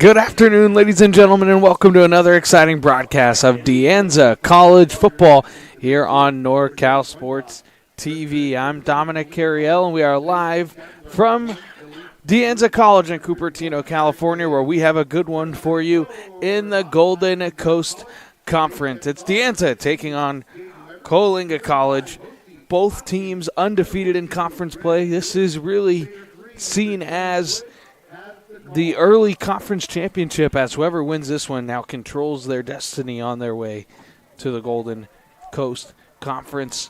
Good afternoon, ladies and gentlemen, and welcome to another exciting broadcast of Anza College Football here on NorCal Sports TV. I'm Dominic Carriel, and we are live from Anza College in Cupertino, California, where we have a good one for you in the Golden Coast Conference. It's Anza taking on Coalinga College. Both teams undefeated in conference play. This is really seen as the early conference championship, as whoever wins this one now controls their destiny on their way to the Golden Coast Conference.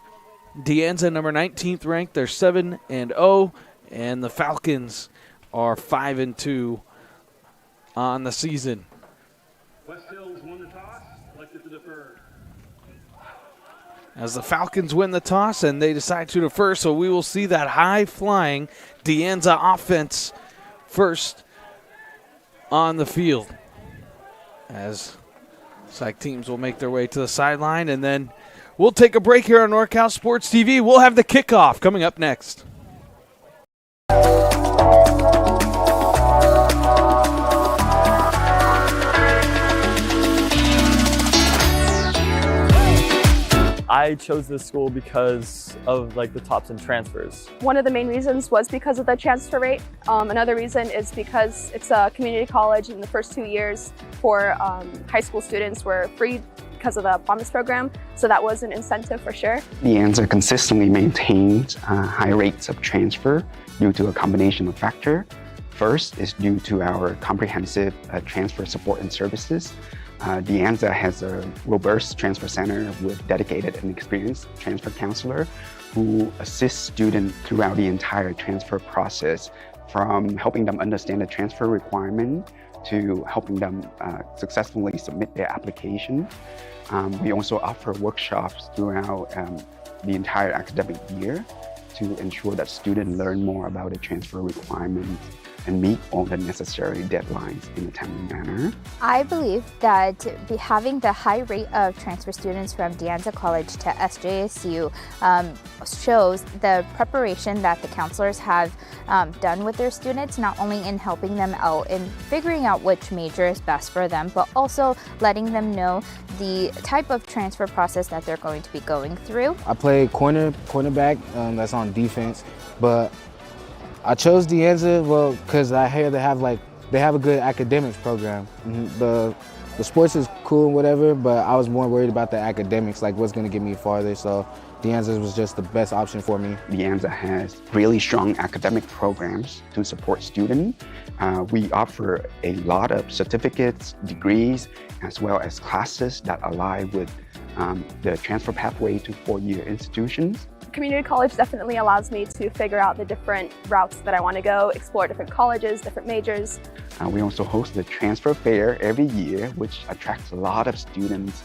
Anza, number 19th ranked, they're 7-0, and the Falcons are 5-2 on the season. West Hills won the toss, elected to defer. As the Falcons win the toss and they decide to defer, so we will see that high-flying Anza offense first on the field, as psych teams will make their way to the sideline, and then we'll take a break here on NorCal Sports TV. We'll have the kickoff coming up next. I chose this school because of the tops and transfers. One of the main reasons was because of the transfer rate. Another reason is because it's a community college, and the first 2 years for high school students were free because of the Promise program, so that was an incentive for sure. Anza consistently maintains high rates of transfer due to a combination of factors. First is due to our comprehensive transfer support and services. Anza has a robust transfer center with dedicated and experienced transfer counselor who assists students throughout the entire transfer process, from helping them understand the transfer requirement to helping them successfully submit their application. We also offer workshops throughout the entire academic year to ensure that students learn more about the transfer requirements and meet all the necessary deadlines in a timely manner. I believe that having the high rate of transfer students from Anza College to SJSU shows the preparation that the counselors have done with their students, not only in helping them out in figuring out which major is best for them, but also letting them know the type of transfer process that they're going to be going through. I play cornerback, that's on defense, but I chose Anza, because I hear they have a good academics program. The sports is cool and whatever, but I was more worried about the academics, what's going to get me farther. So Anza was just the best option for me. Anza has really strong academic programs to support students. We offer a lot of certificates, degrees, as well as classes that align with the transfer pathway to four-year institutions. Community college definitely allows me to figure out the different routes that I want to go, explore different colleges, different majors. We also host the transfer fair every year, which attracts a lot of students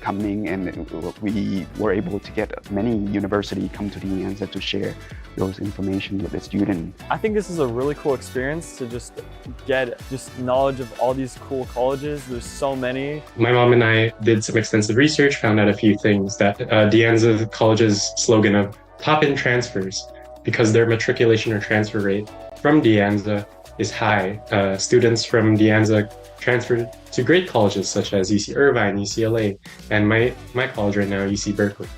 coming, and we were able to get many universities come to Anza to share those information with the students. I think this is a really cool experience to just get knowledge of all these cool colleges. There's so many. My mom and I did some extensive research, found out a few things, that Anza College's slogan of top in transfers, because their matriculation or transfer rate from Anza is high. Students from Anza transferred to great colleges such as UC Irvine, UCLA, and my college right now, UC Berkeley.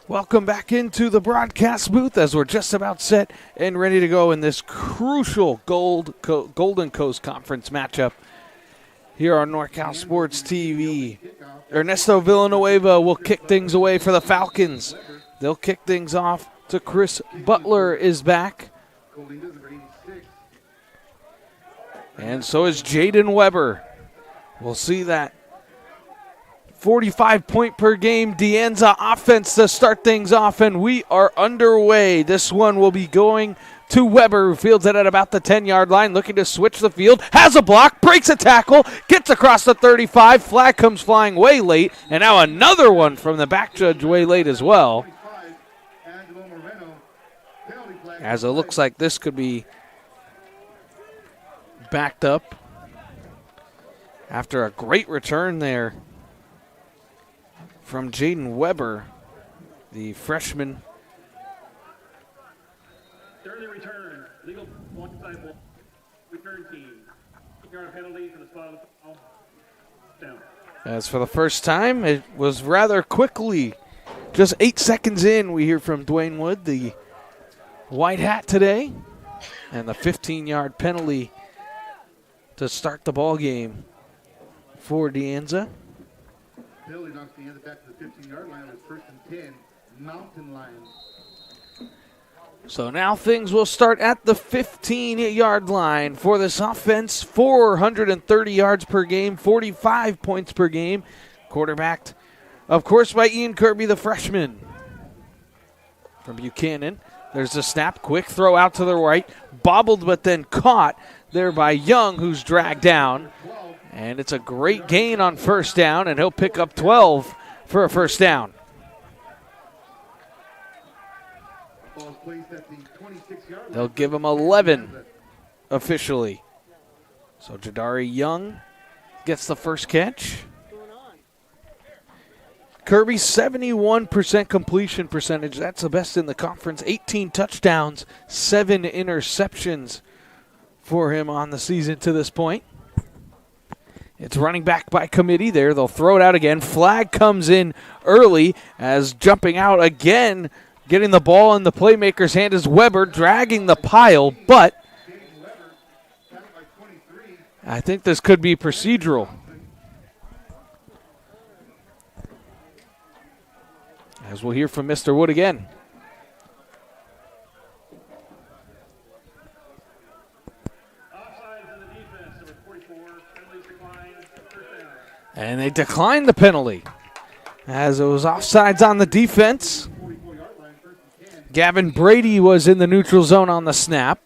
Welcome back into the broadcast booth as we're just about set and ready to go in this crucial Golden Coast Conference matchup here on NorCal Sports TV. Ernesto Villanueva will kick things away for the Falcons. They'll kick things off to Chris Butler is back. And so is Jaden Weber. We'll see that 45 point per game De Anza offense to start things off, and we are underway. This one will be going to Weber, who fields it at about the 10-yard line, looking to switch the field, has a block, breaks a tackle, gets across the 35, flag comes flying way late, and now another one from the back judge way late as well. As it looks like this could be backed up after a great return there from Jaden Weber, the freshman. Early return, legal one side ball, return team. Yard penalty for the spot of the foul. Down. As for the first time, it was rather quickly. Just 8 seconds in, we hear from Dwayne Wood, the white hat today, and the 15-yard penalty to start the ball game for De Anza. Penalty knocks De Anza back to the 15-yard line. It's 1st and 10, Mountain Lions. So now things will start at the 15-yard line for this offense. 430 yards per game, 45 points per game. Quarterbacked, of course, by Ian Kirby, the freshman from Buchanan. There's the snap, quick throw out to the right, bobbled but then caught there by Young, who's dragged down. And it's a great gain on first down, and he'll pick up 12 for a first down. They'll give him 11 officially. So Jadari Young gets the first catch. Kirby, 71% completion percentage. That's the best in the conference. 18 touchdowns, 7 interceptions for him on the season to this point. It's running back by committee there. They'll throw it out again. Flag comes in early as jumping out again, getting the ball in the playmaker's hand is Weber, dragging the pile, but I think this could be procedural. As we'll hear from Mr. Wood again. And they declined the penalty as it was offsides on the defense. Gavin Brady was in the neutral zone on the snap.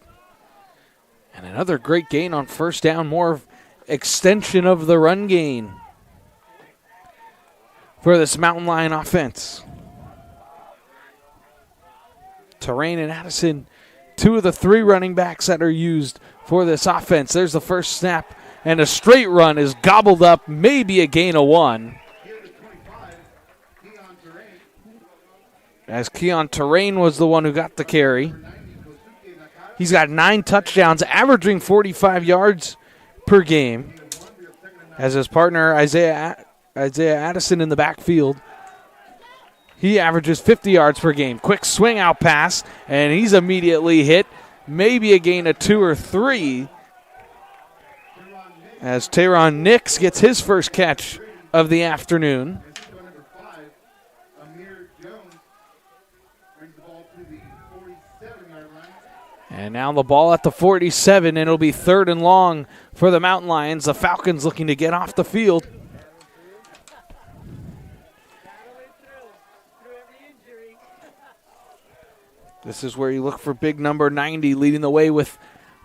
And another great gain on first down, more extension of the run gain for this Mountain Lion offense. Terrain and Addison, 2 of the 3 running backs that are used for this offense. There's the first snap. And a straight run is gobbled up, maybe a gain of 1. As Keon Terrain was the one who got the carry. He's got 9 touchdowns, averaging 45 yards per game. As his partner, Isaiah Addison, in the backfield. He averages 50 yards per game. Quick swing out pass, and he's immediately hit. Maybe a gain of 2 or 3. As Teron Nix gets his first catch of the afternoon. And now the ball at the 47, and it'll be 3rd and long for the Mountain Lions. The Falcons looking to get off the field. This is where you look for big number 90 leading the way with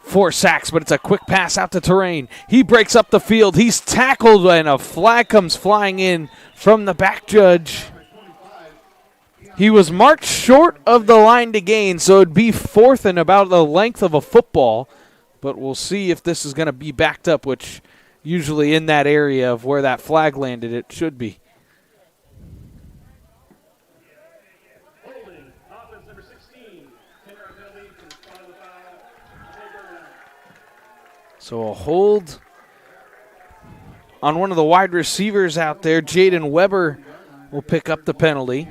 4 sacks, but it's a quick pass out to Terrain. He breaks up the field. He's tackled, and a flag comes flying in from the back judge. He was marked short of the line to gain, so it'd be 4th and about the length of a football, but we'll see if this is going to be backed up, which usually in that area of where that flag landed, it should be. So a hold on one of the wide receivers out there. Jaden Weber will pick up the penalty.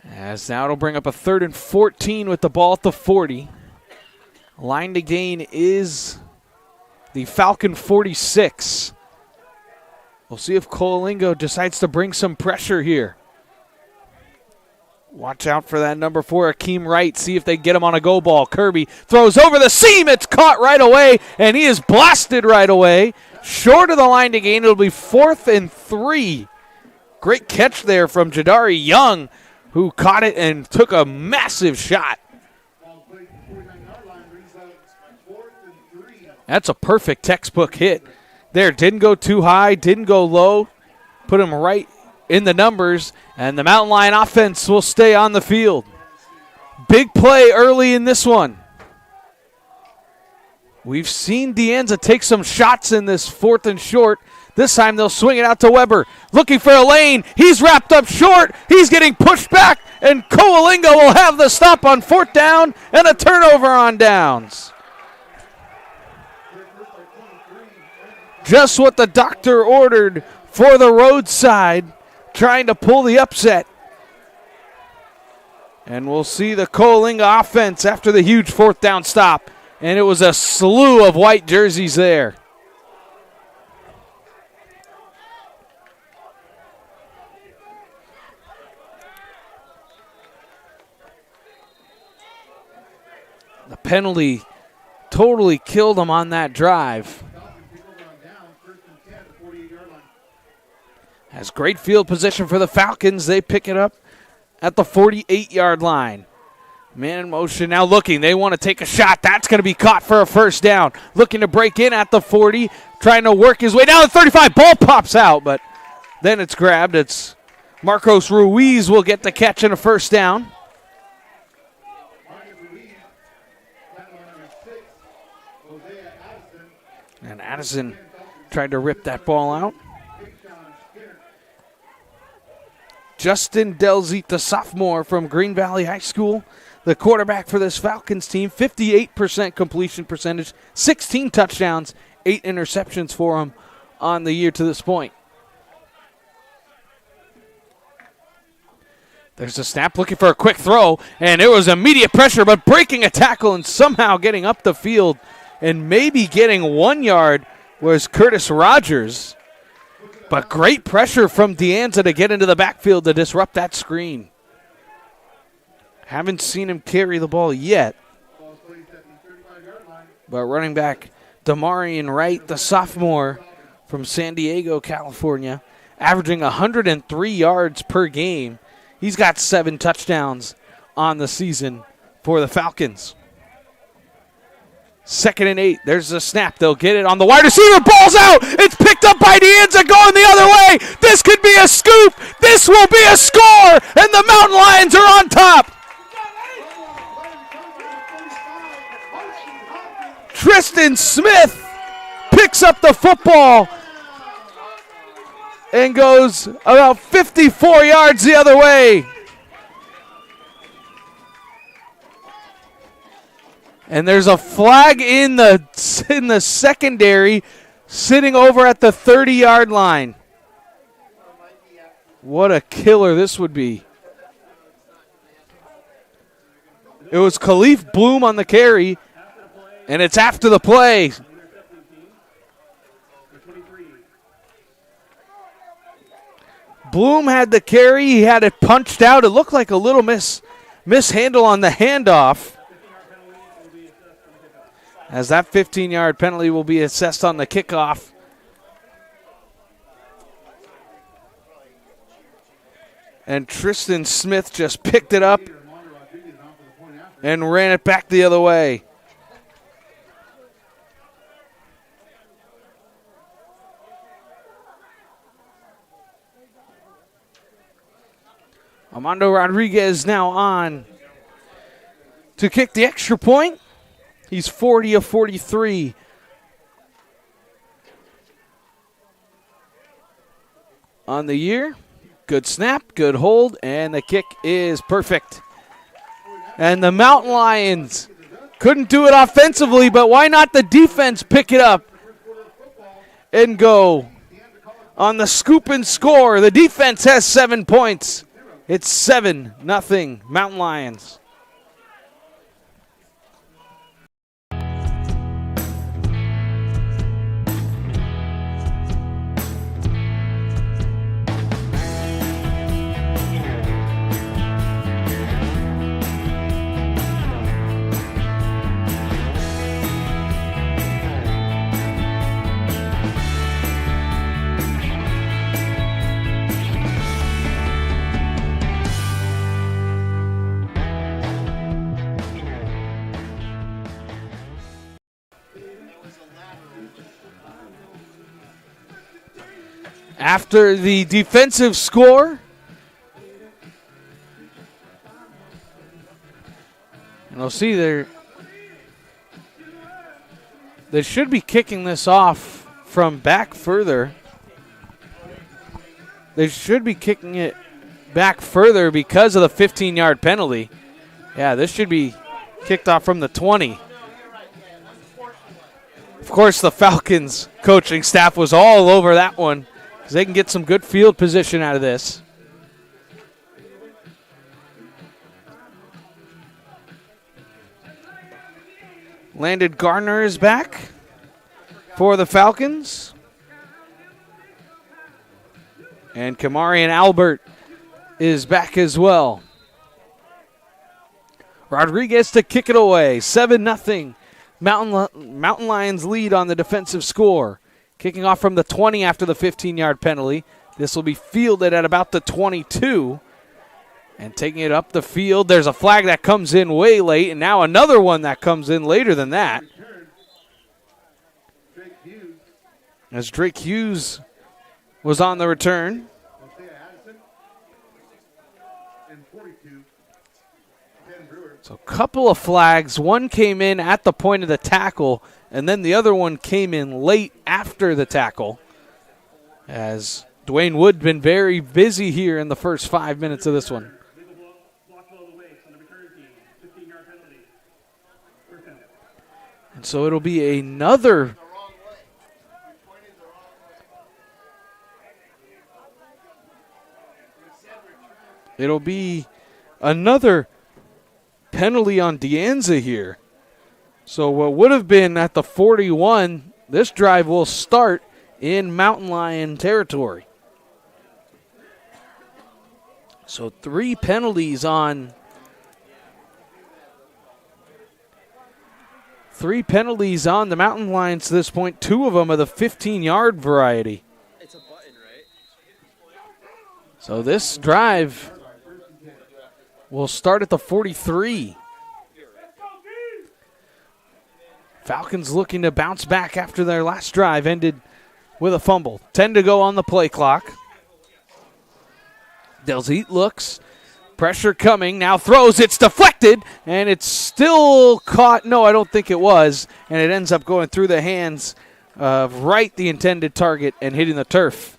As now it'll bring up a 3rd and 14 with the ball at the 40. Line to gain is the Falcon 46. We'll see if Coalinga decides to bring some pressure here. Watch out for that number 4, Akeem Wright. See if they get him on a go ball. Kirby throws over the seam. It's caught right away, and he is blasted right away. Short of the line to gain. It'll be 4th and 3. Great catch there from Jadari Young, who caught it and took a massive shot. That's a perfect textbook hit there. Didn't go too high, didn't go low. Put him right in the numbers, and the Mountain Lion offense will stay on the field. Big play early in this one. We've seen De Anza take some shots in this 4th and short. This time they'll swing it out to Weber. Looking for a lane. He's wrapped up short. He's getting pushed back, and Coalinga will have the stop on 4th down and a turnover on downs. Just what the doctor ordered for the roadside, trying to pull the upset. And we'll see the Coalinga offense after the huge 4th down stop. And it was a slew of white jerseys there. The penalty totally killed them on that drive. Has great field position for the Falcons. They pick it up at the 48-yard line. Man in motion now looking. They want to take a shot. That's going to be caught for a 1st down. Looking to break in at the 40. Trying to work his way down the 35. Ball pops out, but then it's grabbed. It's Marcos Ruiz will get the catch and a 1st down. And Addison tried to rip that ball out. Justin Delzit, the sophomore from Green Valley High School, the quarterback for this Falcons team, 58% completion percentage, 16 touchdowns, 8 interceptions for him on the year to this point. There's a snap looking for a quick throw, and it was immediate pressure, but breaking a tackle and somehow getting up the field and maybe getting 1 yard was Curtis Rogers. But great pressure from De Anza to get into the backfield to disrupt that screen. Haven't seen him carry the ball yet. But running back Damarian Wright, the sophomore from San Diego, California, averaging 103 yards per game. He's got 7 touchdowns on the season for the Falcons. 2nd and 8. There's a snap. They'll get it on the wide receiver. Ball's out. It's picked up by De Anza going the other way. This could be a scoop. This will be a score. And the Mountain Lions are on top. Tristan Smith picks up the football and goes about 54 yards the other way. And there's a flag in the secondary sitting over at the 30-yard line. What a killer this would be. It was Khalif Bloom on the carry, and it's after the play. Bloom had the carry. He had it punched out. It looked like a little mishandle on the handoff, as that 15-yard penalty will be assessed on the kickoff. And Tristan Smith just picked it up and ran it back the other way. Armando Rodriguez now on to kick the extra point. He's 40 of 43. On the year. Good snap, good hold, and the kick is perfect. And the Mountain Lions couldn't do it offensively, but why not the defense pick it up and go on the scoop and score? The defense has 7 points. It's 7-0 Mountain Lions. after the defensive score. And we'll see they should be kicking this off from back further. They should be kicking it back further because of the 15-yard penalty. Yeah, this should be kicked off from the 20. Of course, the Falcons coaching staff was all over that one because they can get some good field position out of this. Landon Gardner is back for the Falcons. And Kamarian Albert is back as well. Rodriguez to kick it away. 7-0. Mountain Lions lead on the defensive score. Kicking off from the 20 after the 15-yard penalty. This will be fielded at about the 22. And taking it up the field, there's a flag that comes in way late, and now another one that comes in later than that. As Drake Hughes was on the return. So a couple of flags. One came in at the point of the tackle, and then the other one came in late after the tackle. As Dwayne Wood been very busy here in the first 5 minutes of this one. And so it'll be another penalty on Anza here. So what would have been at the 41, this drive will start in Mountain Lion territory. So 3 penalties on the Mountain Lions to this point. 2 of them are the 15-yard variety. It's a button, right? So this drive will start at the 43. Falcons looking to bounce back after their last drive ended with a fumble. 10 to go on the play clock. Delzeet looks. Pressure coming. Now throws. It's deflected. And it's still caught. No, I don't think it was. And it ends up going through the hands of the intended target and hitting the turf.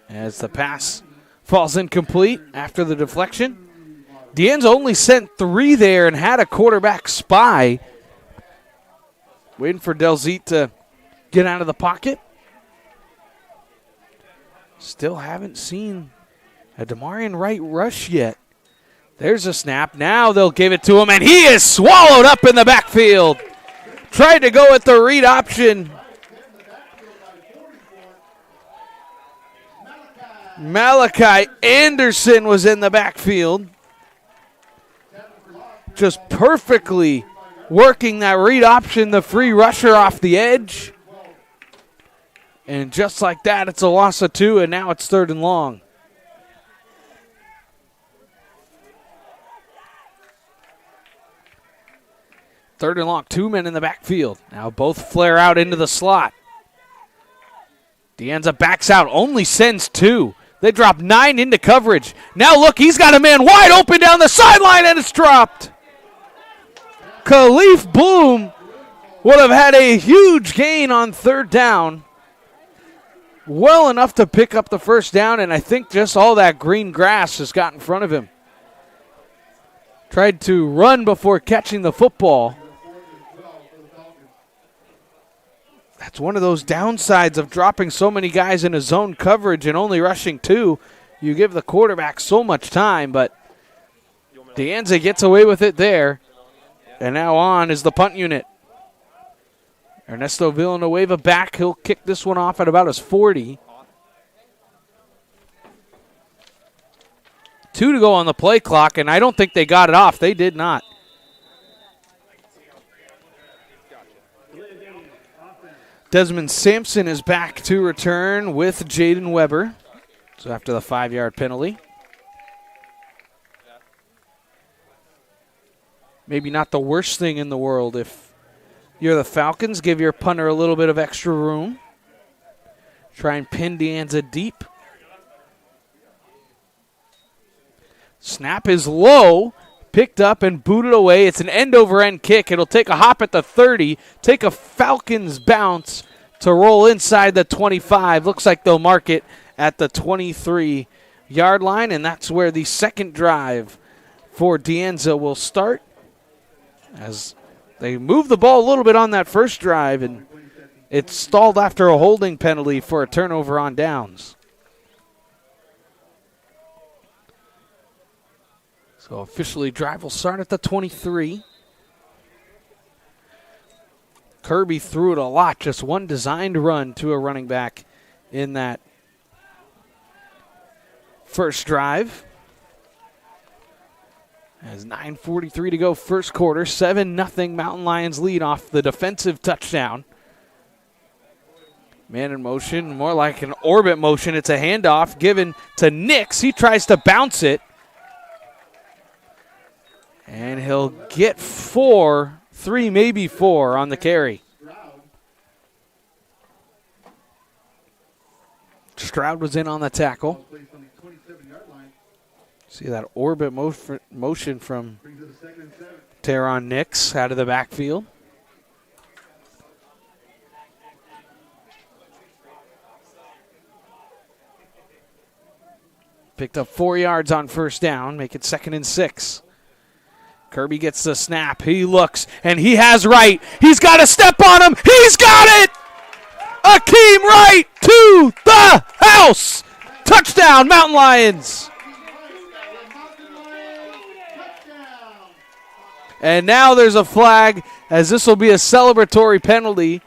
As the pass falls incomplete after the deflection. Anza only sent 3 there and had a quarterback spy. Waiting for Delzeet to get out of the pocket. Still haven't seen a Demarion Wright rush yet. There's a snap. Now they'll give it to him, and he is swallowed up in the backfield. Tried to go at the read option. Malachi Anderson was in the backfield. Just perfectly working that read option, the free rusher off the edge. And just like that, it's a loss of 2, and now it's 3rd and long. Third and long, 2 men in the backfield. Now both flare out into the slot. Anza backs out, only sends 2. They drop 9 into coverage. Now look, he's got a man wide open down the sideline, and it's dropped. Khalif Bloom would have had a huge gain on 3rd down. Well enough to pick up the 1st down, and I think just all that green grass just got in front of him. Tried to run before catching the football. That's one of those downsides of dropping so many guys into zone coverage and only rushing 2. You give the quarterback so much time, but Anza gets away with it there. And now on is the punt unit. Ernesto Villanueva back. He'll kick this one off at about his 40. 2 to go on the play clock, and I don't think they got it off. They did not. Desmond Sampson is back to return with Jaden Weber. So after the 5-yard penalty. Maybe not the worst thing in the world if you're the Falcons, give your punter a little bit of extra room. Try and pin De Anza deep. Snap is low, picked up and booted away. It's an end-over-end kick. It'll take a hop at the 30, take a Falcons bounce to roll inside the 25. Looks like they'll mark it at the 23-yard line, and that's where the second drive for De Anza will start, as they moved the ball a little bit on that first drive, and it stalled after a holding penalty for a turnover on downs. So officially, drive will start at the 23. Kirby threw it a lot, just one designed run to a running back in that first drive. As 9:43 to go, first quarter, 7-0 Mountain Lions lead off the defensive touchdown. Man in motion, more like an orbit motion. It's a handoff given to Nix. He tries to bounce it. And he'll get 3, maybe 4 on the carry. Stroud was in on the tackle. See that orbit motion from Teron Nix out of the backfield. Picked up 4 yards on first down, make it 2nd and 6. Kirby gets the snap. He looks, and he has Wright. He's got a step on him. He's got it! Akeem Wright to the house! Touchdown, Mountain Lions! And now there's a flag, as this will be a celebratory penalty.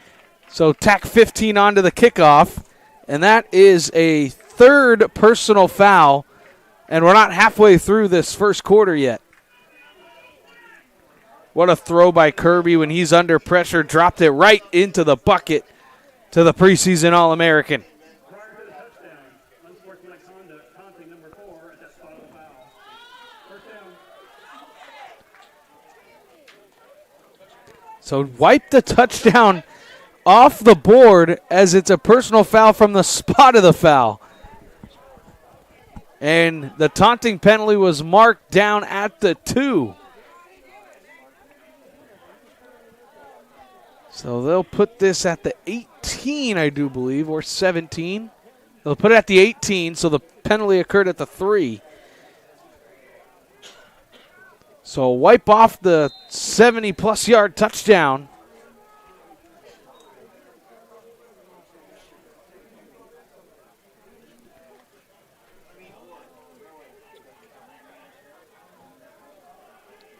So tack 15 onto the kickoff. And that is a 3rd personal foul. And we're not halfway through this first quarter yet. What a throw by Kirby when he's under pressure. Dropped it right into the bucket to the preseason All-American. Prior to the touchdown, unsportsmanlike conduct, taunting number 4 at that spot of the foul. First down. So wipe the touchdown off the board as it's a personal foul from the spot of the foul. And the taunting penalty was marked down at the 2. So they'll put this at the 18, I do believe, or 17. They'll put it at the 18, so the penalty occurred at the 3. So wipe off the 70-plus yard touchdown.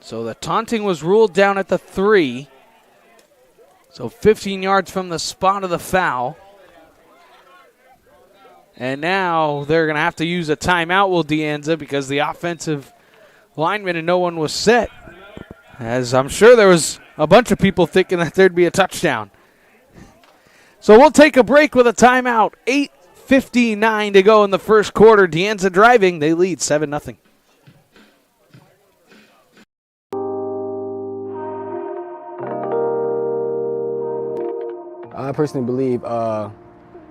So the taunting was ruled down at the 3. So 15 yards from the spot of the foul. And now they're going to have to use a timeout, will De Anza, because the offensive lineman and no one was set. As I'm sure there was a bunch of people thinking that there'd be a touchdown. So we'll take a break with a timeout. 8:59 to go in the first quarter. De Anza driving. They lead 7-0. I personally believe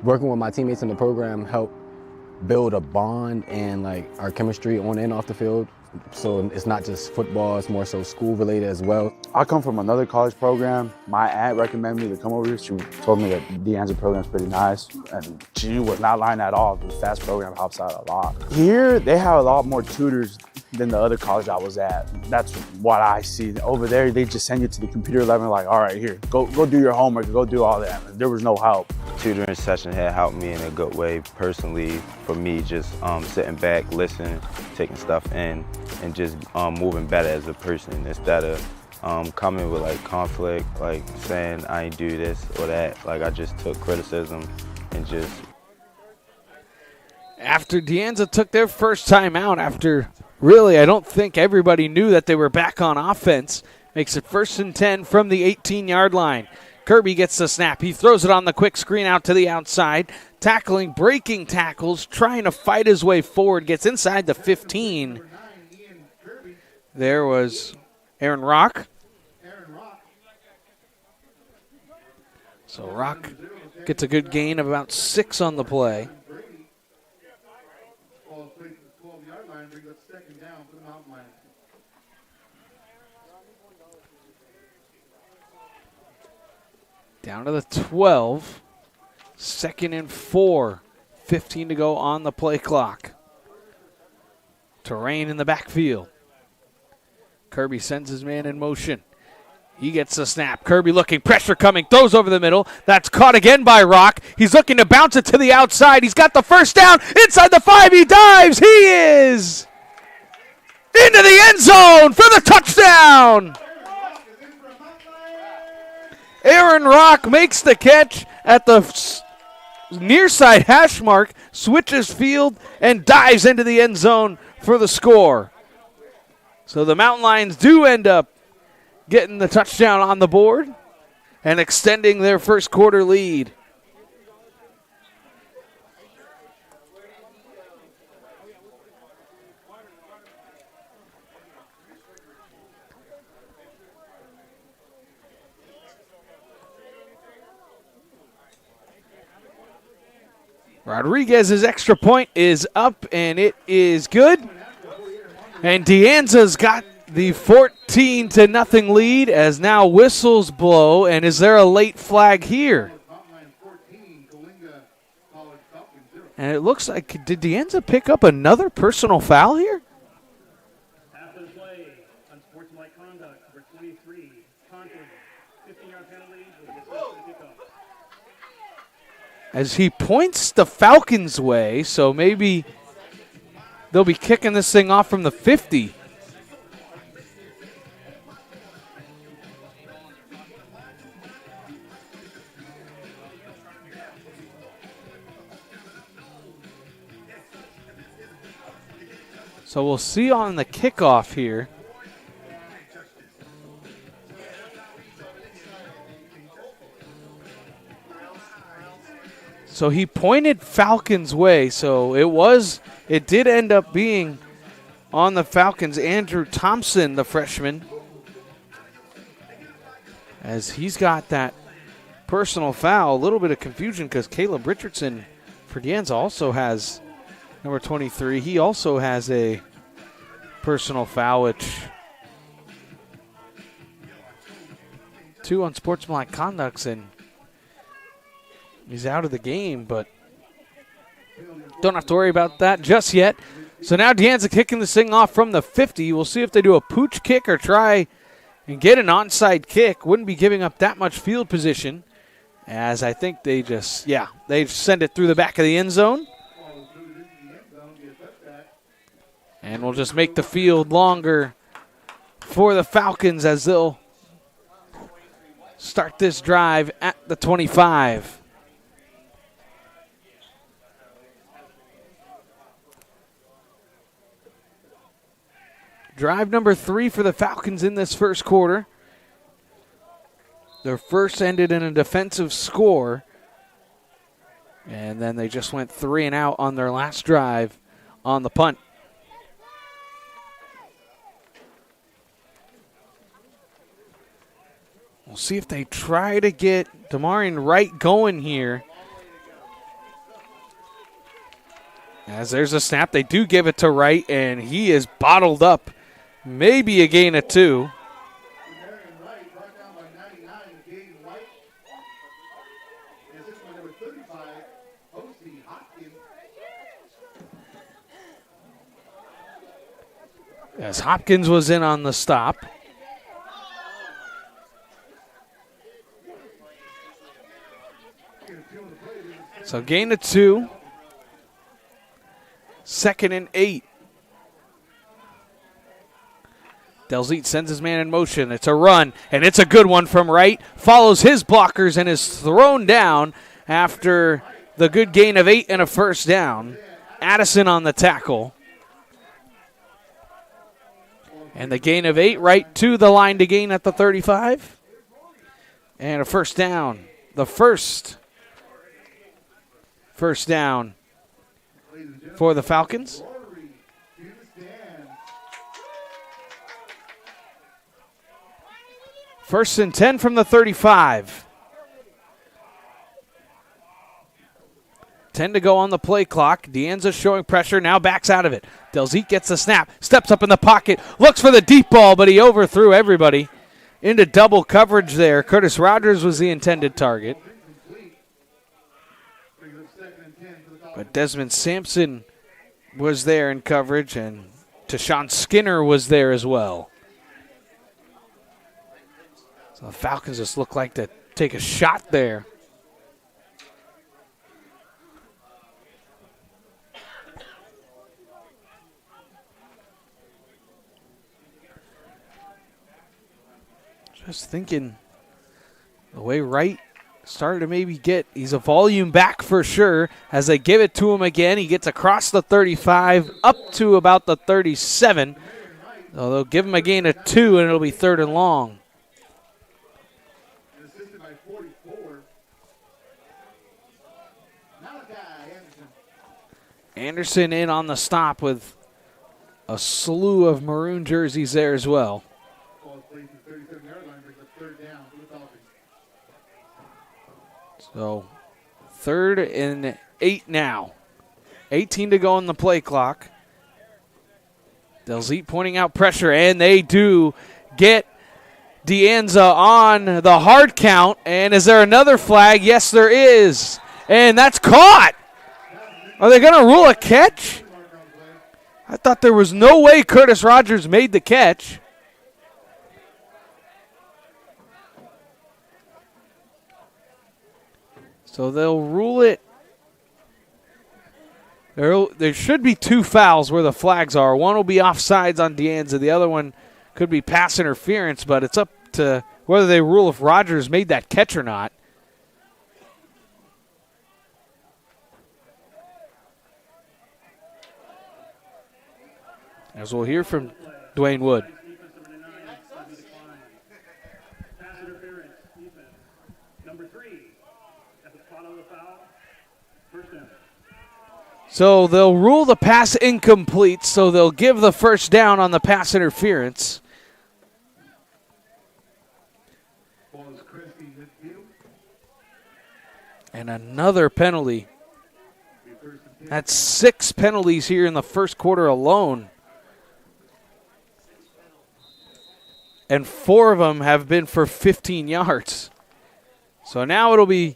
working with my teammates in the program helped build a bond and like our chemistry on and off the field. So it's not just football, it's more so school related as well. I come from another college program. My aunt recommended me to come over here. She told me that the Anza program is pretty nice, and she was not lying at all. The FAST program helps out a lot. Here, they have a lot more tutors than the other college I was at. That's what I see. Over there, they just send you to the computer lab and like, all right, here, go do your homework, go do all that. There was no help. Tutoring session had helped me in a good way personally, for me just sitting back, listening, taking stuff in, and just moving better as a person instead of coming with like conflict, like saying I ain't do this or that. Like I just took criticism and just. After De Anza took their first time out, after really I don't think everybody knew that they were back on offense, makes it 1st and 10 from the 18-yard line. Kirby gets the snap. He throws it on the quick screen out to the outside. Tackling, breaking tackles, trying to fight his way forward. Gets inside the 15. There was Aaron Rock. So Rock gets a good gain of about 6 on the play. Ball plays to the 12-yard line, brings up second down for the Mountain Lions. Down to the 12. 2nd and 4. 15 to go on the play clock. Terrain in the backfield. Kirby sends his man in motion. He gets the snap. Kirby looking, pressure coming, throws over the middle. That's caught again by Rock. He's looking to bounce it to the outside. He's got the first down. Inside the 5, he dives. He is into the end zone for the touchdown. Aaron Rock makes the catch at the near side hash mark, switches field, and dives into the end zone for the score. So the Mountain Lions do end up getting the touchdown on the board and extending their first quarter lead. Rodriguez's extra point is up, and it is good. And De Anza's got the 14-0 lead as now whistles blow. And is there a late flag here? And it looks like, did De Anza pick up another personal foul here? After the play, unsportsmanlike conduct, number 23, Conklin, 15-yard penalty with the kickoff. As he points the Falcons' way, so maybe they'll be kicking this thing off from the 50. So we'll see on the kickoff here. So he pointed Falcons' way, so it did end up being on the Falcons. Andrew Thompson, the freshman, as he's got that personal foul. A little bit of confusion because Caleb Richardson for De Anza also has number 23. He also has a personal foul, which 2 unsportsmanlike conducts, and he's out of the game, but don't have to worry about that just yet. So now De Anza kicking this thing off from the 50. We'll see if they do a pooch kick or try and get an onside kick. Wouldn't be giving up that much field position, as I think they send it through the back of the end zone. And we'll just make the field longer for the Falcons as they'll start this drive at the 25. Drive number 3 for the Falcons in this first quarter. Their first ended in a defensive score. And then they just went 3 and out on their last drive on the punt. We'll see if they try to get Damarian Wright going here. As there's a snap, they do give it to Wright, and he is bottled up. Maybe a gain of 2. As Hopkins was in on the stop. So gain of 2. 2nd and 8. Delzeet sends his man in motion. It's a run, and it's a good one from Wright. Follows his blockers and is thrown down after the good gain of 8 and a first down. Addison on the tackle. And the gain of 8, Wright to the line to gain at the 35. And a first down. The first down for the Falcons. First and 10 from the 35. 10 to go on the play clock. De Anza showing pressure, now backs out of it. Delzit gets the snap, steps up in the pocket, looks for the deep ball, but he overthrew everybody into double coverage there. Curtis Rogers was the intended target. But Desmond Sampson was there in coverage, and Tashawn Skinner was there as well. So the Falcons just look like to take a shot there. Just thinking the way Wright started to maybe get, he's a volume back for sure. As they give it to him again, he gets across the 35 up to about the 37. So they'll give him a gain of 2, and it'll be 3rd and long. Anderson in on the stop with a slew of maroon jerseys there as well. So 3rd and 8 now. 18 to go on the play clock. Delzit pointing out pressure, and they do get De Anza on the hard count. And is there another flag? Yes, there is. And that's caught. Are they going to rule a catch? I thought there was no way Curtis Rogers made the catch. So they'll rule it. There should be 2 fouls where the flags are. One will be offsides on De Anza. The other one could be pass interference, but it's up to whether they rule if Rogers made that catch or not. As we'll hear from Dwayne Wood. So they'll rule the pass incomplete, so they'll give the first down on the pass interference. And another penalty. That's 6 penalties here in the first quarter alone. And 4 of them have been for 15 yards. So now it'll be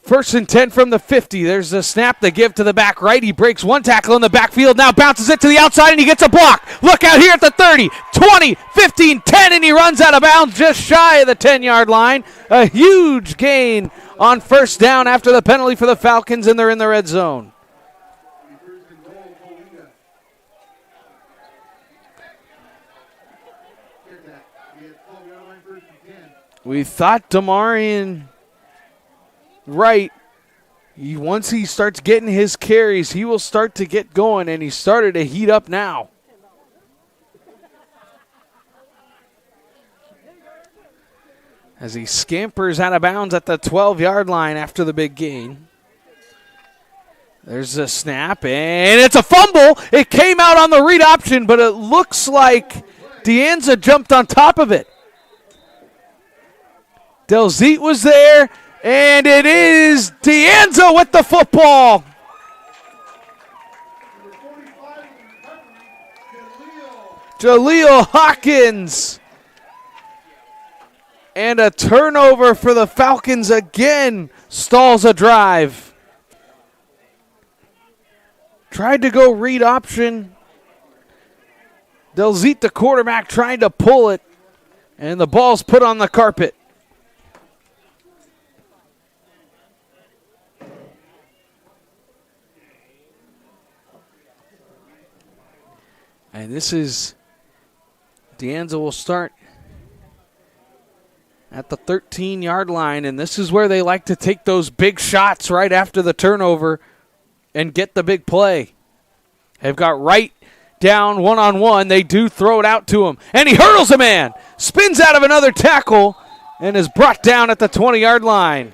1st and 10 from the 50. There's a snap they give to the back right. He breaks one tackle in the backfield, now bounces it to the outside, and he gets a block. Look out here at the 30, 20, 15, 10, and he runs out of bounds just shy of the 10-yard line. A huge gain on 1st down after the penalty for the Falcons, and they're in the red zone. We thought Damarian Wright, once he starts getting his carries, he will start to get going, and he started to heat up now. As he scampers out of bounds at the 12-yard line after the big gain. There's a snap, and it's a fumble. It came out on the read option, but it looks like De Anza jumped on top of it. Delzit was there, and it is De Anza with the football. Jaleel Hawkins. And a turnover for the Falcons again stalls a drive. Tried to go read option. Delzit, the quarterback, tried to pull it, and the ball's put on the carpet. And this is, De Anza will start at the 13-yard line, and this is where they like to take those big shots right after the turnover and get the big play. They've got Wright down one-on-one. They do throw it out to him, and he hurdles a man, spins out of another tackle, and is brought down at the 20-yard line.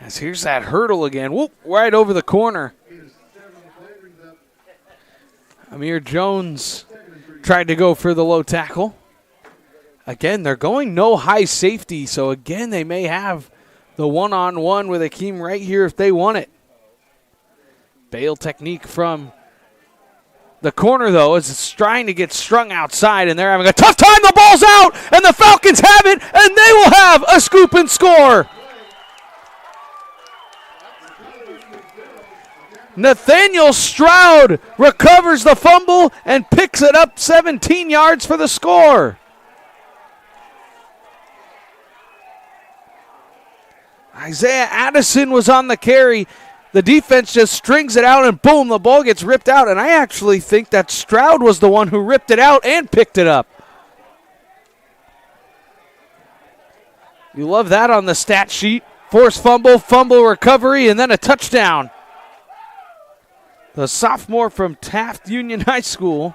As here's that hurdle again. Whoop, right over the corner. Amir Jones tried to go for the low tackle. Again, they're going no high safety, so again, they may have the one-on-one with Akeem right here if they want it. Bail technique from the corner, though, is it's trying to get strung outside, and they're having a tough time. The ball's out, and the Falcons have it, and they will have a scoop and score. Nathaniel Stroud recovers the fumble and picks it up 17 yards for the score. Isaiah Addison was on the carry. The defense just strings it out, and boom, the ball gets ripped out. And I actually think that Stroud was the one who ripped it out and picked it up. You love that on the stat sheet. Forced fumble, fumble recovery, and then a touchdown. The sophomore from Taft Union High School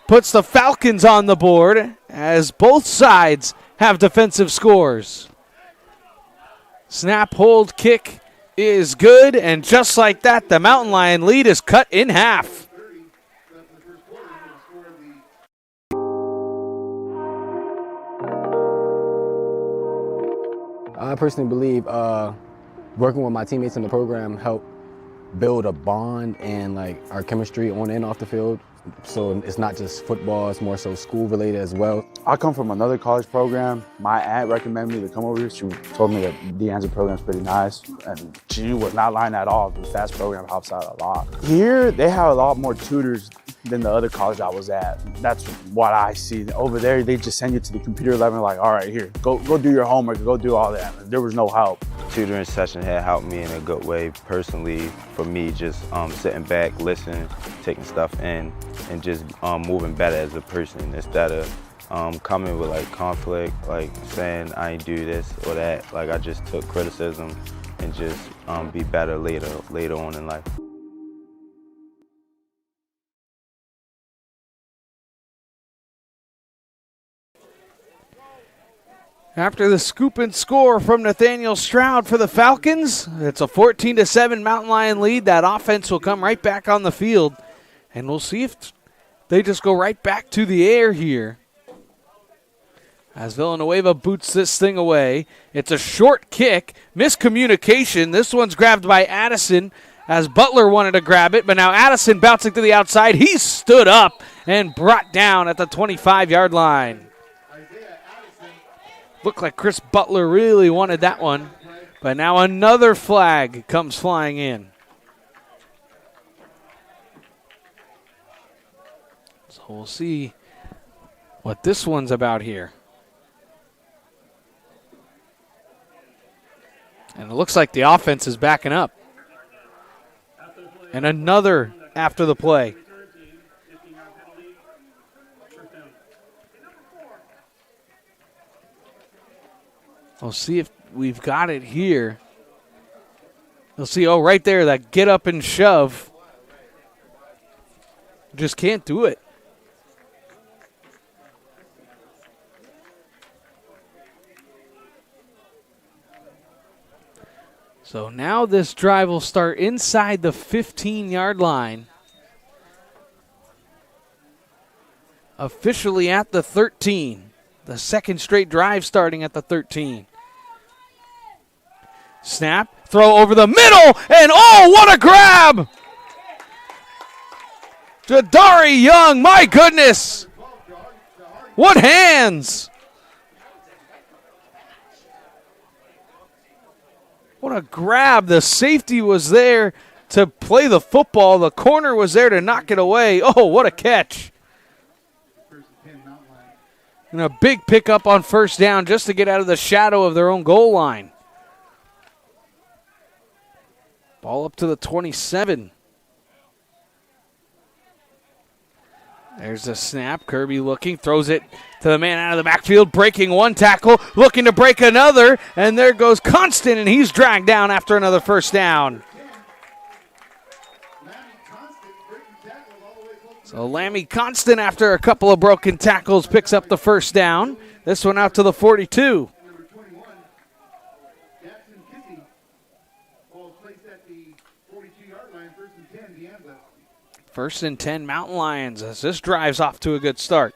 puts the Falcons on the board as both sides have defensive scores. Snap, hold, kick is good, and just like that, the Mountain Lion lead is cut in half. I personally believe working with my teammates in the program helped build a bond and like our chemistry on and off the field. So it's not just football, it's more so school related as well. I come from another college program. My aunt recommended me to come over here. She told me that the Anza program is pretty nice. And she was not lying at all. The FAST program helps out a lot. Here, they have a lot more tutors than the other college I was at. That's what I see. Over there, they just send you to the computer lab and like, all right, here, go do your homework, go do all that. There was no help. Tutoring session had helped me in a good way personally. For me, just sitting back, listening, taking stuff in, and just moving better as a person instead of coming with like conflict, like saying I ain't do this or that. Like I just took criticism and just be better later on in life. After the scoop and score from Nathaniel Stroud for the Falcons, it's a 14-7 Mountain Lion lead. That offense will come right back on the field, and we'll see if they just go right back to the air here. As Villanueva boots this thing away, it's a short kick, miscommunication. This one's grabbed by Addison as Butler wanted to grab it, but now Addison bouncing to the outside. He stood up and brought down at the 25-yard line. Looked like Chris Butler really wanted that one, but now another flag comes flying in. So we'll see what this one's about here. And it looks like the offense is backing up. And another after the play. We'll see if we've got it here. You'll see, oh, right there, that get up and shove. Just can't do it. So now this drive will start inside the 15-yard line. Officially at the 13. The second straight drive starting at the 13. Snap, throw over the middle, and oh, what a grab! Jadari Young, my goodness! What hands! What a grab. The safety was there to play the football. The corner was there to knock it away. Oh, what a catch. And a big pickup on first down just to get out of the shadow of their own goal line. Ball up to the 27. There's a snap. Kirby looking, throws it to the man out of the backfield, breaking one tackle, looking to break another, and there goes Constant, and he's dragged down after another first down. So Lammy Constant, after a couple of broken tackles, picks up the first down. This one out to the 42. First and 10 Mountain Lions as this drive's off to a good start.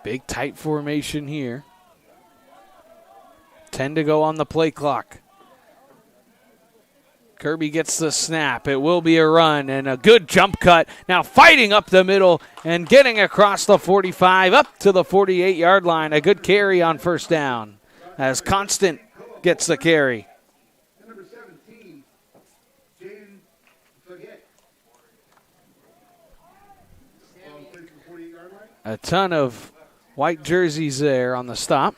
Big tight formation here. 10 to go on the play clock. Kirby gets the snap. It will be a run and a good jump cut. Now fighting up the middle and getting across the 45 up to the 48-yard line. A good carry on first down as Constant gets the carry. Number 17, Jaden Forget. Plays for the 48-yard line. A ton of white jerseys there on the stop.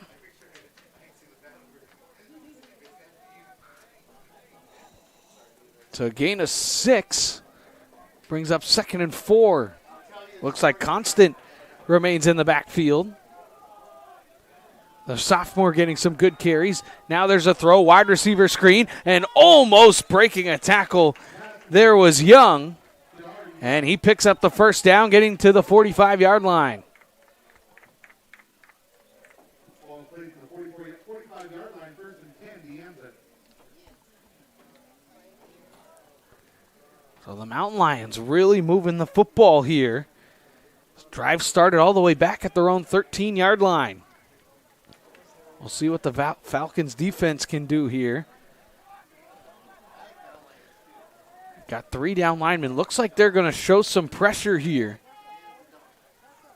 So a gain of 6 brings up 2nd and 4. Looks like Constant remains in the backfield. The sophomore getting some good carries. Now there's a throw, wide receiver screen, and almost breaking a tackle. There was Young, and he picks up the first down, getting to the 45-yard line. Plays for the 45-yard line, first and 10, Anza. So the Mountain Lions really moving the football here. This drive started all the way back at their own 13-yard line. We'll see what the Falcons defense can do here. Got 3 down linemen. Looks like they're going to show some pressure here.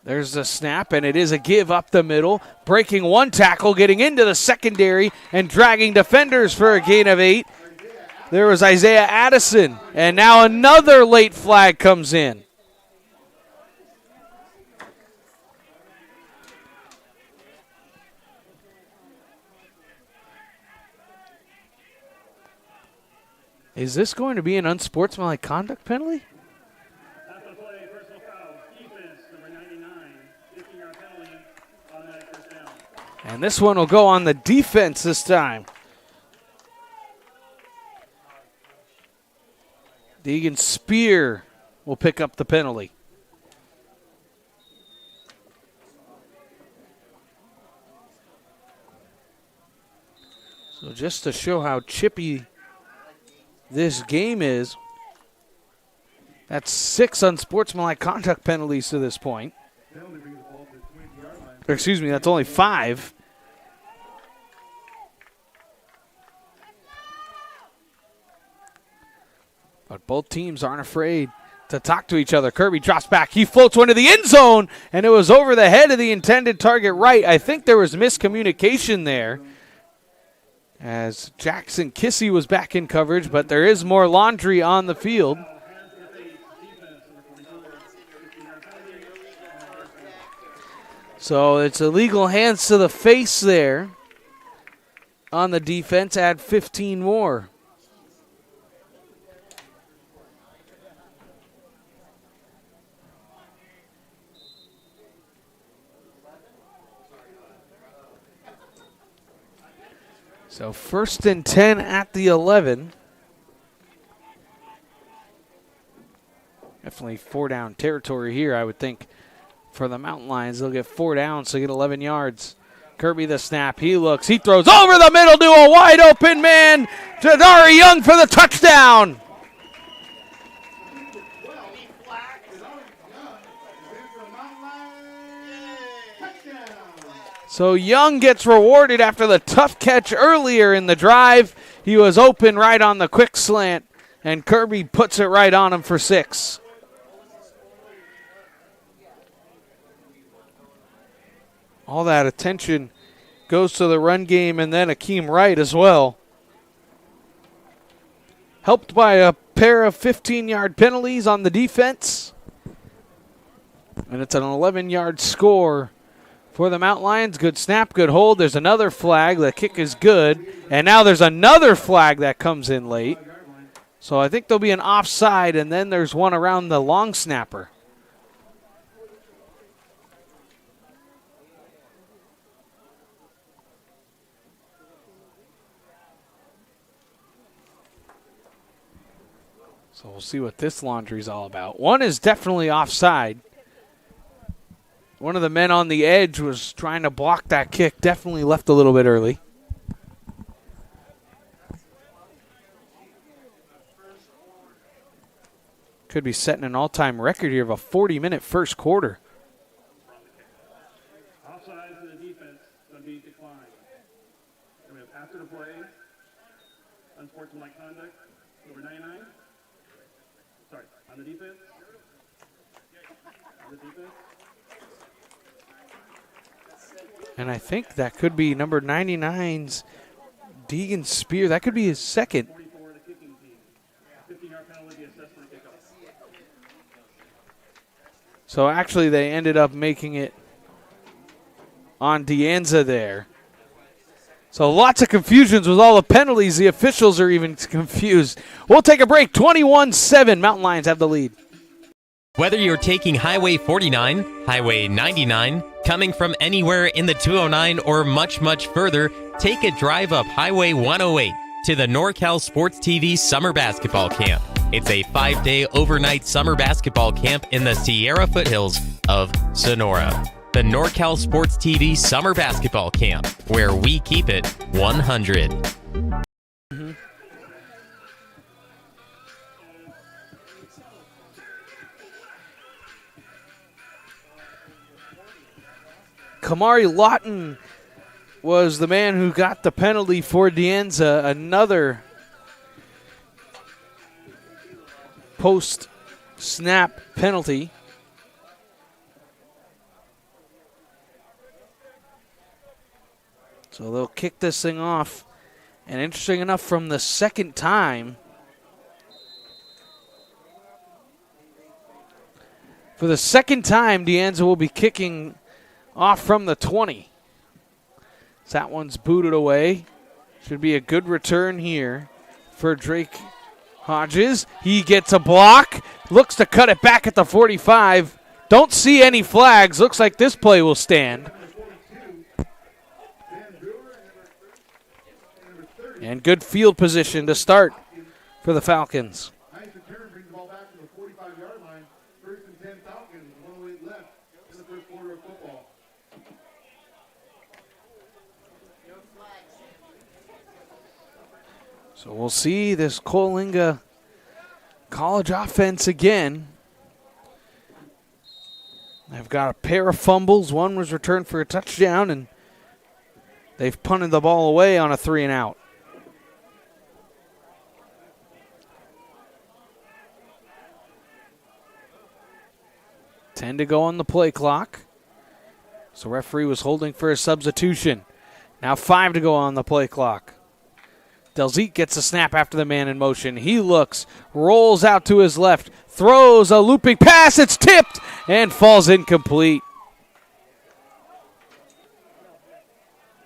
There's the snap, and it is a give up the middle. Breaking one tackle, getting into the secondary, and dragging defenders for a gain of 8. There was Isaiah Addison, and now another late flag comes in. Is this going to be an unsportsmanlike conduct penalty? After the play, personal foul. Defense, number 99, 15-yard penalty, automatic first down. And this one will go on the defense this time. Deegan Spear will pick up the penalty. So just to show how chippy this game is, that's 6 unsportsmanlike conduct penalties to this point. Or excuse me, that's only 5. But both teams aren't afraid to talk to each other. Kirby drops back. He floats one to the end zone, and it was over the head of the intended target right. I think there was miscommunication there as Jackson Kissy was back in coverage, but there is more laundry on the field. So it's illegal hands to the face there on the defense. Add 15 more. So first and 10 at the 11. Definitely 4-down territory here, I would think, for the Mountain Lions. They'll get 4 down, so get 11 yards. Kirby the snap. He looks. He throws over the middle to a wide open man. Jadari Young for the touchdown. So Young gets rewarded after the tough catch earlier in the drive. He was open right on the quick slant, and Kirby puts it right on him for 6. All that attention goes to the run game and then Akeem Wright as well. Helped by a pair of 15-yard penalties on the defense. And it's an 11-yard score for the Mountain Lions. Good snap, good hold. There's another flag. The kick is good. And now there's another flag that comes in late. So I think there'll be an offside, and then there's one around the long snapper. So we'll see what this laundry's all about. One is definitely offside. One of the men on the edge was trying to block that kick. Definitely left a little bit early. Could be setting an all-time record here of a 40-minute first quarter. Offsides in the defense, going to be declined. And we have after the play, unsportsmanlike conduct, number 99. Sorry, on the defense. On the defense. And I think that could be number 99's Deegan Spear. That could be his second. 44 the kicking team. 15-yard penalty assessed for the kickoff. So actually they ended up making it on Anza there. So lots of confusions with all the penalties. The officials are even confused. We'll take a break. 21-7. Mountain Lions have the lead. Whether you're taking Highway 49, Highway 99, coming from anywhere in the 209, or much, much further, take a drive up Highway 108 to the NorCal Sports TV Summer Basketball Camp. It's a 5-day overnight summer basketball camp in the Sierra foothills of Sonora. The NorCal Sports TV Summer Basketball Camp, where we keep it 100. Kamari Lawton was the man who got the penalty for Anza. Another post-snap penalty. So they'll kick this thing off. And interesting enough, from the second time, Anza will be kicking off from the 20. So that one's booted away. Should be a good return here for Drake Hodges. He gets a block. Looks to cut it back at the 45. Don't see any flags. Looks like this play will stand. And good field position to start for the Falcons. Nice return, brings the ball back to the 45-yard line. First and 10 Falcons, 108 left in the first quarter of football. So we'll see this Coalinga college offense again. They've got a pair of fumbles. One was returned for a touchdown, and they've punted the ball away on a 3-and-out. Ten to go on the play clock. So referee was holding for a substitution. Now 5 to go on the play clock. Delzite gets a snap after the man in motion. He looks, rolls out to his left, throws a looping pass. It's tipped and falls incomplete.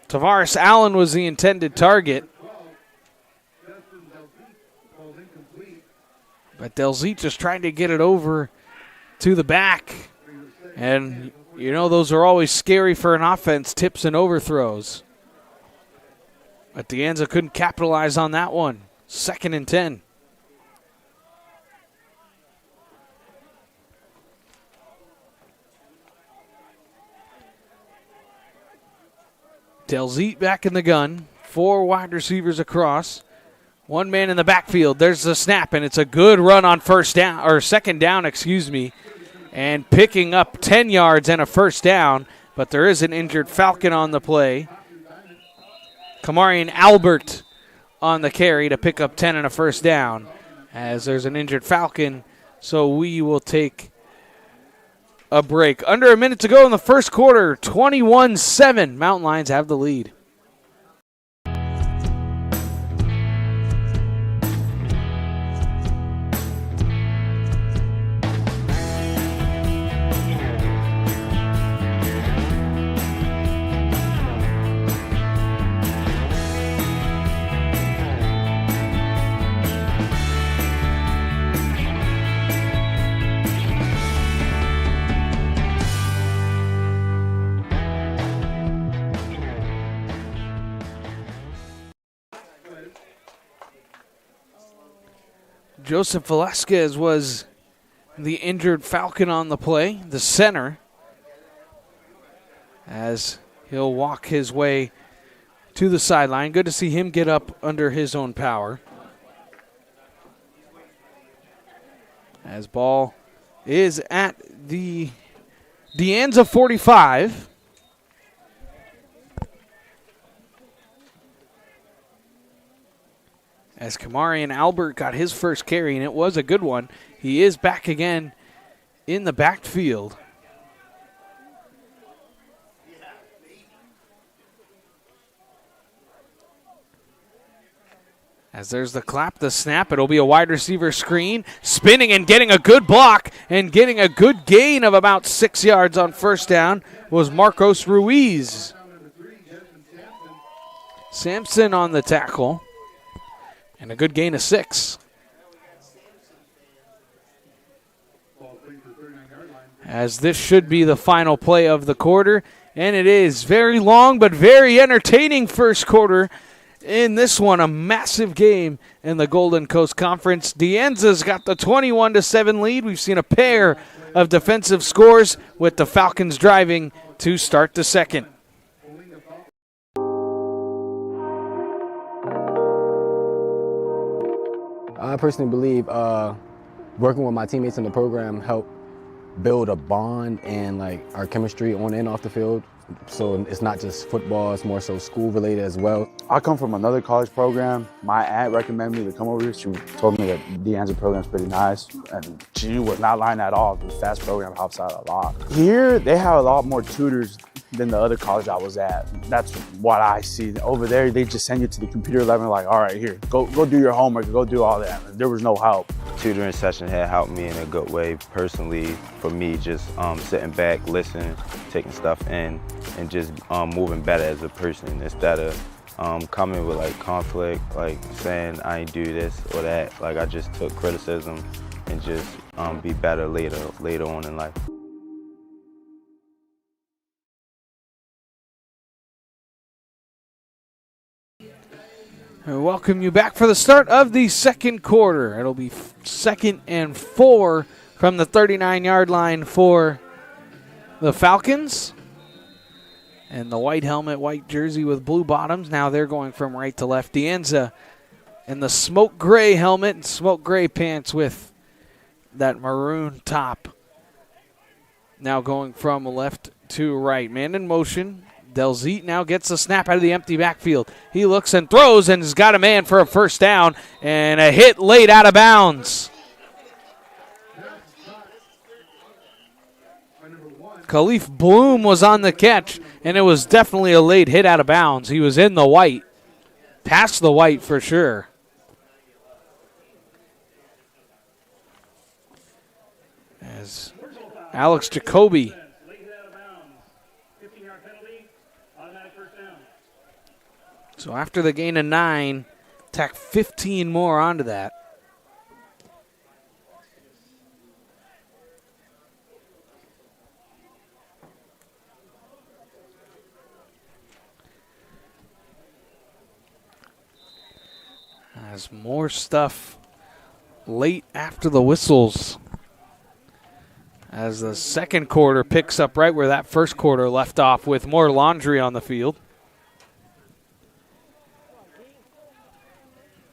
Tavares Allen was the intended target. But Delzite just trying to get it over to the back. And, you know, those are always scary for an offense, tips and overthrows. But Anza couldn't capitalize on that one. 2nd and 10. Delzite back in the gun. 4 wide receivers across. 1 man in the backfield. There's the snap, and it's a good run on second down, and picking up 10 yards and a first down, but there is an injured Falcon on the play. Kamarian Albert on the carry to pick up 10 and a first down, as there's an injured Falcon, so we will take a break. Under a minute to go in the first quarter, 21-7. Mountain Lions have the lead. Joseph Velasquez was the injured Falcon on the play, the center, as he'll walk his way to the sideline. Good to see him get up under his own power. As ball is at the Anza 45. As Kamarian Albert got his first carry, and it was a good one. He is back again in the backfield. As there's the clap, the snap, it'll be a wide receiver screen. Spinning and getting a good block and getting a good gain of about 6 yards on first down was Marcos Ruiz. Sampson on the tackle. And a good gain of 6. As this should be the final play of the quarter. And it is very long but very entertaining first quarter. In this one, a massive game in the Golden Coast Conference. De Anza's got the 21-7 lead. We've seen a pair of defensive scores with the Falcons driving to start the second. I personally believe working with my teammates in the program helped build a bond and like our chemistry on and off the field. So it's not just football, it's more so school related as well. I come from another college program. My aunt recommended me to come over here. She told me that the Anza program is pretty nice. And she was not lying at all. The FAST program helps out a lot. Here, they have a lot more tutors than the other college I was at. That's what I see. Over there, they just send you to the computer lab and like, all right, here, go do your homework, go do all that. There was no help. Tutoring session had helped me in a good way personally. For me, just sitting back, listening, taking stuff in, and just moving better as a person instead of coming with like conflict, like saying I ain't do this or that. Like I just took criticism and just be better later on in life. I welcome you back for the start of the second quarter. It'll be 2nd and 4 from the 39-yard line for the Falcons. And the white helmet, white jersey with blue bottoms. Now they're going from right to left. De Anza in the smoke gray helmet and smoke gray pants with that maroon top. Now going from left to right. Man in motion. Delzete now gets the snap out of the empty backfield. He looks and throws and has got a man for a first down and a hit late out of bounds. Khalif Bloom was on the catch, and it was definitely a late hit out of bounds. He was in the white, past the white for sure. As Alex Jacoby so after the gain of 9, tack 15 more onto that. As more stuff late after the whistles. As the second quarter picks up right where that first quarter left off with more laundry on the field.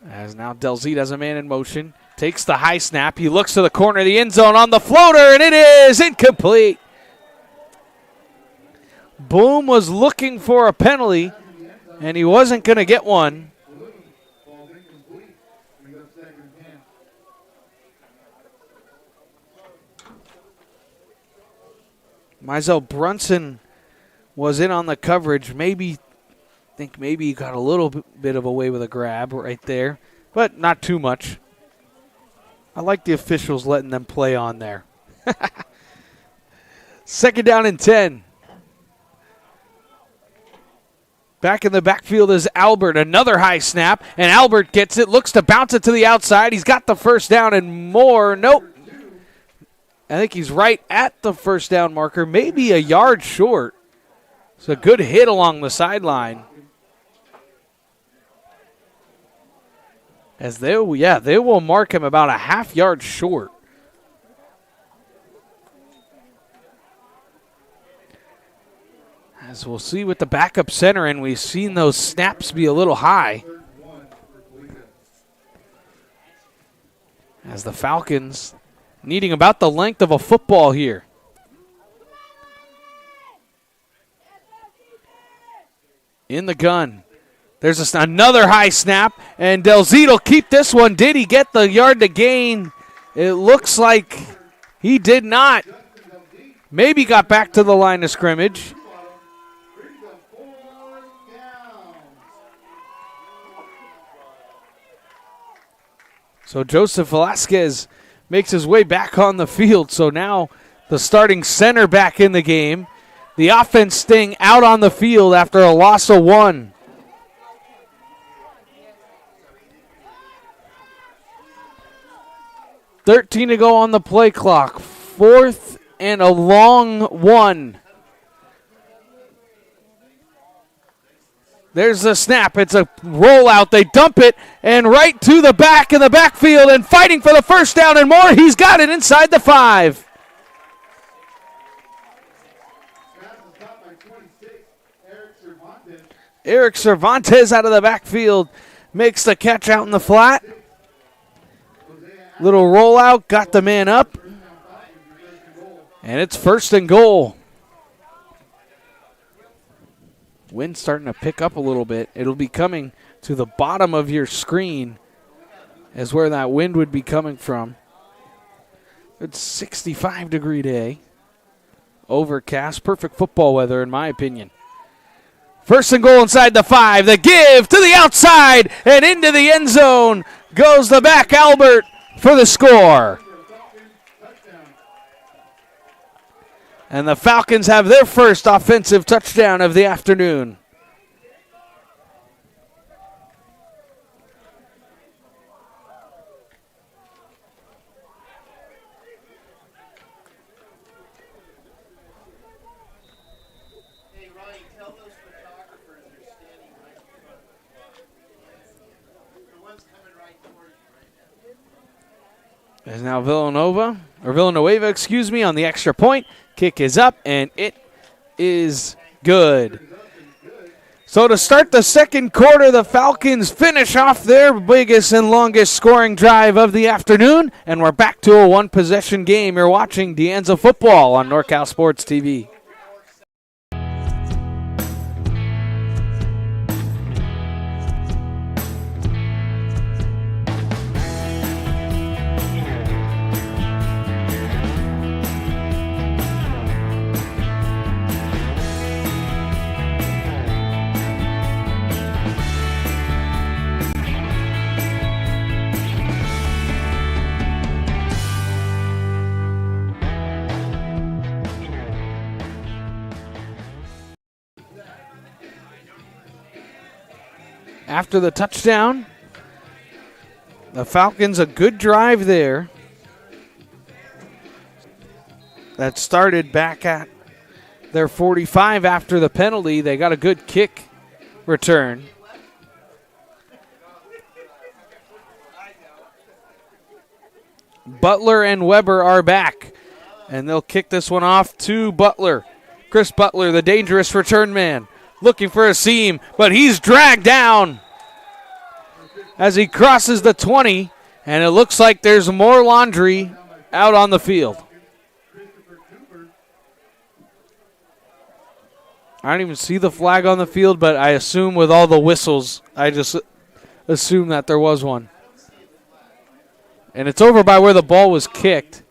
As now Delzete has a man in motion. Takes the high snap. He looks to the corner of the end zone on the floater, and it is incomplete. Boom was looking for a penalty, and he wasn't going to get one. Mizell Brunson was in on the coverage. Maybe he got a little bit of a way with a grab right there, but not too much. I like the officials letting them play on there. 2nd down and 10. Back in the backfield is Albert. Another high snap, and Albert gets it, looks to bounce it to the outside. He's got the first down and more. Nope. I think he's right at the first down marker, maybe a yard short. It's a good hit along the sideline. As they will mark him about a half yard short. As we'll see with the backup center, and we've seen those snaps be a little high. As the Falcons needing about the length of a football here. In the gun. There's another high snap, and Delzito will keep this one. Did he get the yard to gain? It looks like he did not. Maybe got back to the line of scrimmage. So Joseph Velasquez makes his way back on the field. So now the starting center back in the game. The offense staying out on the field after a loss of 1. $13 to go on the play clock. 4th and a long 1. There's the snap. It's a rollout. They dump it and right to the back in the backfield and fighting for the first down and more. He's got it inside the 5. Eric Cervantes out of the backfield makes the catch out in the flat. Little rollout, got the man up. And it's 1st and goal. Wind starting to pick up a little bit. It'll be coming to the bottom of your screen as where that wind would be coming from. It's 65-degree day. Overcast, perfect football weather in my opinion. 1st and goal inside the 5. The give to the outside and into the end zone goes the back Albert for the score. And the Falcons have their first offensive touchdown of the afternoon. There's now Villanueva, on the extra point. Kick is up, and it is good. So to start the second quarter, the Falcons finish off their biggest and longest scoring drive of the afternoon, and we're back to a one-possession game. You're watching De Anza football on NorCal Sports TV. After the touchdown, the Falcons a good drive there that started back at their 45 after the penalty. They got a good kick return. Butler and Weber are back, and they'll kick this one off to Butler. Chris Butler, the dangerous return man, looking for a seam, but he's dragged down as he crosses the 20, and it looks like there's more laundry out on the field. I don't even see the flag on the field, but I assume with all the whistles, I just assume that there was one. And it's over by where the ball was kicked.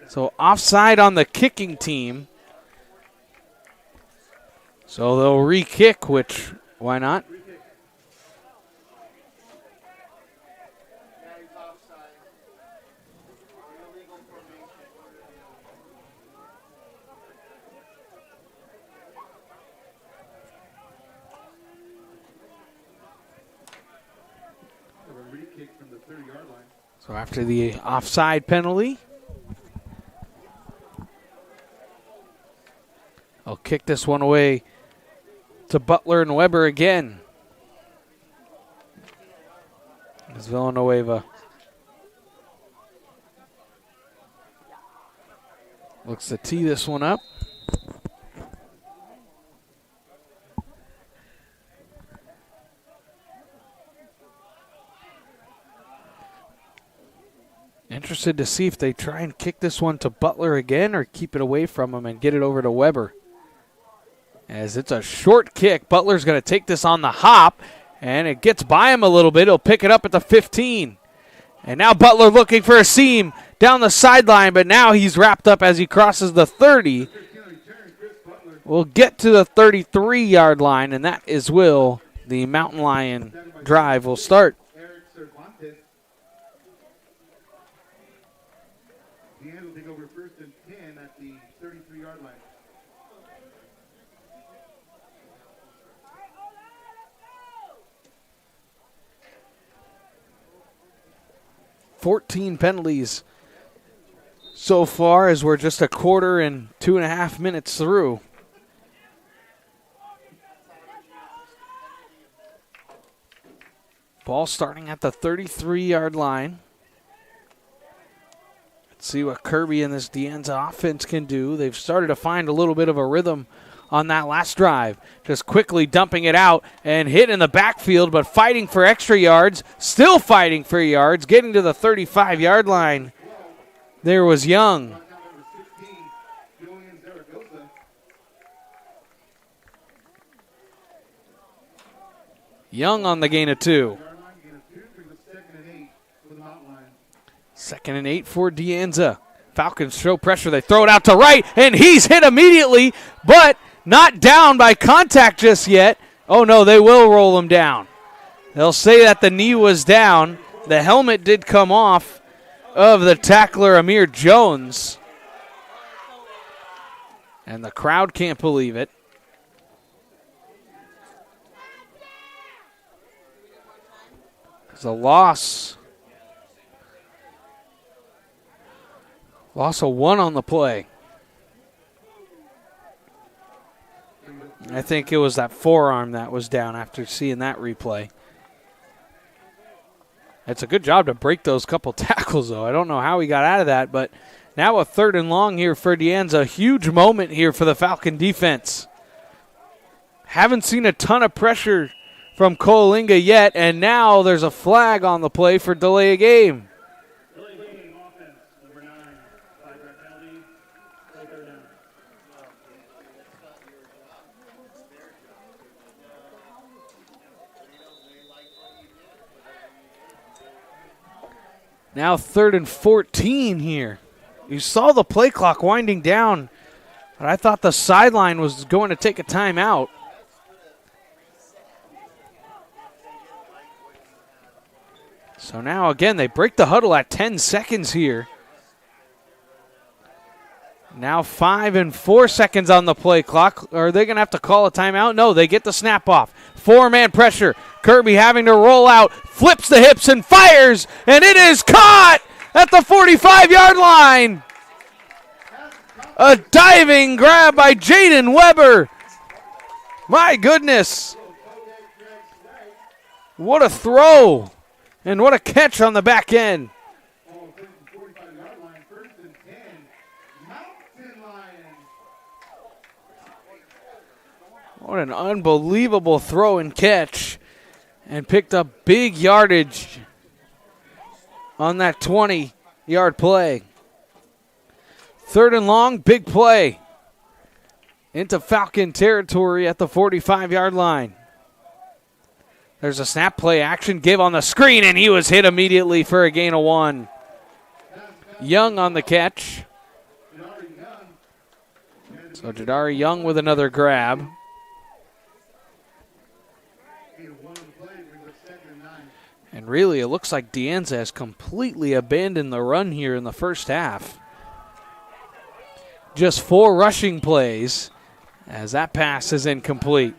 So offside on the kicking team. So they'll re-kick, which, why not? So after the offside penalty, I'll kick this one away to Butler and Weber again. It's Villanueva. Looks to tee this one up. Interested to see if they try and kick this one to Butler again or keep it away from him and get it over to Weber. As it's a short kick, Butler's going to take this on the hop, and it gets by him a little bit. He'll pick it up at the 15. And now Butler looking for a seam down the sideline, but now he's wrapped up as he crosses the 30. We'll get to the 33-yard line, and that is will the Mountain Lion drive will start. DeAnza will take over first and 10 at the 33-yard line. $14 penalties so far as we're just a quarter and 2.5 minutes through. Ball starting at the 33-yard line. Let's see what Kirby and this DeAnza offense can do. They've started to find a little bit of a rhythm on that last drive. Just quickly dumping it out and hit in the backfield, but fighting for extra yards. Still fighting for yards. Getting to the 35-yard line. There was Young. Young on the gain of 2. 2nd and 8 for DeAnza. Falcons show pressure. They throw it out to right, and he's hit immediately, but not down by contact just yet. Oh, no, they will roll him down. They'll say that the knee was down. The helmet did come off of the tackler, Amir Jones. And the crowd can't believe it. It's a loss. Loss of 1 on the play. I think it was that forearm that was down after seeing that replay. It's a good job to break those couple tackles, though. I don't know how he got out of that, but now a 3rd and long here for DeAnza. A huge moment here for the Falcon defense. Haven't seen a ton of pressure from Coalinga yet, and now there's a flag on the play for delay of game. Now 3rd and 14 here. You saw the play clock winding down, but I thought the sideline was going to take a timeout. So now again, they break the huddle at 10 seconds here. Now 5 and 4 seconds on the play clock. Are they going to have to call a timeout? No, they get the snap off. 4-man pressure. Kirby having to roll out, flips the hips and fires, and it is caught at the 45-yard line. A diving grab by Jaden Weber. My goodness. What a throw, and what a catch on the back end. What an unbelievable throw and catch, and picked up big yardage on that 20-yard play. 3rd and long, big play into Falcon territory at the 45-yard line. There's a snap play action, give on the screen, and he was hit immediately for a gain of 1. Young on the catch. So Jadari Young with another grab. And really, it looks like DeAnza has completely abandoned the run here in the first half. Just 4 rushing plays as that pass is incomplete.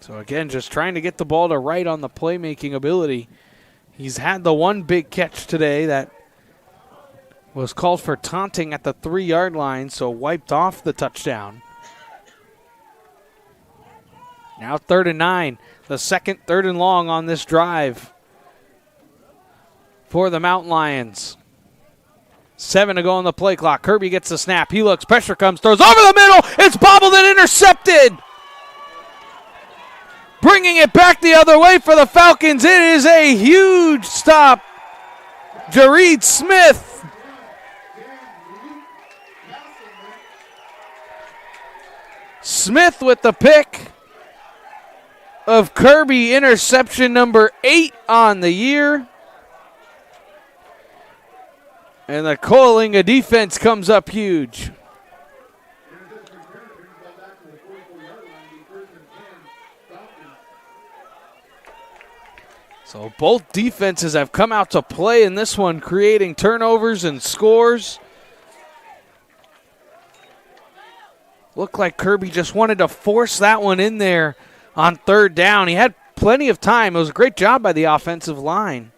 So again, just trying to get the ball to right on the playmaking ability. He's had the one big catch today that was called for taunting at the 3-yard line, so wiped off the touchdown. Now 3rd and 9, the second 3rd and long on this drive for the Mountain Lions. 7 to go on the play clock. Kirby gets the snap. He looks. Pressure comes. Throws over the middle. It's bobbled and intercepted. Bringing it back the other way for the Falcons. It is a huge stop. Jareed Smith. Smith with the pick of Kirby, interception number 8 on the year. And the Coalinga defense comes up huge. So both defenses have come out to play in this one, creating turnovers and scores. Looked like Kirby just wanted to force that one in there on third down. He had plenty of time. It was a great job by the offensive line.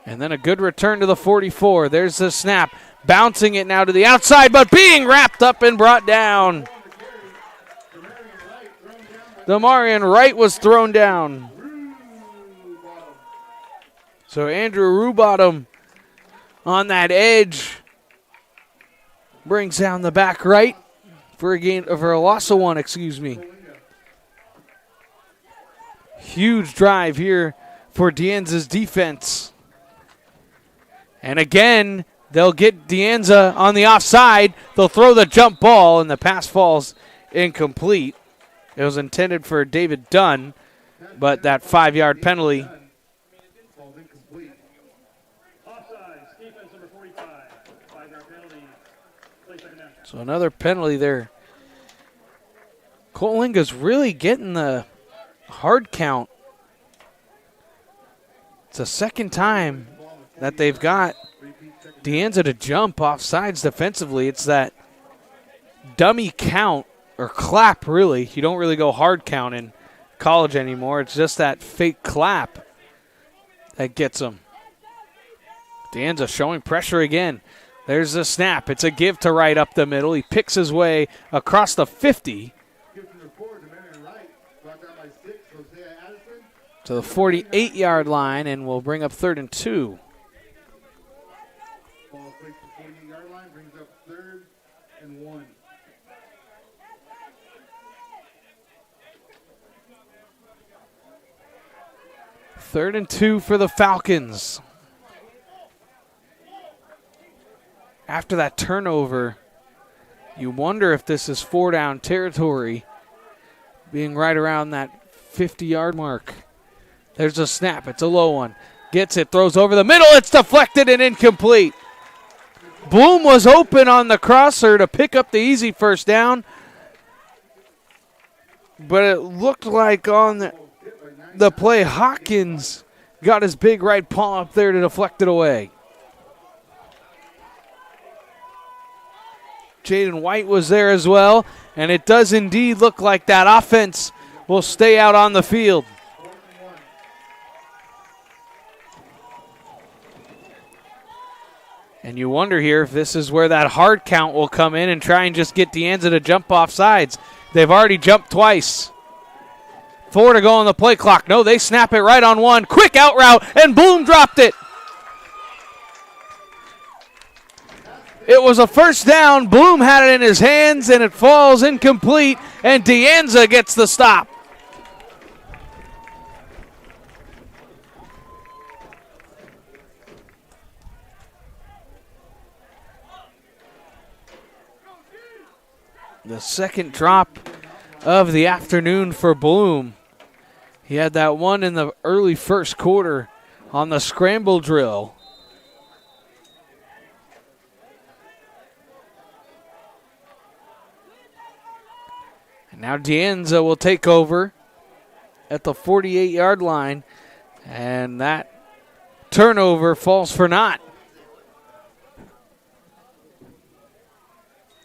And then a good return to the 44. There's the snap. Bouncing it now to the outside, but being wrapped up and brought down. Demarion Wright was thrown down. So Andrew Rubottom on that edge brings down the back right for a loss of 1, excuse me. Huge drive here for Deanza's defense. And again, they'll get Deanza on the offside. They'll throw the jump ball, and the pass falls incomplete. It was intended for David Dunn, but that 5-yard penalty. So another penalty there. Coalinga's really getting the hard count. It's the second time that they've got Deanza to jump off sides defensively. It's that dummy count, or clap really. You don't really go hard count in college anymore. It's just that fake clap that gets them. Deanza showing pressure again. There's the snap. It's a give to Wright up the middle. He picks his way across the 50 to the 48-yard line, and will bring up 3rd and 2. Ball placed at the 48-yard line, brings up 3rd and 1. Third and 2 for the Falcons. After that turnover, you wonder if this is 4-down territory, being right around that 50-yard mark. There's a snap. It's a low one. Gets it, throws over the middle. It's deflected and incomplete. Bloom was open on the crosser to pick up the easy first down, but it looked like on the play, Hawkins got his big right paw up there to deflect it away. Jaden White was there as well, and it does indeed look like that offense will stay out on the field. And you wonder here if this is where that hard count will come in and try and just get Deanza to jump off sides. They've already jumped twice. 4 to go on the play clock. No, they snap it right on 1. Quick out route, and Bloom dropped it. It was a first down. Bloom had it in his hands, and it falls incomplete, and Deanza gets the stop. The second drop of the afternoon for Bloom. He had that one in the early first quarter on the scramble drill. And now Deanza will take over at the 48-yard line, and that turnover falls for naught.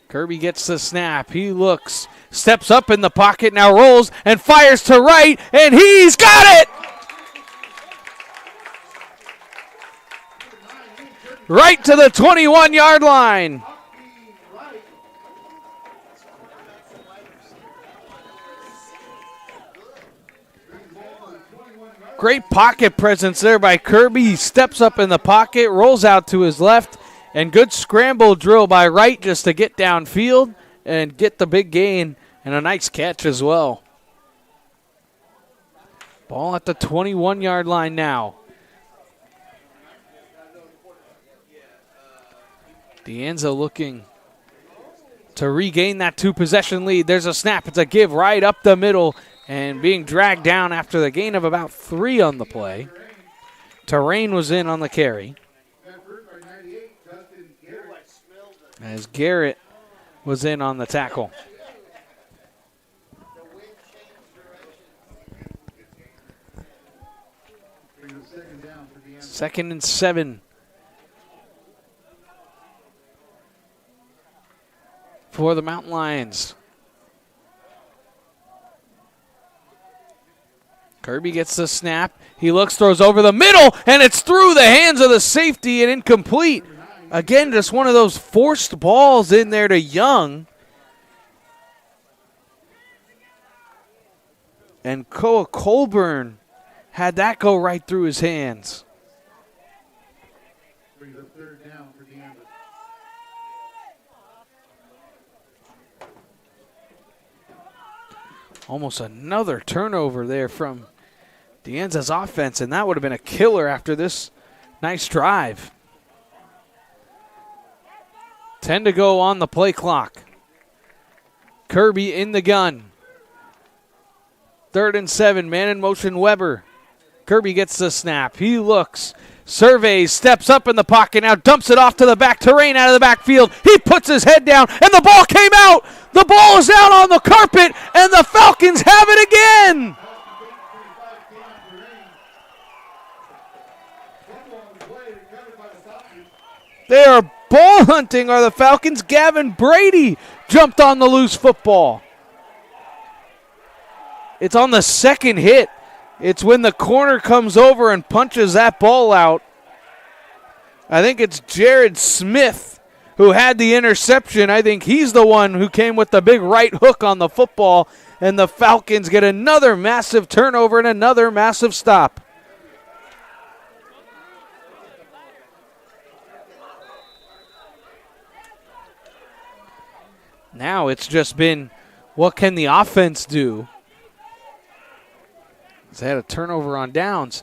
Kirby gets the snap. He looks, steps up in the pocket, now rolls and fires to right, and he's got it! Right to the 21-yard line. Great pocket presence there by Kirby. He steps up in the pocket, rolls out to his left, and good scramble drill by Wright just to get downfield and get the big gain and a nice catch as well. Ball at the 21-yard line now. Anza looking to regain that 2-possession lead. There's a snap. It's a give right up the middle and being dragged down after the gain of about 3 on the play. Terrain was in on the carry. As Garrett was in on the tackle. Second and 7. For the Mountain Lions. Kirby gets the snap. He looks, throws over the middle, and it's through the hands of the safety and incomplete. Again, just one of those forced balls in there to Young. And Koa Colburn had that go right through his hands. Almost another turnover there from Anza's offense, and that would have been a killer after this nice drive. 10 to go on the play clock. Kirby in the gun. 3rd and 7, man in motion, Weber. Kirby gets the snap. He looks, surveys, steps up in the pocket, now dumps it off to the back. Terrain out of the backfield. He puts his head down, and the ball came out. The ball is out on the carpet, and the Falcons have it again. They are ball hunting, are the Falcons. Gavin Brady jumped on the loose football. It's on the second hit. It's when the corner comes over and punches that ball out. I think it's Jared Smith who had the interception. I think he's the one who came with the big right hook on the football, and the Falcons get another massive turnover and another massive stop. Now it's just been, what can the offense do? They had a turnover on downs.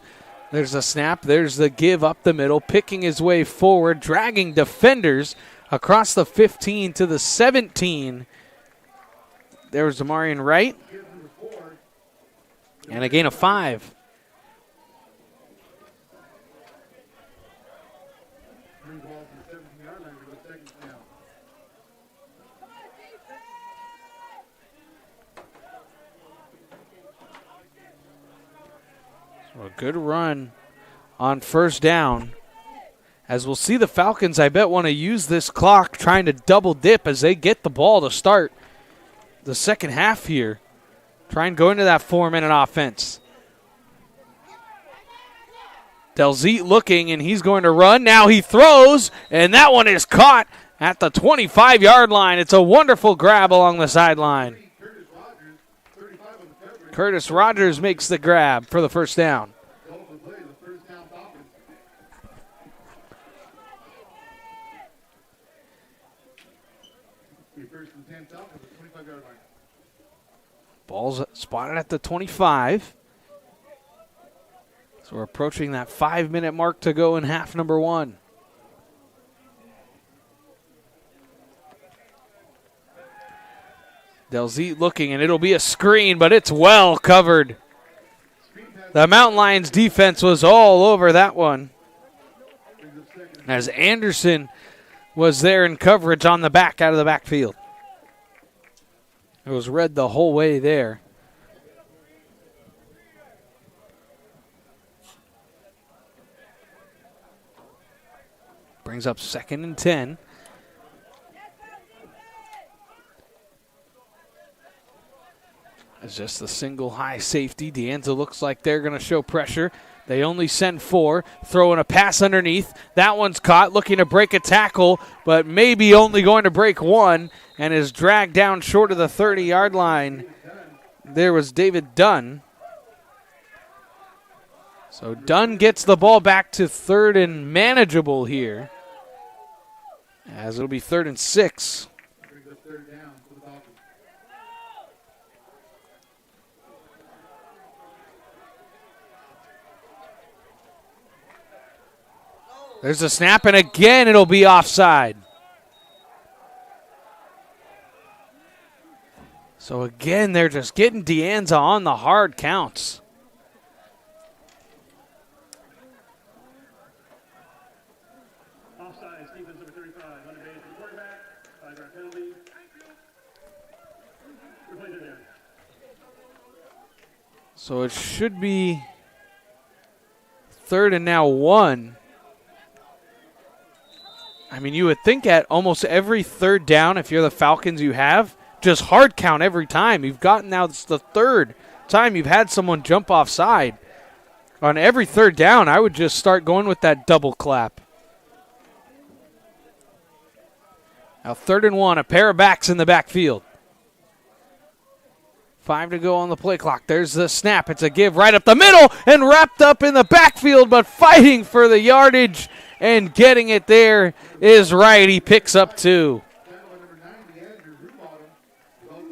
There's a snap. There's the give up the middle, picking his way forward, dragging defenders across the 15 to the 17. There's Demarion Wright. And a gain of 5. A good run on first down. As we'll see, the Falcons, I bet, want to use this clock trying to double dip as they get the ball to start the second half here. Try and go into that 4-minute offense. Delzete looking, and he's going to run. Now he throws, and that one is caught at the 25-yard line. It's a wonderful grab along the sideline. Curtis Rogers makes the grab for the first down. Ball's spotted at the 25. So we're approaching that 5-minute mark to go in half number 1. Delzete looking, and it'll be a screen, but it's well covered. The Mountain Lions defense was all over that one, as Anderson was there in coverage on the back out of the backfield. It was read the whole way there. Brings up 2nd and 10. It's just a single high safety. Anza looks like they're going to show pressure. They only send 4, throwing a pass underneath. That one's caught, looking to break a tackle, but maybe only going to break 1, and is dragged down short of the 30-yard line. There was David Dunn. So Dunn gets the ball back to third and manageable here, as it'll be 3rd and 6. Brings up third down for the Falcons. There's a snap, and again it'll be offside. So again, they're just getting De Anza on the hard counts. Offside, defense number 35, on the base for the quarterback. 5-yard penalty. Replay there. So it should be 3rd and now 1. I mean, you would think at almost every 3rd down, if you're the Falcons, you have just hard count every time. You've gotten now, it's the 3rd time you've had someone jump offside. On every 3rd down, I would just start going with that double clap. Now 3rd and 1, a pair of backs in the backfield. 5 to go on the play clock. There's the snap. It's a give right up the middle and wrapped up in the backfield, but fighting for the yardage and getting it there is right. He picks up 2.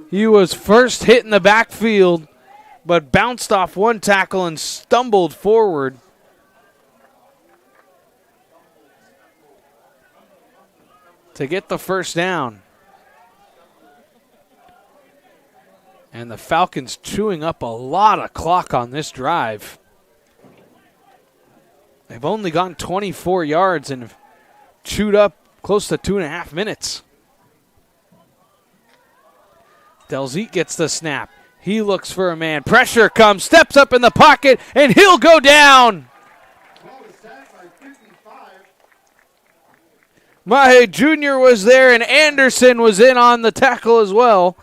He was first hit in the backfield, but bounced off one tackle and stumbled forward. To get the first down. And the Falcons chewing up a lot of clock on this drive. They've only gone 24 yards and chewed up close to 2.5 minutes. Delzeet gets the snap. He looks for a man. Pressure comes, steps up in the pocket, and he'll go down. Mahe Jr. was there, and Anderson was in on the tackle as well.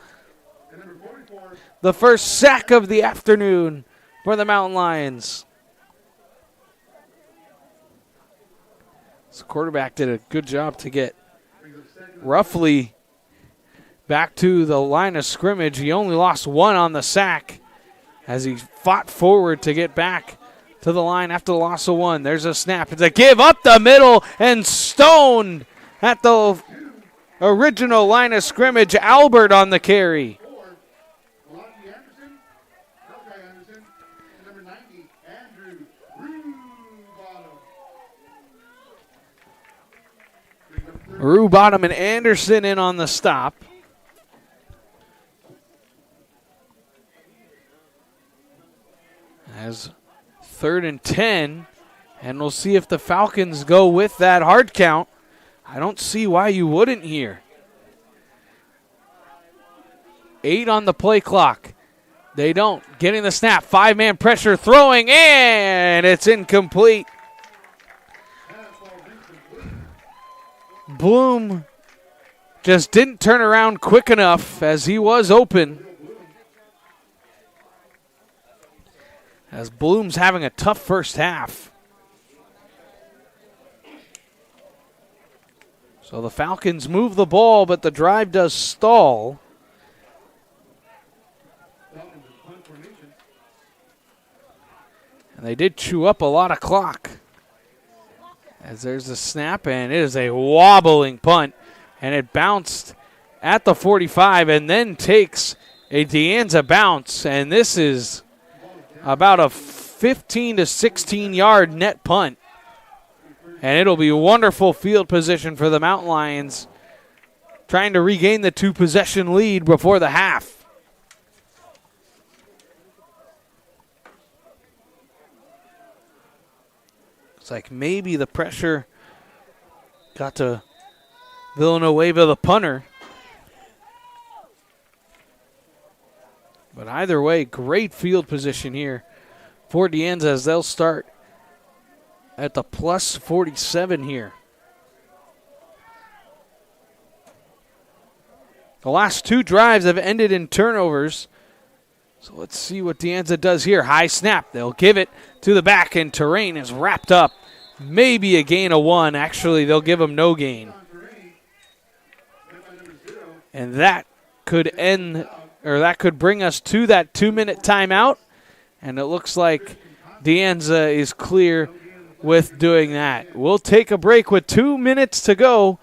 The first sack of the afternoon for the Mountain Lions. The quarterback did a good job to get roughly back to the line of scrimmage. He only lost 1 on the sack as he fought forward to get back to the line after the loss of 1. There's a snap. It's a give up the middle and stoned at the original line of scrimmage. Albert on the carry. Rue Bottom and Anderson in on the stop. As 3rd and 10, and we'll see if the Falcons go with that hard count. I don't see why you wouldn't here. 8 on the play clock. They don't. Getting the snap. 5-man pressure, throwing, and it's incomplete. Bloom just didn't turn around quick enough as he was open. As Bloom's having a tough first half. So the Falcons move the ball, but the drive does stall. And they did chew up a lot of clock. As there's a snap, and it is a wobbling punt. And it bounced at the 45 and then takes a De Anza bounce. And this is about a 15 to 16 yard net punt. And it'll be wonderful field position for the Mountain Lions, trying to regain the 2-possession lead before the half. It's like maybe the pressure got to Villanueva, the punter. But either way, great field position here for De Anza as they'll start at the plus 47 here. The last 2 drives have ended in turnovers. So let's see what De Anza does here. High snap. They'll give it to the back, and Terrain is wrapped up. Maybe a gain of 1. Actually, they'll give him no gain. And that could end, or that could bring us to that 2-minute timeout. And it looks like De Anza is clear with doing that. We'll take a break with 2 minutes to go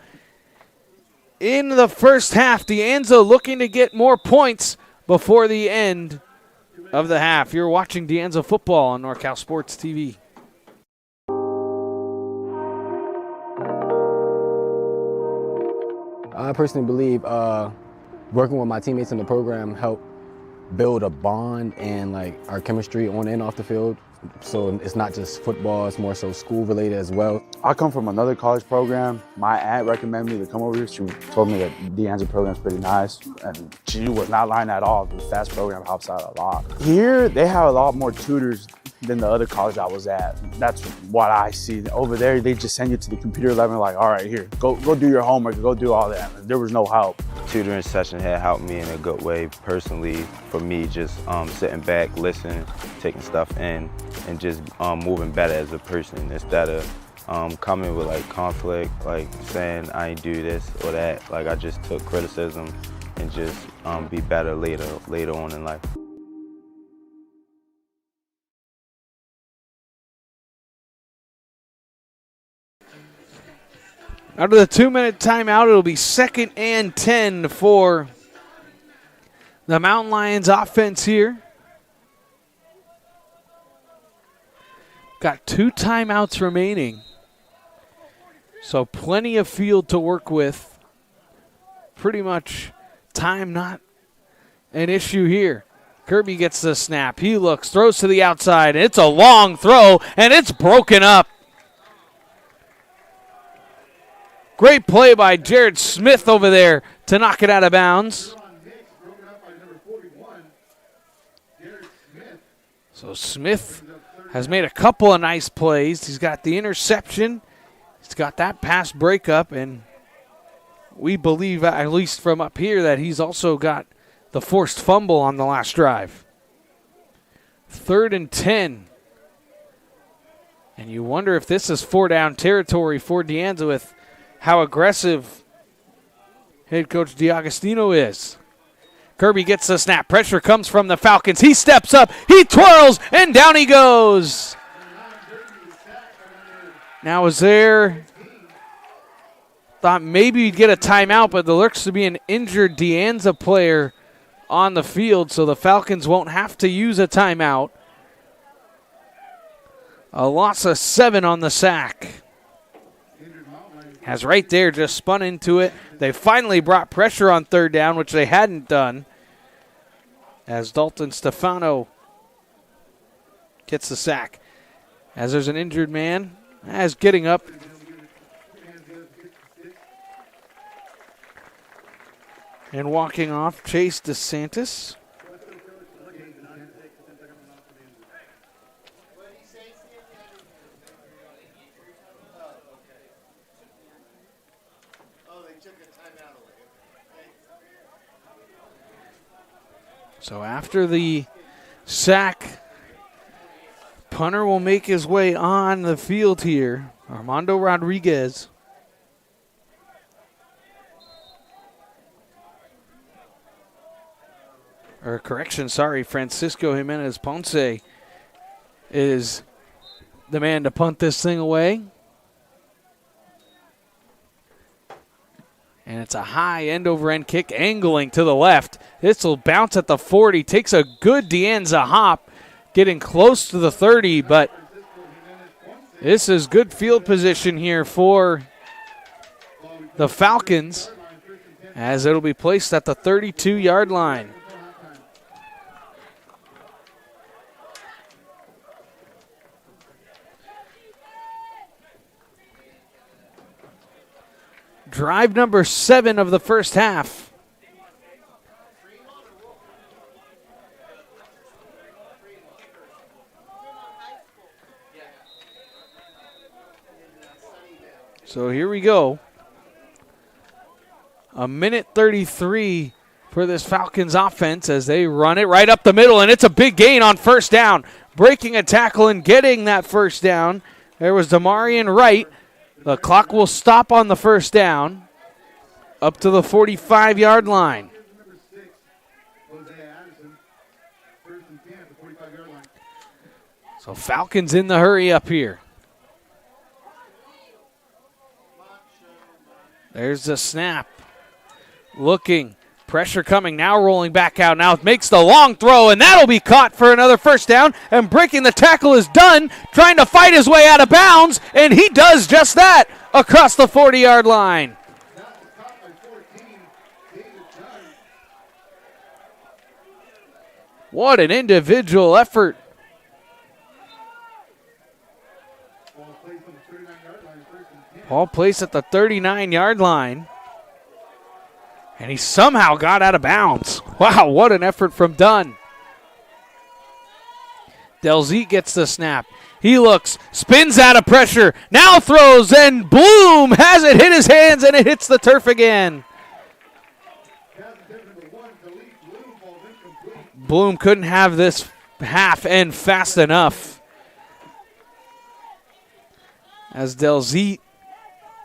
in the first half. De Anza looking to get more points before the end of the half. You're watching De Anza football on NorCal Sports TV. I personally believe working with my teammates in the program helped build a bond and like our chemistry on and off the field. So it's not just football, it's more so school related as well. I come from another college program. My aunt recommended me to come over here. She told me that the Anza program is pretty nice. And she was not lying at all. The FAST program helps out a lot. Here, they have a lot more tutors than the other college I was at. That's what I see. Over there, they just send you to the computer lab and like, all right, here, go do your homework, go do all that. There was no help. Tutoring session had helped me in a good way personally. For me, just sitting back, listening, taking stuff in, and just moving better as a person instead of coming with like conflict, like saying I ain't do this or that. Like I just took criticism and just be better later on in life. After the 2-minute timeout, it'll be 2nd and 10 for the Mountain Lions offense here. Got 2 timeouts remaining. So plenty of field to work with. Pretty much time not an issue here. Kirby gets the snap. He looks, throws to the outside. It's a long throw, and it's broken up. Great play by Jared Smith over there to knock it out of bounds. So Smith has made a couple of nice plays. He's got the interception. He's got that pass breakup, and we believe, at least from up here, that he's also got the forced fumble on the last drive. 3rd and 10. And you wonder if this is 4-down territory for De Anza with how aggressive head coach DiAgostino is. Kirby gets the snap. Pressure comes from the Falcons. He steps up. He twirls, and down he goes. Now is there... Thought maybe you'd get a timeout, but there looks to be an injured De Anza player on the field, so the Falcons won't have to use a timeout. A loss of 7 on the sack. Has right there just spun into it. They finally brought pressure on 3rd down, which they hadn't done, as Dalton Stefano gets the sack. As there's an injured man, as getting up. And walking off, Chase DeSantis. So after the sack, punter will make his way on the field here. Armando Rodriguez. Or correction, sorry, Francisco Jimenez Ponce is the man to punt this thing away. And it's a high end-over-end kick, angling to the left. This will bounce at the 40. Takes a good De Anza hop, getting close to the 30, but this is good field position here for the Falcons, as it'll be placed at the 32-yard line. Drive number 7 of the first half. So here we go. 1:33 for this Falcons offense as they run it right up the middle, and it's a big gain on 1st down. Breaking a tackle and getting that 1st down. There was Damarian Wright. The clock will stop on the 1st down, up to the 45-yard line. So Falcons in the hurry up here. There's the snap. Looking. Pressure coming. Now rolling back out. Now it makes the long throw, and that'll be caught for another first down. And breaking the tackle is done. Trying to fight his way out of bounds, and he does just that across the 40-yard line. What an individual effort. Ball placed at the 39-yard line. And he somehow got out of bounds. Wow, what an effort from Dunn. Delzete gets the snap. He looks, spins out of pressure, now throws, and Bloom has it hit his hands, and it hits the turf again. Bloom couldn't have this half end fast enough. As Delzete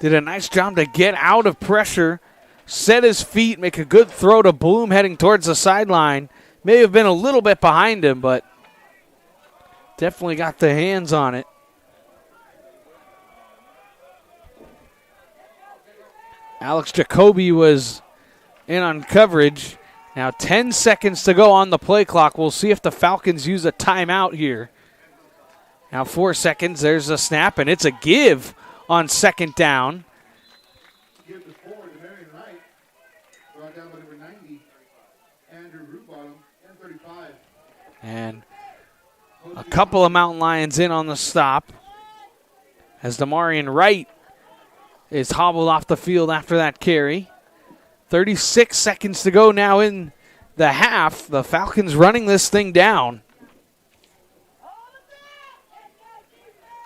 did a nice job to get out of pressure, set his feet, make a good throw to Bloom heading towards the sideline. May have been a little bit behind him, but definitely got the hands on it. Alex Jacoby was in on coverage. Now 10 seconds to go on the play clock. We'll see if the Falcons use a timeout here. Now 4 seconds. There's a snap, and it's a give on second down. And a couple of Mountain Lions in on the stop as Damarian Wright is hobbled off the field after that carry. 36 seconds to go now in the half. The Falcons running this thing down.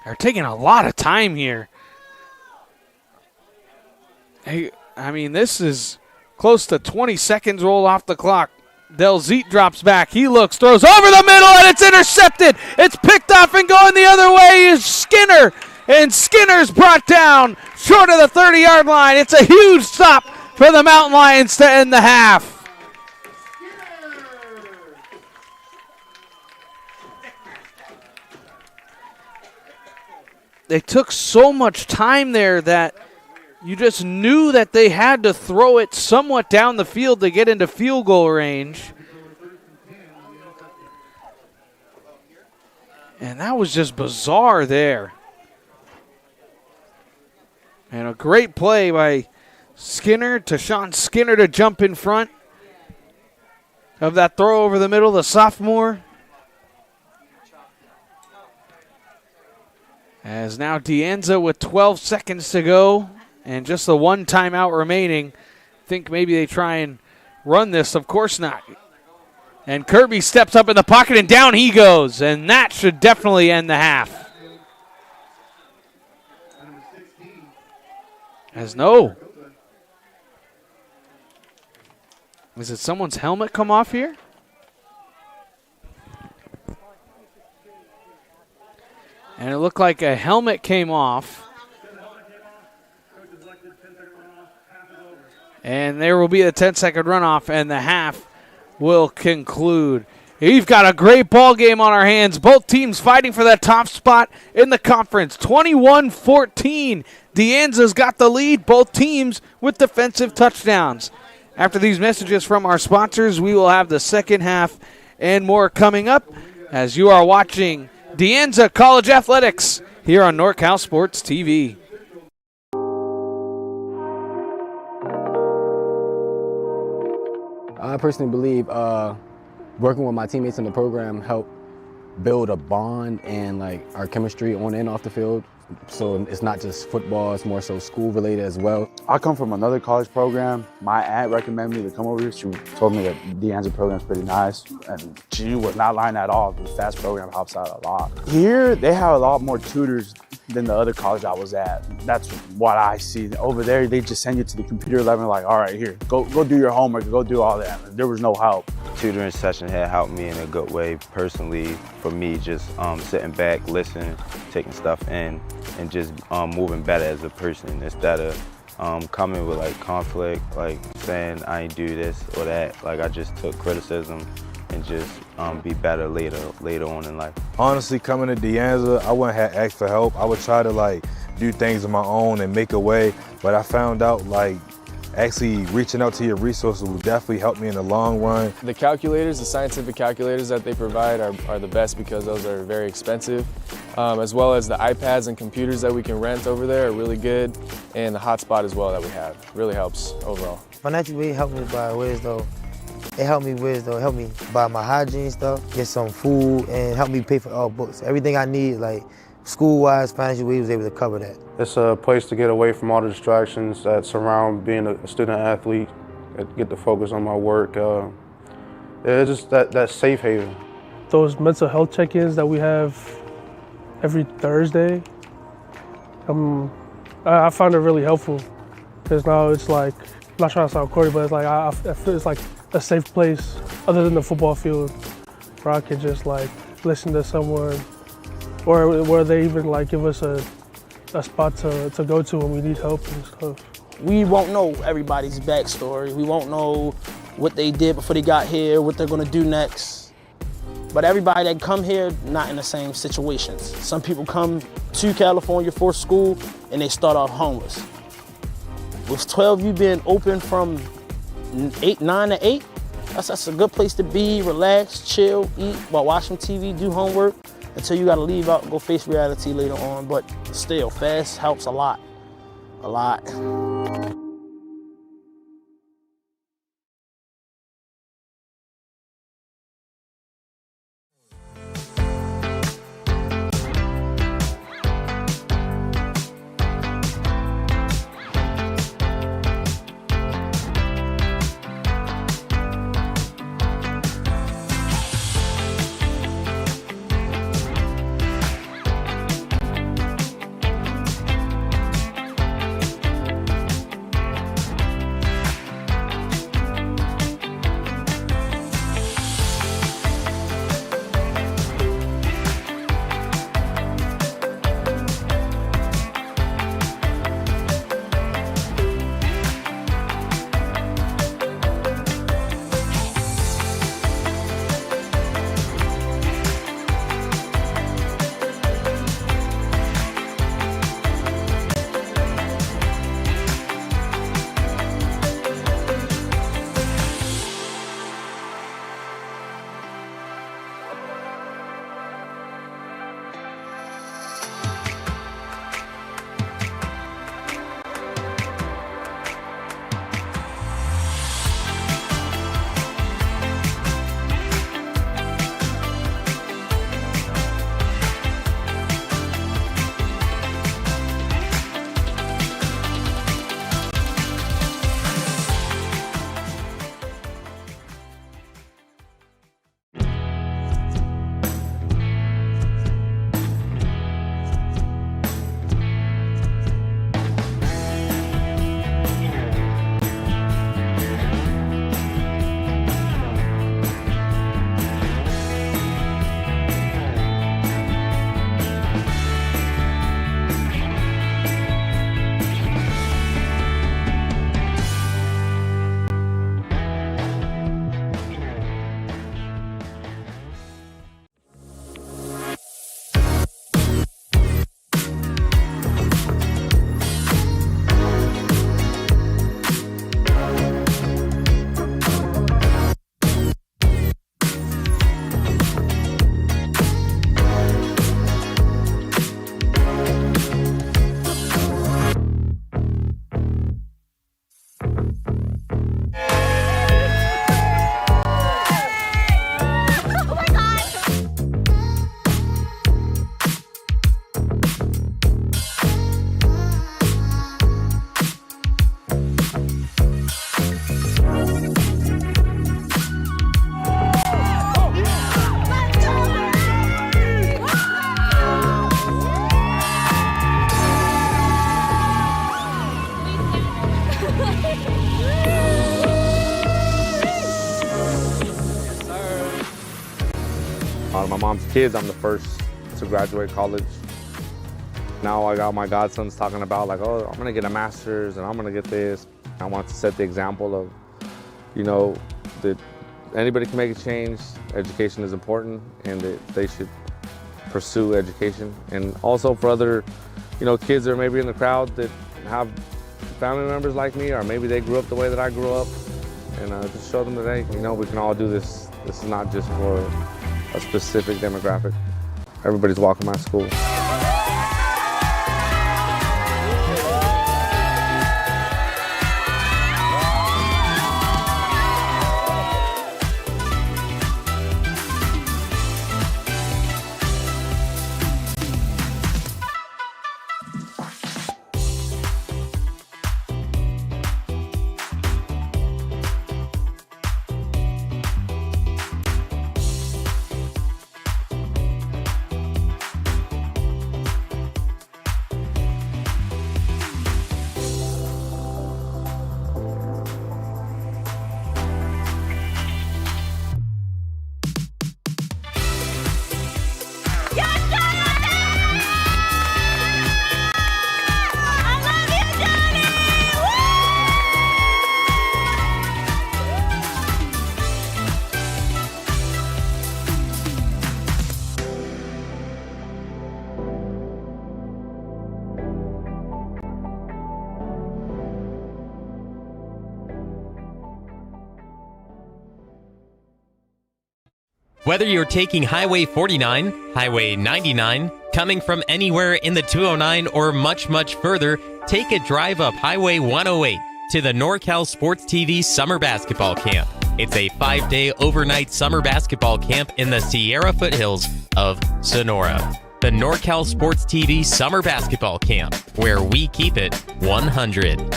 They're taking a lot of time here. Hey, I mean, this is close to 20 seconds rolled off the clock. Delzete drops back. He looks, throws over the middle, and it's intercepted. It's picked off and going the other way is Skinner. And Skinner's brought down short of the 30-yard line. It's a huge stop for the Mountain Lions to end the half. They took so much time there that you just knew that they had to throw it somewhat down the field to get into field goal range. And that was just bizarre there. And a great play by Skinner, Sean Skinner to jump in front of that throw over the middle, the sophomore. As now Anza with 12 seconds to go and just the one timeout remaining. Think maybe they try and run this. Of course not. And Kirby steps up in the pocket and down he goes. And that should definitely end the half. As no. Is it someone's helmet come off here? And it looked like a helmet came off. And there will be a 10-second runoff, and the half will conclude. We've got a great ball game on our hands. Both teams fighting for that top spot in the conference. 21-14. Anza's got the lead. Both teams with defensive touchdowns. After these messages from our sponsors, we will have the second half and more coming up as you are watching Anza College Athletics here on NorCal Sports TV. I personally believe working with my teammates in the program helped build a bond and like our chemistry on and off the field. So it's not just football, it's more so school related as well. I come from another college program. My aunt recommended me to come over here. She told me that the Anza program is pretty nice. And she was not lying at all. The FAST program helps out a lot. Here, they have a lot more tutors than the other college I was at. That's what I see. Over there, they just send you to the computer lab and like, all right, here, go do your homework, go do all that. There was no help. Tutoring session had helped me in a good way personally. For me, just sitting back, listening, taking stuff in, and just moving better as a person instead of coming with like conflict, like saying I ain't do this or that. Like I just took criticism and just be better later on in life. Honestly, coming to De Anza, I wouldn't have asked for help. I would try to like do things on my own and make a way, but I found out like actually reaching out to your resources will definitely help me in the long run. The calculators, the scientific calculators that they provide are the best because those are very expensive, as well as the iPads and computers that we can rent over there are really good, and the hotspot as well that we have really helps overall. Financial aid helped me by ways though. It helped me buy my hygiene stuff, get some food, and help me pay for all books. Everything I need, like school-wise, financial aid was able to cover that. It's a place to get away from all the distractions that surround being a student athlete, get to focus on my work. It's just that safe haven. Those mental health check-ins that we have every Thursday, I found it really helpful because now it's like, I'm not trying to sound corny, but it's like I feel it's like a safe place other than the football field where I can just like listen to someone, or where they even like give us a spot to go to when we need help and stuff. We won't know everybody's backstory. We won't know what they did before they got here, what they're gonna do next. But everybody that come here, not in the same situations. Some people come to California for school and they start off homeless. With 12U being open from 9 to 8, that's a good place to be, relax, chill, eat while watching TV, do homework, until you gotta leave out and go face reality later on. But still, fast helps a lot, a lot. Out of my mom's kids, I'm the first to graduate college. Now I got my godsons talking about like, oh, I'm gonna get a master's and I'm gonna get this. I want to set the example of, you know, the anybody can make a change. Education is important, and they should pursue education. And also for other, kids that are maybe in the crowd that have family members like me, or maybe they grew up the way that I grew up, and just show them that, hey, we can all do this. This is not just for a specific demographic. Everybody's welcome at school. Whether you're taking Highway 49, Highway 99, coming from anywhere in the 209, or much, much further, take a drive up Highway 108 to the NorCal Sports TV Summer Basketball Camp. It's a 5-day overnight summer basketball camp in the Sierra foothills of Sonora. The NorCal Sports TV Summer Basketball Camp, where we keep it 100.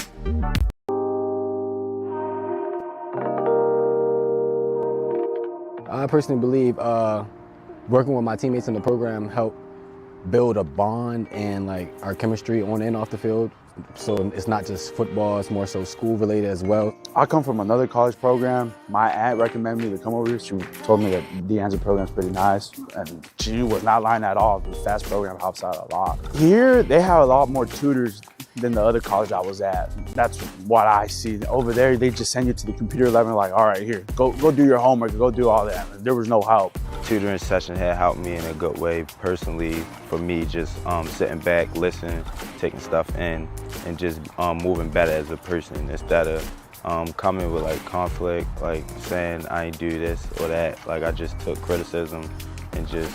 I personally believe working with my teammates in the program helped build a bond and our chemistry on and off the field. So it's not just football, it's more so school related as well. I come from another college program. My aunt recommended me to come over here. She told me that the Anza program is pretty nice, and she was not lying at all. The FAST program helps out a lot. Here, they have a lot more tutors than the other college I was at. That's what I see. Over there, they just send you to the computer lab and all right, here, go do your homework, go do all that. There was no help. Tutoring session had helped me in a good way personally. For me, just sitting back, listening, taking stuff in, and just moving better as a person instead of coming with conflict, saying I ain't do this or that. I just took criticism and just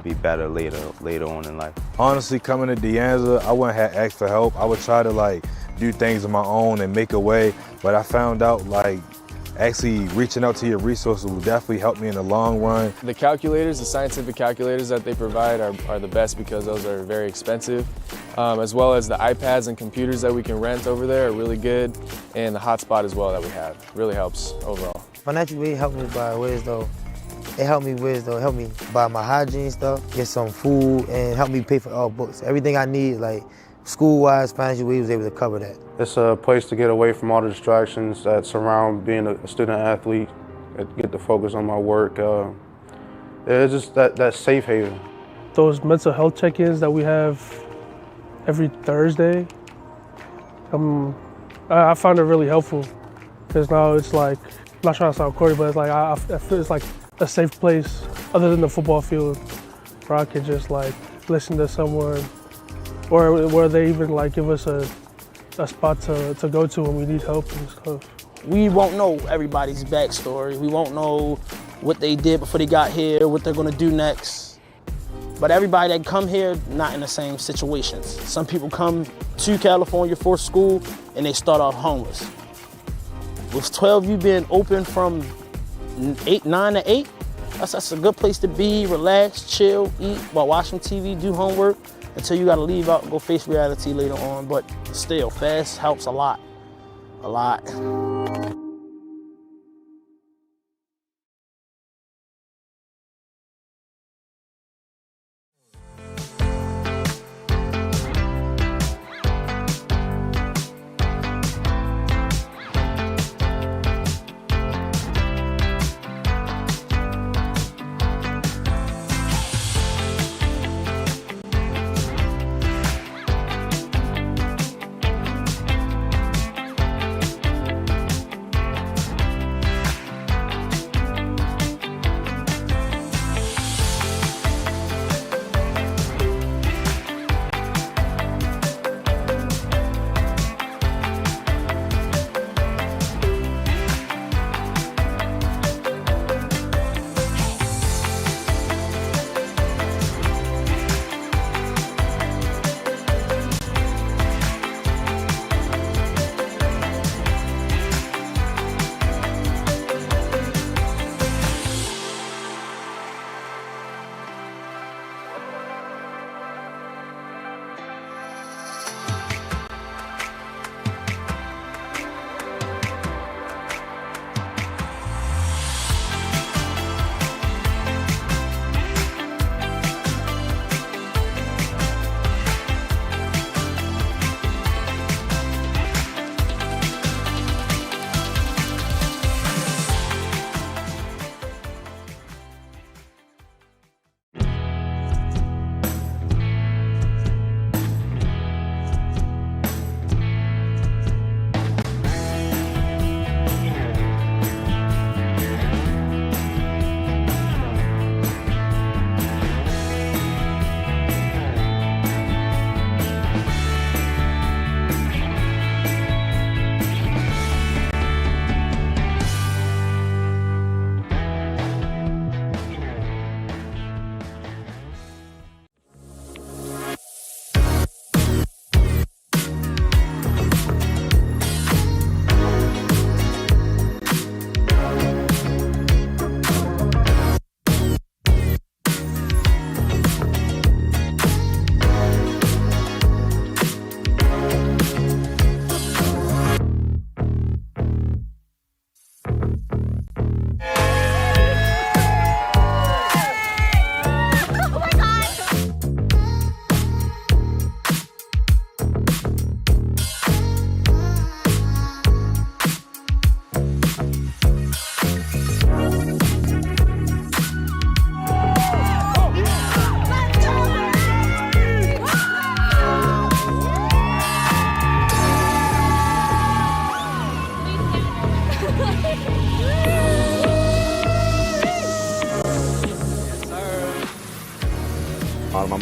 be better later on in life. Honestly, coming to De Anza, I wouldn't have asked for help. I would try to do things on my own and make a way, but I found out actually reaching out to your resources will definitely help me in the long run. The calculators, the scientific calculators that they provide are the best because those are very expensive, as well as the iPads and computers that we can rent over there are really good, and the hotspot as well that we have really helps overall. Financial aid helped me by ways though. It helped me buy my hygiene stuff, get some food, and help me pay for all books. Everything I need, school-wise, financial aid was able to cover that. It's a place to get away from all the distractions that surround being a student athlete, get to focus on my work. It's just that safe haven. Those mental health check-ins that we have every Thursday, I found it really helpful because now it's I'm not trying to sound corny, but I feel it's a safe place other than the football field where I can just listen to someone, or where they even give us a spot to go to when we need help and stuff. We won't know everybody's backstory. We won't know what they did before they got here, what they're gonna do next. But everybody that come here, not in the same situations. Some people come to California for school and they start off homeless. With 12 you being open from 9 to 8, that's a good place to be, relax, chill, eat while watching TV, do homework, until you gotta leave out and go face reality later on. But still, FAST helps a lot.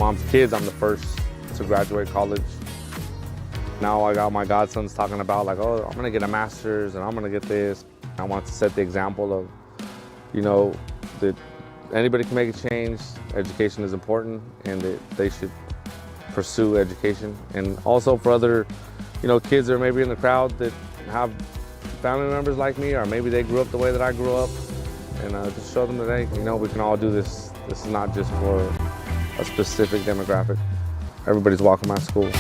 mom's kids, I'm the first to graduate college. Now I got my godsons talking about like, oh, I'm gonna get a master's and I'm gonna get this. I want to set the example of, you know, that anybody can make a change. Education is important and that they should pursue education. And also for other, you know, kids that are maybe in the crowd that have family members like me, or maybe they grew up the way that I grew up, and just show them that, hey, you know, we can all do this. This is not just for a specific demographic. Everybody's welcome at school.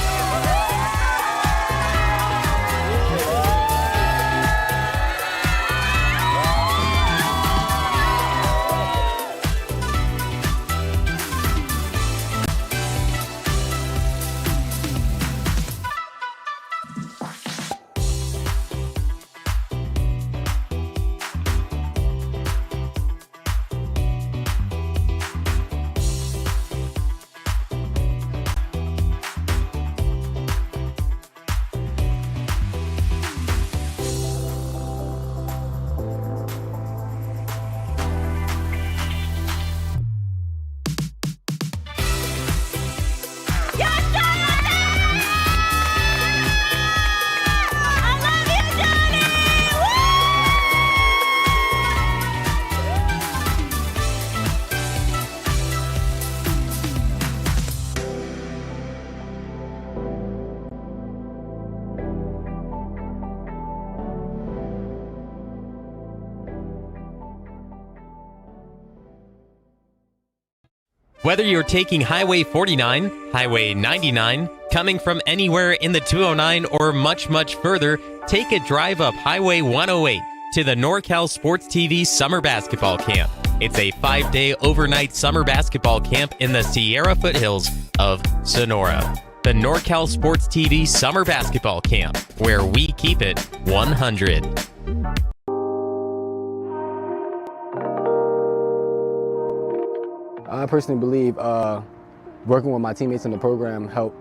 Whether you're taking Highway 49, Highway 99, coming from anywhere in the 209, or much, much further, take a drive up Highway 108 to the NorCal Sports TV Summer Basketball Camp. It's a 5-day overnight summer basketball camp in the Sierra foothills of Sonora. The NorCal Sports TV Summer Basketball Camp, where we keep it 100. I personally believe working with my teammates in the program helped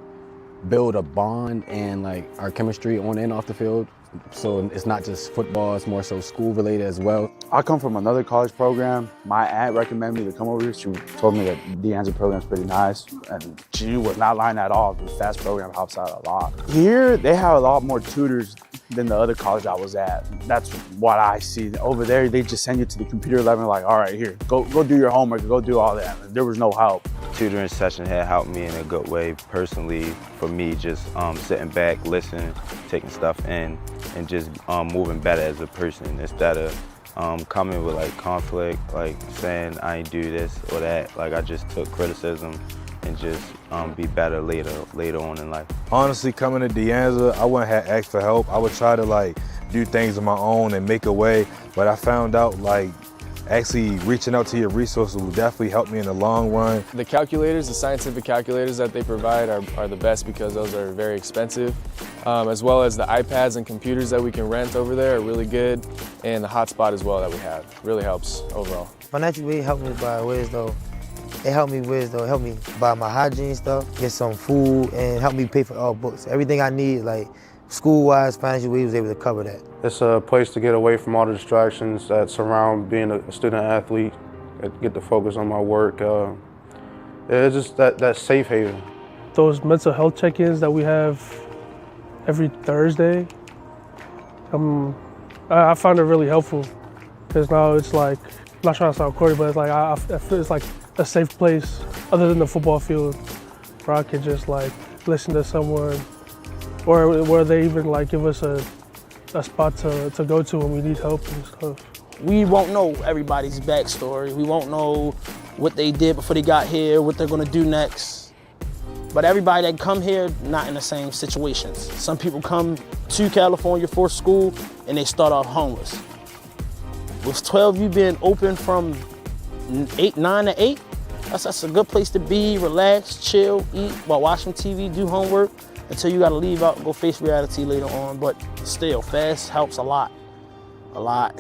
build a bond and like our chemistry on and off the field. So it's not just football, it's more so school related as well. I come from another college program. My aunt recommended me to come over here. She told me that the Anza program is pretty nice, and she was not lying at all. The FAST program helps out a lot. Here, they have a lot more tutors than the other college I was at. That's what I see. Over there, they just send you to the computer lab and like, all right, here, go do your homework, go do all that. There was no help. Tutoring session had helped me in a good way personally. For me, just sitting back, listening, taking stuff in, and just moving better as a person instead of coming with like conflict, like saying I ain't do this or that. Like I just took criticism and just be better later on in life. Honestly, coming to Anza, I wouldn't have asked for help. I would try to like do things on my own and make a way, but I found out like actually reaching out to your resources will definitely help me in the long run. The calculators, the scientific calculators that they provide are the best because those are very expensive, as well as the iPads and computers that we can rent over there are really good, and the hotspot as well that we have really helps overall. Financial aid helped me by ways though. It helped me buy my hygiene stuff, get some food, and help me pay for all books. Everything I need, like school-wise, financial aid was able to cover that. It's a place to get away from all the distractions that surround being a student athlete, get to focus on my work. It's just that safe haven. Those mental health check-ins that we have every Thursday, I found it really helpful because now it's like, I'm not trying to sound corny, but it's like I feel it's like a safe place other than the football field where I can just like listen to someone, or where they even like give us a spot to go to when we need help and stuff. We won't know everybody's backstory. We won't know what they did before they got here, what they're gonna do next. But everybody that come here, not in the same situations. Some people come to California for school and they start off homeless. With 12U being open from 9 to 8, that's a good place to be, relax, chill, eat while watching TV, do homework, until you gotta leave out and go face reality later on. But still, fast helps a lot, a lot.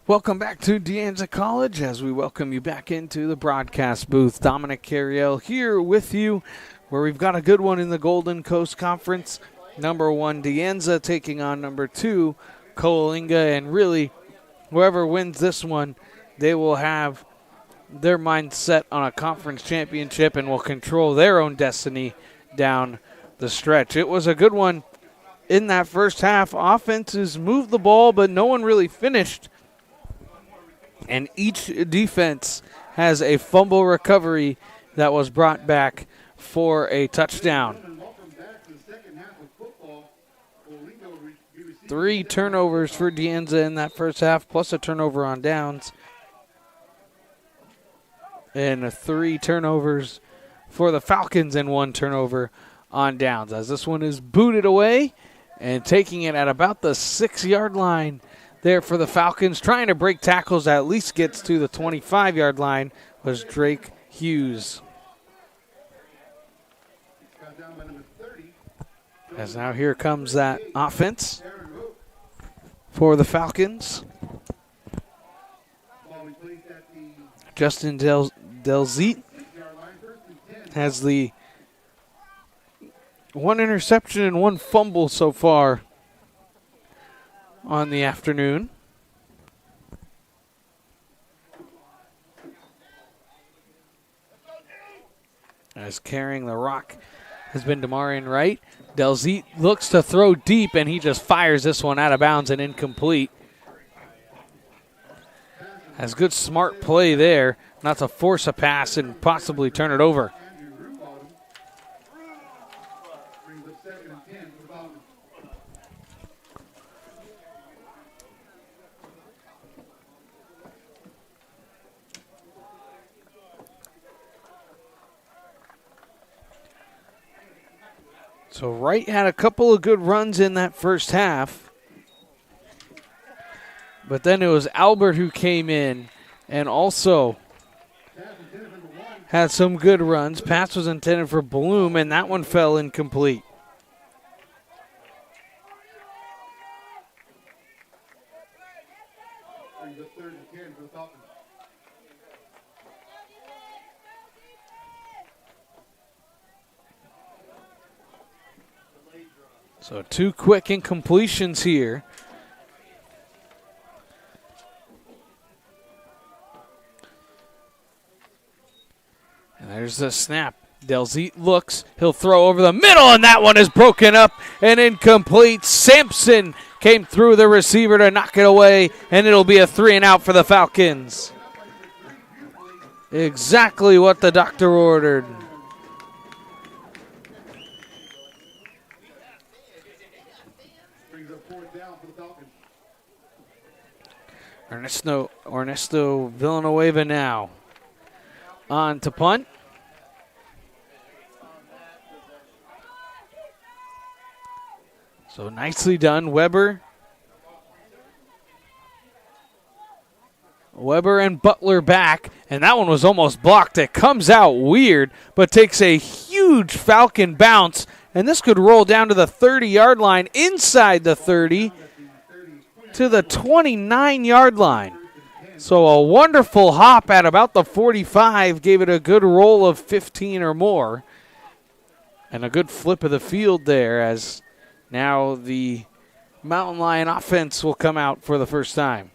Welcome back to De Anza College as we welcome you back into the broadcast booth. Dominic Carriel here with you, where we've got a good one in the Golden Coast Conference. Number 1, De Anza taking on number 2, Coalinga, and really, whoever wins this one, they will have their mind set on a conference championship and will control their own destiny down the stretch. It was a good one in that first half. Offenses moved the ball, but no one really finished. And each defense has a fumble recovery that was brought back for a touchdown. 3 turnovers for De Anza in that first half, plus a turnover on downs. And 3 turnovers for the Falcons and 1 turnover on downs. As this one is booted away and taking it at about the 6-yard line there for the Falcons. Trying to break tackles, at least gets to the 25-yard line, was Drake Hughes. As now here comes that offense for the Falcons. Justin Delzit has the 1 interception and 1 fumble so far on the afternoon. As carrying the rock has been Demarion Wright. Delzit looks to throw deep, and he just fires this one out of bounds and incomplete. Has good smart play there, not to force a pass and possibly turn it over. So Wright had a couple of good runs in that first half. But then it was Albert who came in and also had some good runs. Pass was intended for Bloom, and that one fell incomplete. So 2 quick incompletions here. And there's the snap. Delzit looks. He'll throw over the middle, and that one is broken up and incomplete. Sampson came through the receiver to knock it away, and it'll be a 3-and-out for the Falcons. Exactly what the doctor ordered. Ernesto Villanueva now on to punt. So nicely done. Weber and Butler back, and that one was almost blocked. It comes out weird, but takes a huge Falcon bounce, and this could roll down to the 30-yard line, inside the 30 to the 29-yard line. So a wonderful hop at about the 45, gave it a good roll of 15 or more, and a good flip of the field there, as now the Mountain Lion offense will come out for the first time.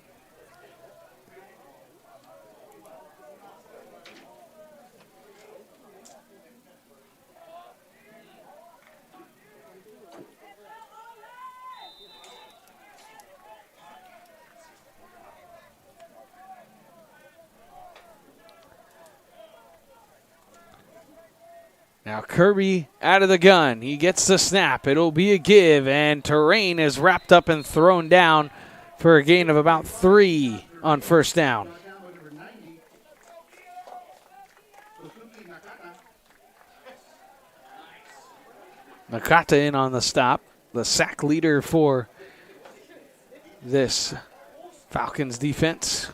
Now Kirby out of the gun. He gets the snap. It'll be a give, and Terrain is wrapped up and thrown down for a gain of about 3 on first down. Nakata in on the stop, the sack leader for this Falcons defense.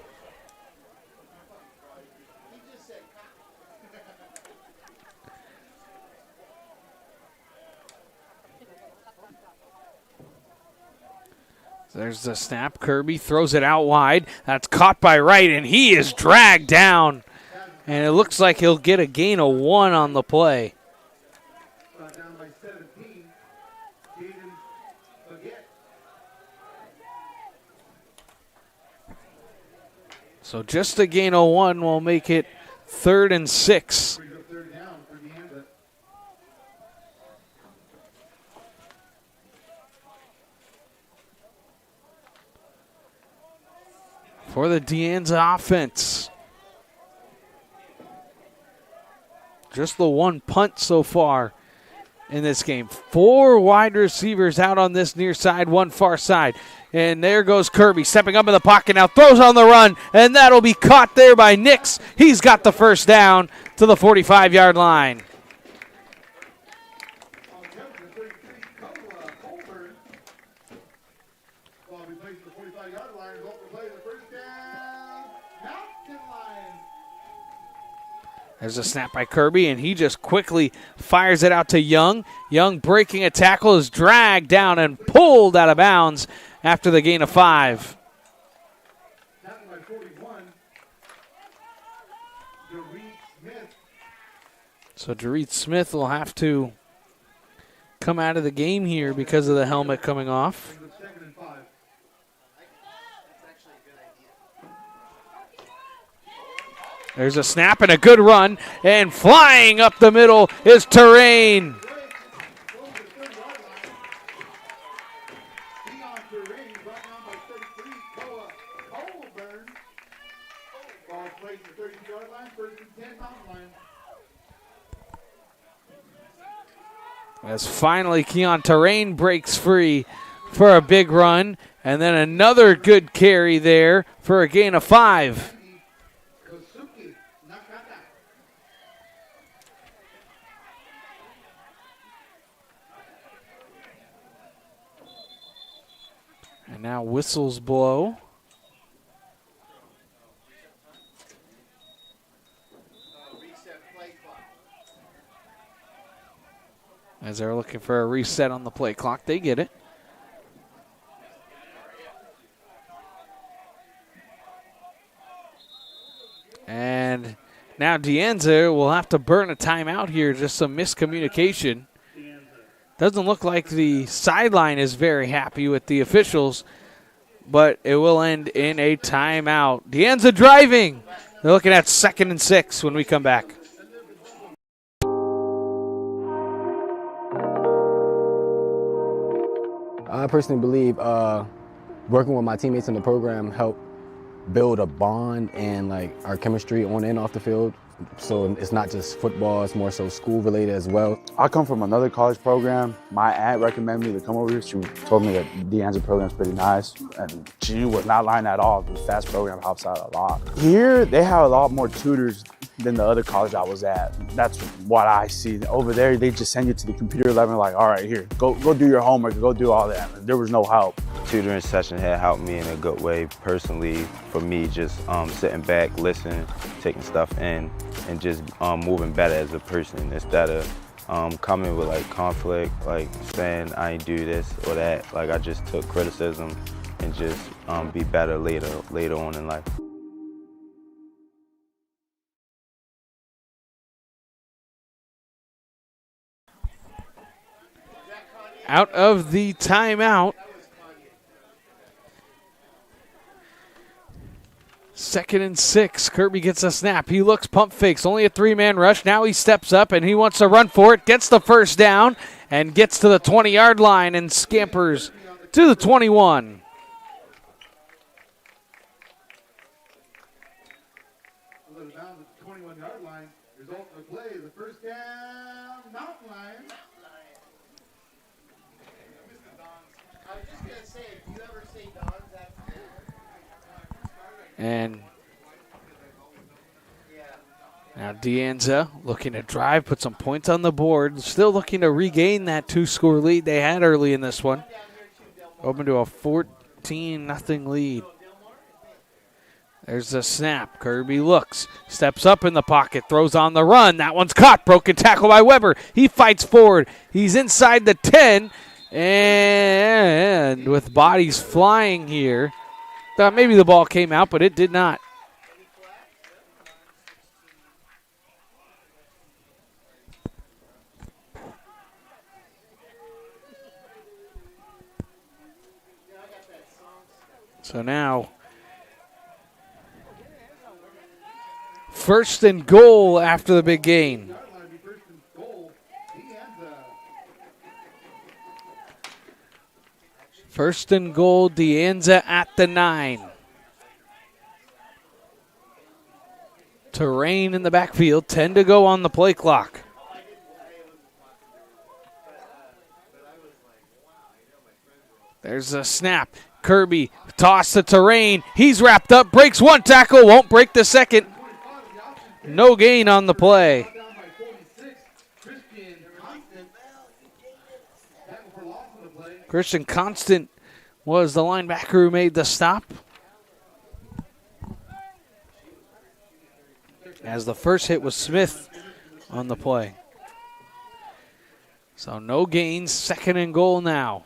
There's the snap. Kirby throws it out wide. That's caught by Wright, and he is dragged down. And it looks like he'll get a gain of 1 on the play. Down by 17. Jaden Baguette. So just a gain of 1 will make it 3rd and 6. Brings up third down for Deanza. For the Deanza offense. Just the 1 punt so far in this game. 4 wide receivers out on this near side, 1 far side. And there goes Kirby stepping up in the pocket now, throws on the run, and that'll be caught there by Nix. He's got the first down to the 45-yard line. There's a snap by Kirby, and he just quickly fires it out to Young. Young breaking a tackle, is dragged down and pulled out of bounds after the gain of 5. So Dorit Smith will have to come out of the game here because of the helmet coming off. There's a snap and a good run, and flying up the middle is Terrain. As finally Keon Terrain breaks free for a big run, and then another good carry there for a gain of 5. And now whistles blow. As they're looking for a reset on the play clock, they get it. And now Deanza will have to burn a timeout here, just some miscommunication. Doesn't look like the sideline is very happy with the officials, but it will end in a timeout. Deanza driving. They're looking at 2nd and 6 when we come back. I personally believe working with my teammates in the program helped build a bond and like our chemistry on and off the field. So it's not just football, it's more so school related as well. I come from another college program. My aunt recommended me to come over here. She told me that the Anza program is pretty nice. And she was not lying at all. The FAST program helps out a lot. Here, they have a lot more tutors than the other college I was at. That's what I see. Over there, they just send you to the computer lab and like, all right, here, go do your homework, go do all that. There was no help. Tutoring session had helped me in a good way personally. For me, just sitting back, listening, taking stuff in, and just moving better as a person instead of coming with like conflict, like saying I ain't do this or that. Like I just took criticism and just be better later on in life. Out of the timeout. 2nd and 6. Kirby gets a snap. He looks, pump fakes. Only a 3-man rush. Now he steps up and he wants to run for it. Gets the first down and gets to the 20-yard line and scampers to the 21. Down the 21-yard line. Result of the play is the first down, Mountain Lions. I was just going to say, if you ever say Don's, that's And now Deanza looking to drive, put some points on the board. Still looking to regain that 2-score lead they had early in this one. Open to a 14-0 lead. There's the snap. Kirby looks, steps up in the pocket, throws on the run. That one's caught. Broken tackle by Weber. He fights forward. He's inside the 10, And with bodies flying here, thought maybe the ball came out, but it did not. So now, first and goal after the big gain. First and goal, De Anza at the 9. Terrain in the backfield, 10 to go on the play clock. There's a snap. Kirby toss to Terrain. He's wrapped up, breaks one tackle, won't break the second. No gain on the play. Christian Constant was the linebacker who made the stop. As the first hit was Smith on the play. So no gains, second and goal now.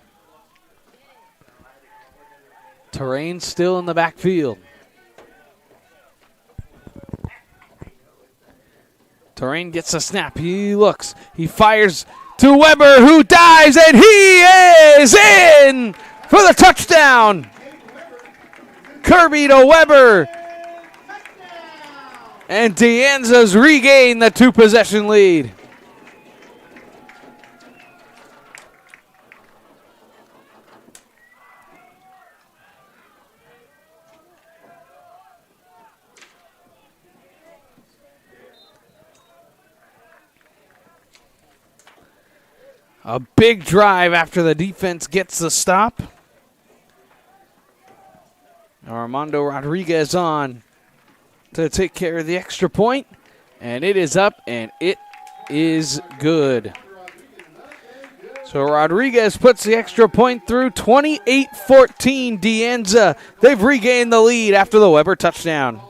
Terrain still in the backfield. Terrain gets a snap. He looks. He fires to Weber, who dives, and he is in for the touchdown. Kirby to Weber. And De Anza's regained the 2-possession lead. A big drive after the defense gets the stop. Armando Rodriguez on to take care of the extra point. And it is up, and it is good. So Rodriguez puts the extra point through. 28-14 De Anza. They've regained the lead after the Weber touchdown.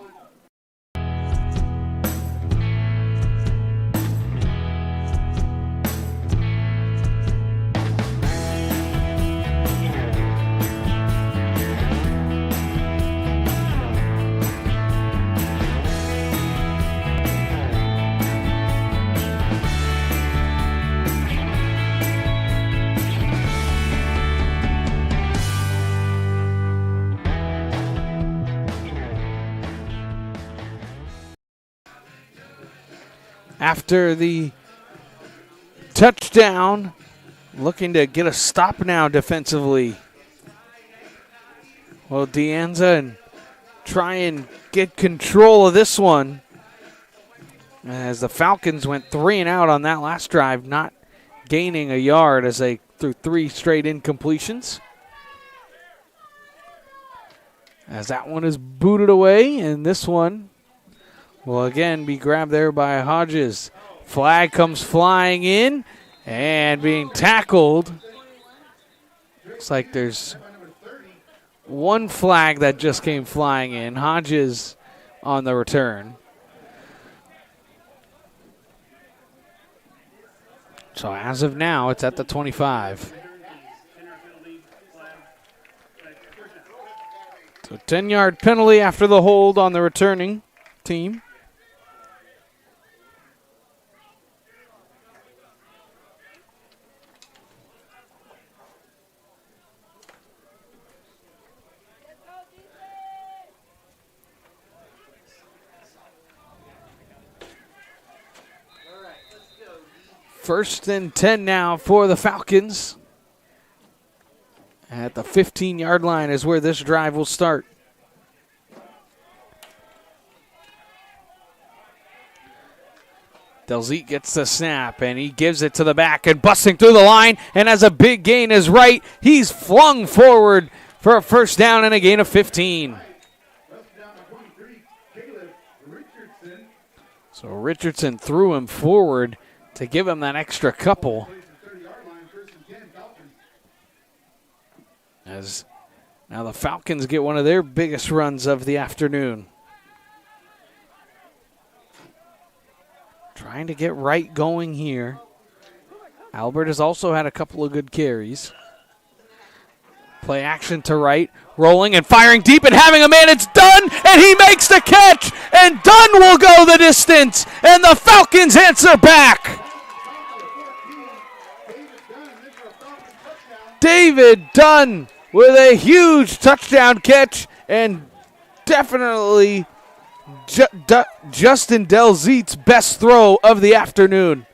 After the touchdown, looking to get a stop now defensively. Well, De Anza and try and get control of this one as the Falcons went 3 and out on that last drive, not gaining a yard as they threw 3 straight incompletions. As that one is booted away, and this one will again be grabbed there by Hodges. Flag comes flying in and being tackled. Looks like there's one flag that just came flying in. Hodges on the return. So as of now, it's at the 25. So 10-yard penalty after the hold on the returning team. First and 10 now for the Falcons. At the 15-yard line is where this drive will start. Delzeet gets the snap, and he gives it to the back and busting through the line, and as a big gain is right, he's flung forward for a first down and a gain of 15. So Richardson threw him forward to give him that extra couple. As now the Falcons get one of their biggest runs of the afternoon. Trying to get right going here. Albert has also had a couple of good carries. Play action to right, rolling and firing deep and having a man. It's Dunn, and he makes the catch, and Dunn will go the distance, and the Falcons answer back. David Dunn with a huge touchdown catch, and definitely Justin Delzeet's best throw of the afternoon.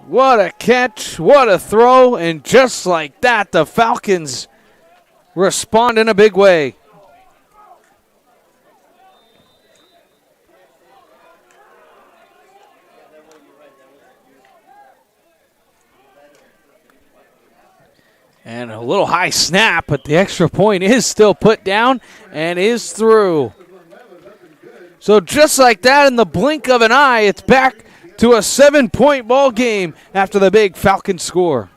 What a catch, what a throw, and just like that, the Falcons respond in a big way. And a little high snap, but the extra point is still put down and is through. So just like that, in the blink of an eye, it's back to a 7-point ball game after the big Falcon score.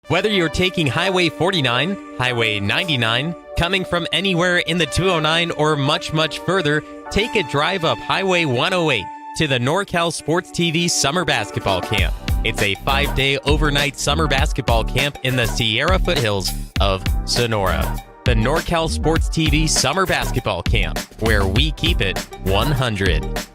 Whether you're taking Highway 49, Highway 99, coming from anywhere in the 209 or much, much further, take a drive up Highway 108 to the NorCal Sports TV Summer Basketball Camp. It's a 5-day overnight summer basketball camp in the Sierra foothills of Sonora. The NorCal Sports TV Summer Basketball Camp, where we keep it 100.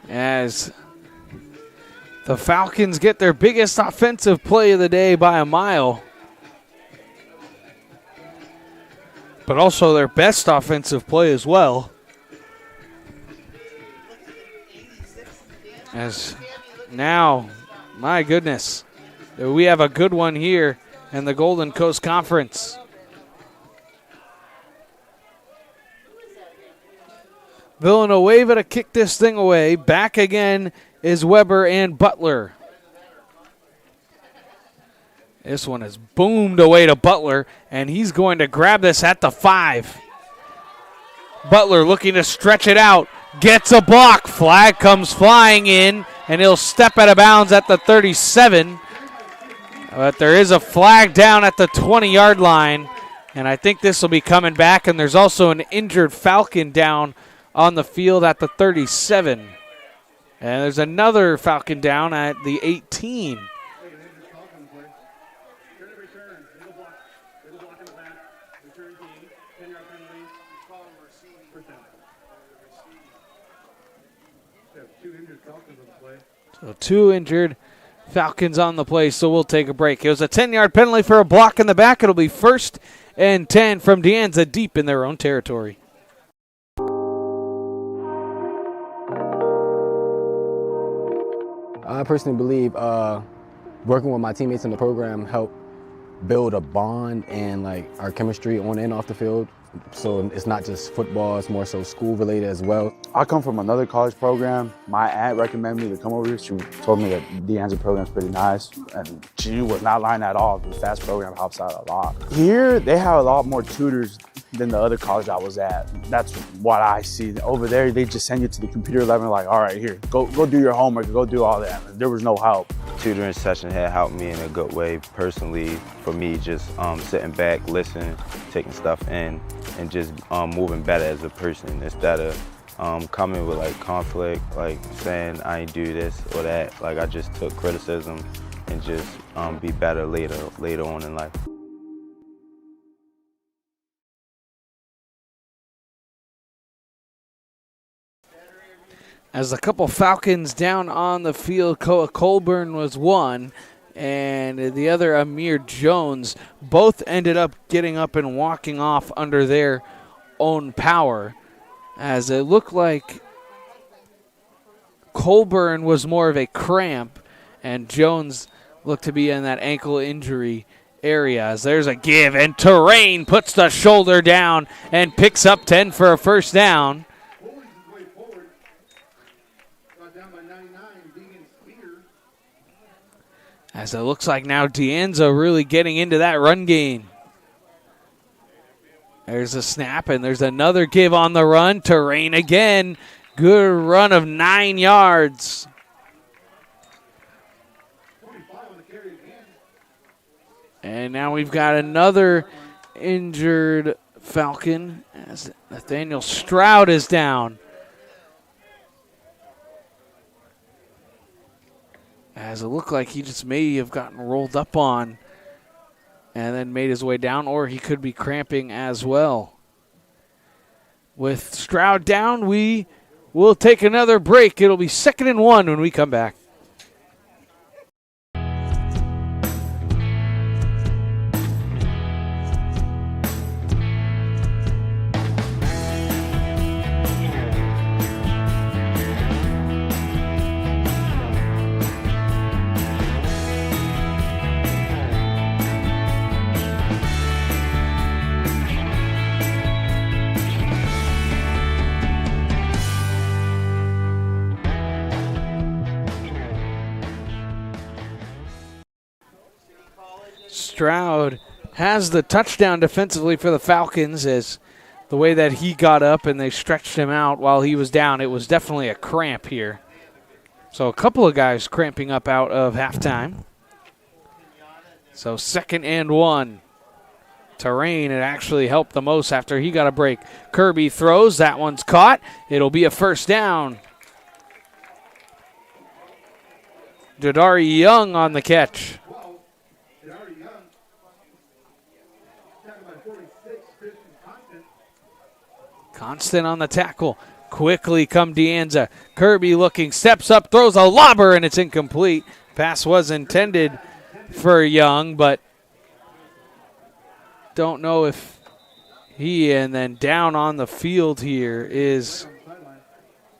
As the Falcons get their biggest offensive play of the day by a mile, but also their best offensive play as well. As now, my goodness, we have a good one here in the Golden Coast Conference. Villanueva to kick this thing away. Back again is Weber and Butler. This one is boomed away to Butler, and he's going to grab this at the 5. Butler looking to stretch it out. Gets a block. Flag comes flying in, and he'll step out of bounds at the 37. But there is a flag down at the 20-yard line, and I think this will be coming back, and there's also an injured Falcon down on the field at the 37. And there's another Falcon down at the 18. So 2 injured Falcons on the play, so we'll take a break. It was a 10-yard penalty for a block in the back. It'll be 1st and 10 from De Anza deep in their own territory. I personally believe working with my teammates in the program helped build a bond and like our chemistry on and off the field. So it's not just football, it's more so school related as well. I come from another college program. My aunt recommended me to come over here. She told me that the Anza program is pretty nice. And she was not lying at all. The FAST program helps out a lot. Here, they have a lot more tutors than the other college I was at. That's what I see. Over there, they just send you to the computer lab and like, all right, here, go do your homework, go do all that. There was no help. Tutoring session had helped me in a good way personally. For me, just sitting back, listening, taking stuff in, and just moving better as a person instead of coming with like conflict, like saying I ain't do this or that. Like I just took criticism and just be better later on in life. As a couple Falcons down on the field, Koa Colburn was one, and the other Amir Jones, both ended up getting up and walking off under their own power, as it looked like Colburn was more of a cramp, and Jones looked to be in that ankle injury area. As there's a give, and Terrain puts the shoulder down and picks up 10 for a first down. As it looks like now De Anza really getting into that run game. There's a snap, and there's another give on the run. Terrain again. Good run of 9 yards. And now we've got another injured Falcon. As Nathaniel Stroud is down. As it looked like he just may have gotten rolled up on and then made his way down, or he could be cramping as well. With Stroud down, we will take another break. It'll be 2nd and 1 when we come back. Stroud has the touchdown defensively for the Falcons, as the way that he got up and they stretched him out while he was down. It was definitely a cramp here. So a couple of guys cramping up out of halftime. So 2nd and 1. Terrain, it actually helped the most after he got a break. Kirby throws. That one's caught. It'll be a 1st down. Jadari Young on the catch. Constant on the tackle. Quickly come Deanza. Kirby looking, steps up, throws a lobber, and it's incomplete. Pass was intended for Young, but don't know if and then down on the field here is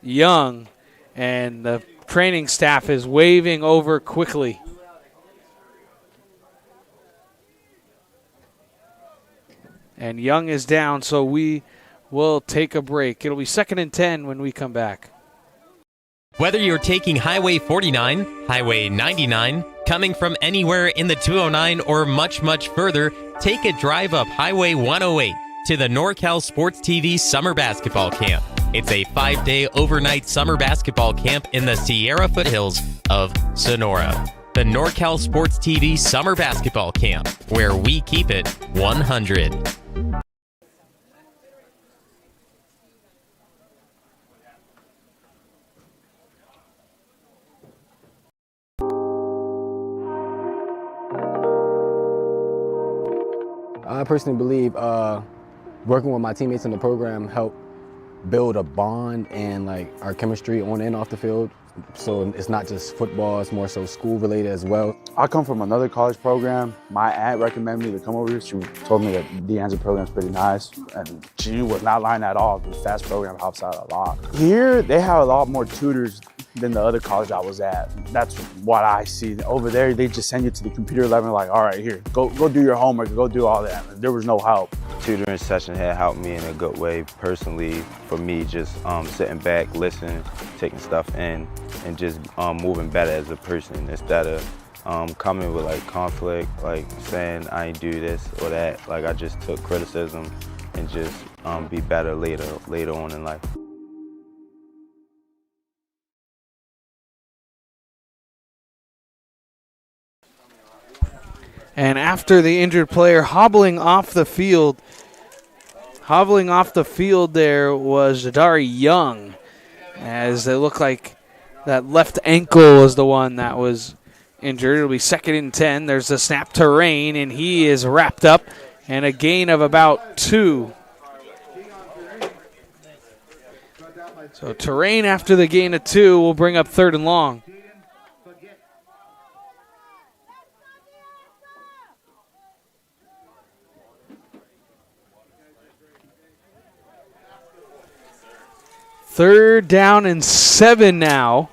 Young, and the training staff is waving over quickly. And Young is down, so we will take a break. It'll be 2nd and 10 when we come back. Whether you're taking Highway 49, Highway 99, coming from anywhere in the 209, or much, much further, take a drive up Highway 108 to the NorCal Sports TV Summer Basketball Camp. It's a 5-day overnight summer basketball camp in the Sierra foothills of Sonora. The NorCal Sports TV Summer Basketball Camp, where we keep it 100. I personally believe working with my teammates in the program helped build a bond and like our chemistry on and off the field. So it's not just football, it's more so school related as well. I come from another college program. My aunt recommended me to come over here. She told me that the Anza program is pretty nice. And she was not lying at all. The FAST program helps out a lot. Here, they have a lot more tutors than the other college I was at. That's what I see. Over there, they just send you to the computer lab and like, all right, here, go do your homework, go do all that. There was no help. Tutoring session had helped me in a good way personally. For me, just sitting back, listening, taking stuff in, and just moving better as a person instead of coming with like conflict, like saying I ain't do this or that. Like I just took criticism and just be better later on in life. And after the injured player hobbling off the field there was Jadari Young, as it looked like that left ankle was the one that was injured. It'll be 2nd and 10. There's the snap to Rain, and he is wrapped up, and a gain of about 2. So Terrain after the gain of 2 will bring up 3rd and long. Third down and 7 now.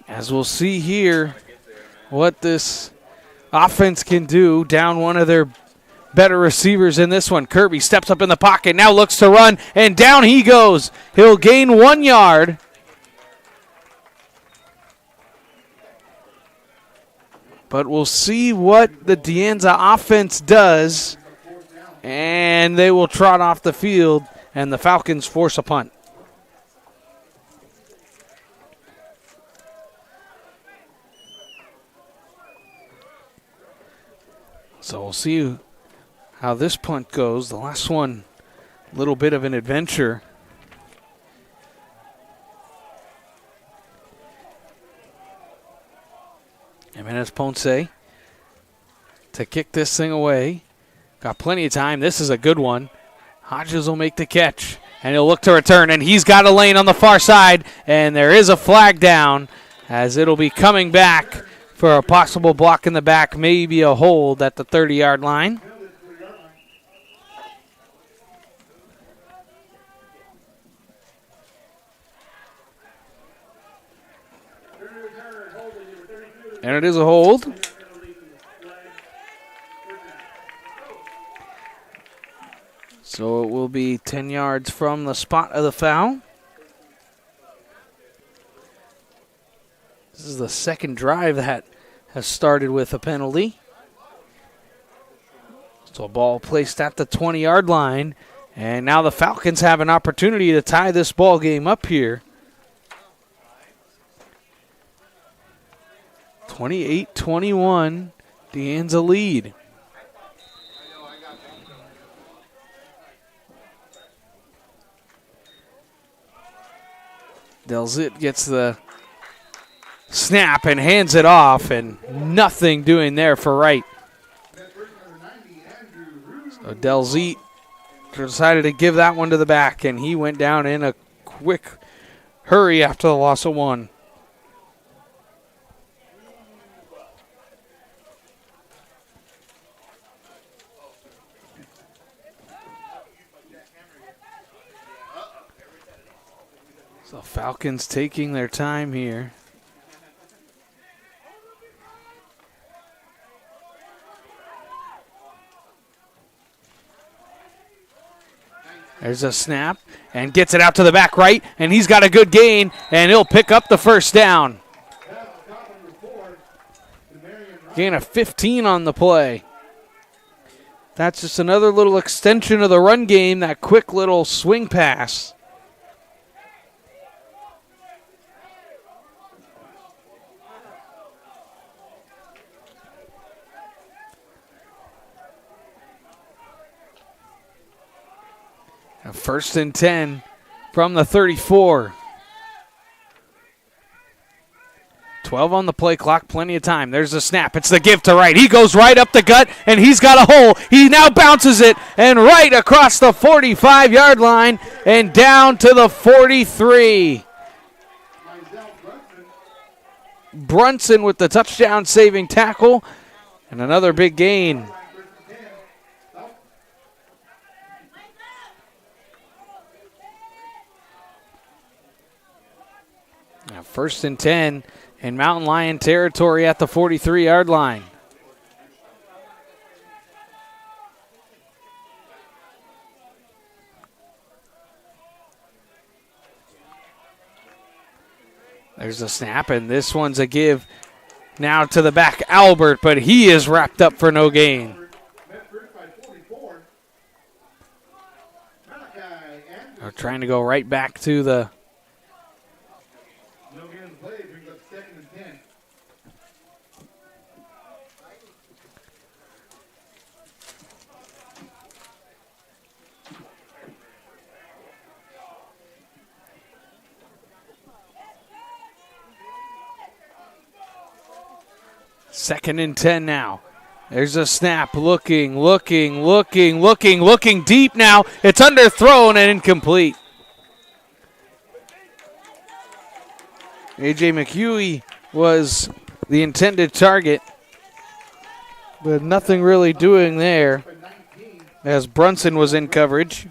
As we'll see here what this offense can do. Down one of their better receivers in this one. Kirby steps up in the pocket, now looks to run, and down he goes. He'll gain 1 yard. But we'll see what the Deanza offense does. And they will trot off the field, and the Falcons force a punt. So we'll see how this punt goes. The last one, a little bit of an adventure. Jimenez Ponce to kick this thing away. Got plenty of time. This is a good one. Hodges will make the catch, and he'll look to return, and he's got a lane on the far side, and there is a flag down as it'll be coming back for a possible block in the back, maybe a hold at the 30-yard line. And it is a hold. So it will be 10 yards from the spot of the foul. This is the second drive that has started with a penalty. So a ball placed at the 20-yard line. And now the Falcons have an opportunity to tie this ball game up here. 28-21, De Anza lead. Delzit gets the snap and hands it off, and nothing doing there for Wright. So Delzit decided to give that one to the back, and he went down in a quick hurry after the loss of one. So Falcons taking their time here. There's a snap and gets it out to the back right, and he's got a good gain, and he'll pick up the first down. Gain of 15 on the play. That's just another little extension of the run game, that quick little swing pass. First and 10 from the 34. 12 on the play clock, plenty of time. There's a snap. It's the give to Wright. He goes right up the gut, and he's got a hole. He now bounces it, and right across the 45-yard line and down to the 43. Brunson with the touchdown-saving tackle, and another big gain. Now first and 10 in Mountain Lion territory at the 43-yard line. There's a snap, and this one's a give now to the back, Albert, but he is wrapped up for no gain. They're trying to go right back to the second and 10 now. There's a snap, looking deep now. It's underthrown and incomplete. A.J. McHugh was the intended target, but nothing really doing there as Brunson was in coverage.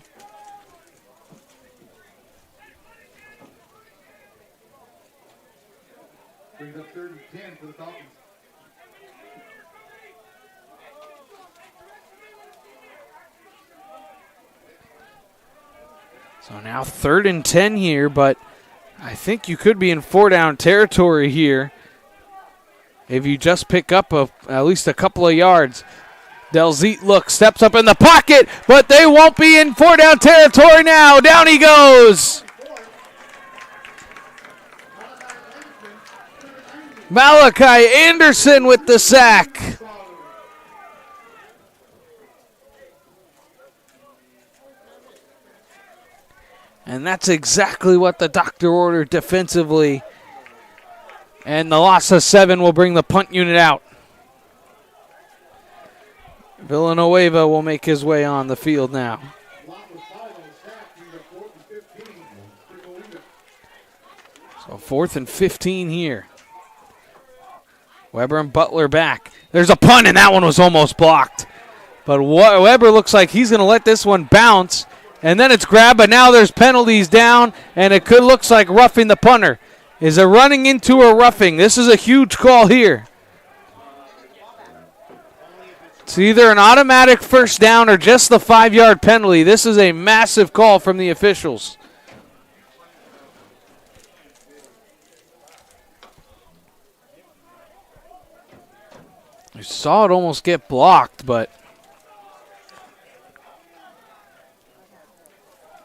Brings up 3rd and 10 for the Falcons. So now 3rd and 10 here, but I think you could be in 4-down territory here if you just pick up at least a couple of yards. Delzit steps up in the pocket, but they won't be in 4-down territory now. Down he goes. Malachi Anderson with the sack. And that's exactly what the doctor ordered defensively. And the loss of 7 will bring the punt unit out. Villanueva will make his way on the field now. So 4th and 15 here. Weber and Butler back. There's a punt, and that one was almost blocked. But Weber looks like he's going to let this one bounce. And then it's grabbed, but now there's penalties down, and it looks like roughing the punter. Is it running into a roughing? This is a huge call here. It's either an automatic first down or just the 5-yard penalty. This is a massive call from the officials. I saw it almost get blocked, but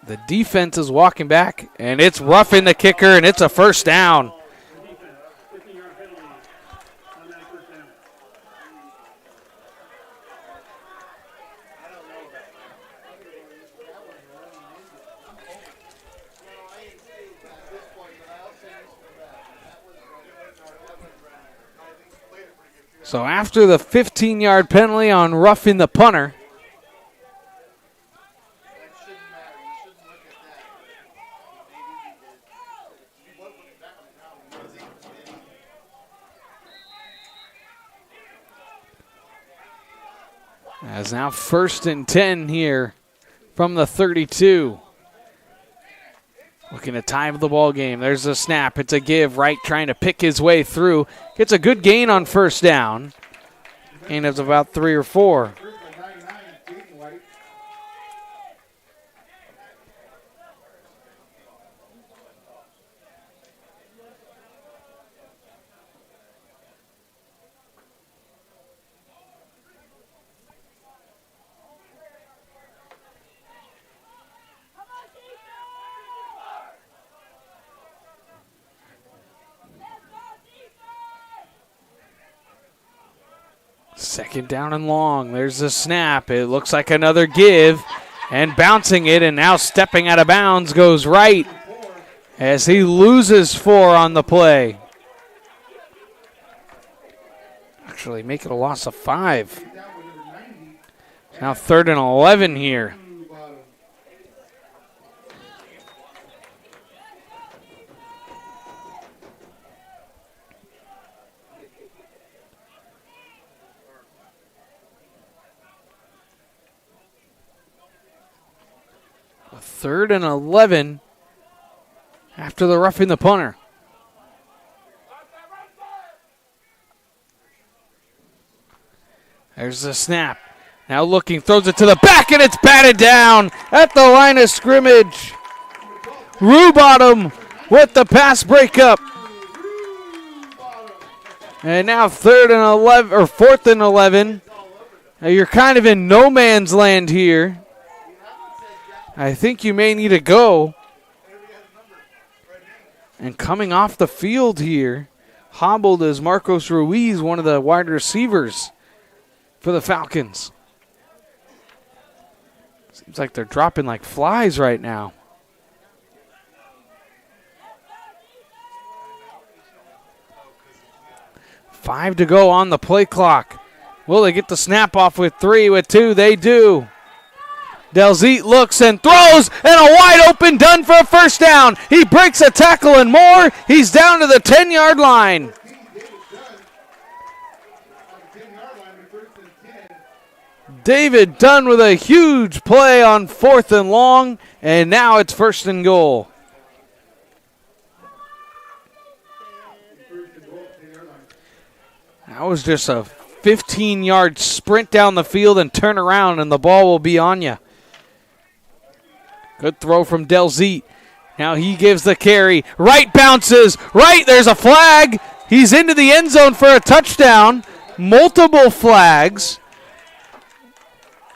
the defense is walking back, and it's roughing the kicker, and it's a first down. So after the 15-yard penalty on roughing the punter, as now 1st and 10 here from the 32. Looking to tie the ball game. There's a snap. It's a give. Wright trying to pick his way through. Gets a good gain on first down. Gain of about 3 or 4. Second down and long. There's the snap. It looks like another give. And bouncing it, and now stepping out of bounds goes Wright as he loses 4 on the play. Actually, make it a loss of 5. Now 3rd and 11 here. Third and 11 after the roughing the punter. There's the snap. Now looking, throws it to the back, and it's batted down at the line of scrimmage. Rubottom with the pass breakup. And now 3rd and 11, or 4th and 11. Now you're kind of in no man's land here. I think you may need to go. And coming off the field here, hobbled is Marcos Ruiz, one of the wide receivers for the Falcons. Seems like they're dropping like flies right now. Five to go on the play clock. Will they get the snap off with 3, with 2? They do. Delzete looks and throws, and a wide open Dunn for a first down. He breaks a tackle and more. He's down to the 10-yard line. David Dunn with a huge play on 4th and long, and now it's 1st and goal. That was just a 15-yard sprint down the field and turn around, and the ball will be on you. Good throw from Delzete. Now he gives the carry. Wright bounces. Wright, there's a flag. He's into the end zone for a touchdown. Multiple flags.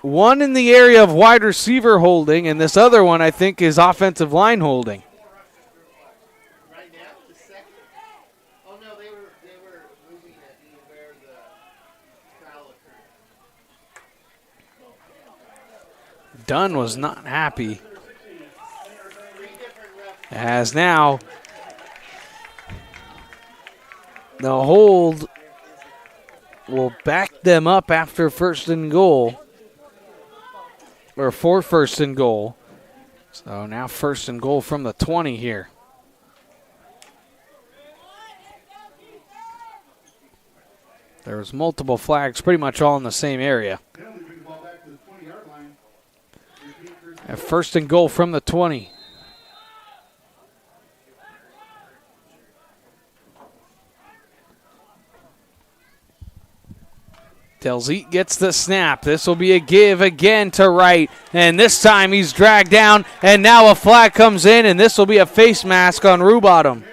One in the area of wide receiver holding, and this other one I think is offensive line holding. Dunn was not happy. As now the hold will back them up after first and goal, or for first and goal. So now first and goal from the 20 here. There was multiple flags pretty much all in the same area. At first and goal from the 20. Delzeet gets the snap. This will be a give again to Wright. And this time he's dragged down. And now a flag comes in. And this will be a face mask on Rubottom.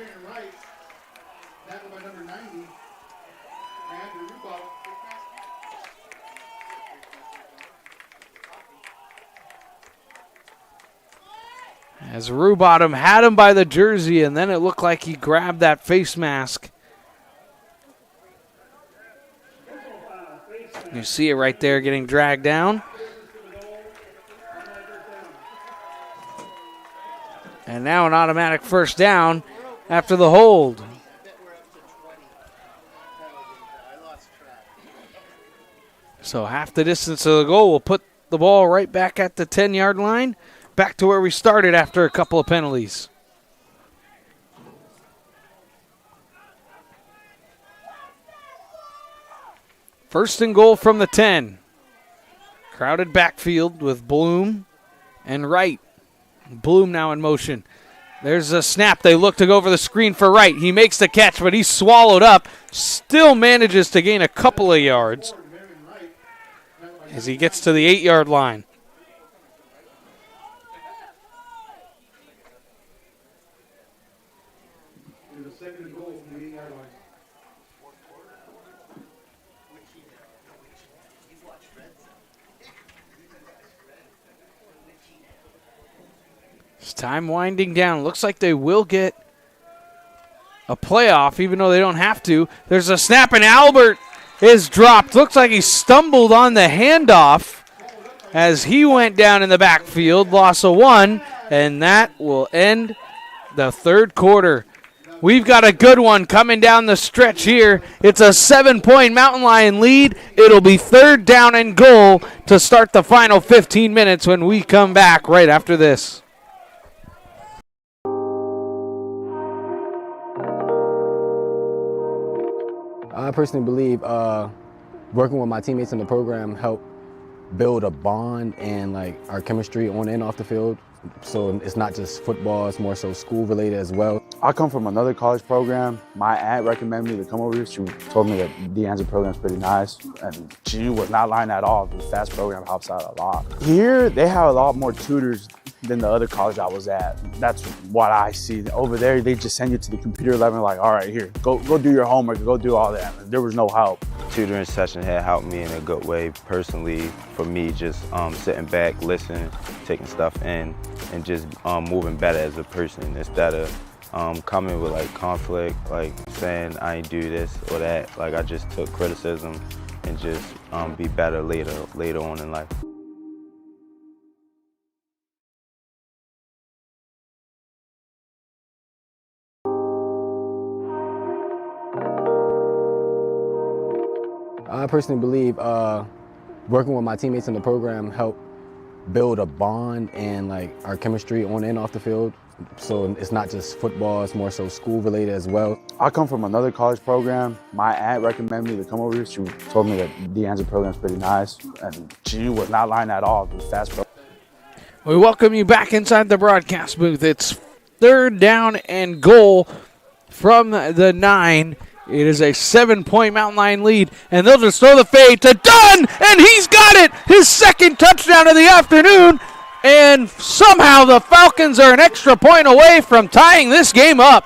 As Rubottom had him by the jersey. And then it looked like he grabbed that face mask. You see it right there getting dragged down. And now an automatic first down after the hold. So half the distance of the goal will put the ball right back at the 10-yard line, back to where we started after a couple of penalties. First and goal from the 10. Crowded backfield with Bloom and Wright. Bloom now in motion. There's a snap. They look to go over the screen for Wright. He makes the catch, but he's swallowed up. Still manages to gain a couple of yards as he gets to the 8-yard line. Time winding down. Looks like they will get a playoff, even though they don't have to. There's a snap, and Albert is dropped. Looks like he stumbled on the handoff as he went down in the backfield. Loss of 1, and that will end the third quarter. We've got a good one coming down the stretch here. It's a 7-point Mountain Lion lead. It'll be third down and goal to start the final 15 minutes when we come back right after this. I personally believe working with my teammates in the program helped build a bond and like our chemistry on and off the field. So it's not just football, it's more so school related as well. I come from another college program. My aunt recommended me to come over here. She told me that the Anza program is pretty nice. And she was not lying at all. The FAST program helps out a lot. Here, they have a lot more tutors than the other college I was at. That's what I see. Over there, they just send you to the computer lab and like, all right, here, go do your homework, go do all that. There was no help. Tutoring session had helped me in a good way personally. For me, just sitting back, listening, taking stuff in, and just moving better as a person instead of coming with like conflict, like saying I ain't do this or that. Like I just took criticism and just be better later on in life. I personally believe working with my teammates in the program helped build a bond and like our chemistry on and off the field. So it's not just football, it's more so school related as well. I come from another college program. My aunt recommended me to come over here. She told me that the Anza program is pretty nice. And she was not lying at all. The FAST program. We welcome you back inside the broadcast booth. It's third down and goal from the 9. It is a 7-point Mountain Lion lead, and they'll just throw the fade to Dunn, and he's got it! His second touchdown of the afternoon, and somehow the Falcons are an extra point away from tying this game up.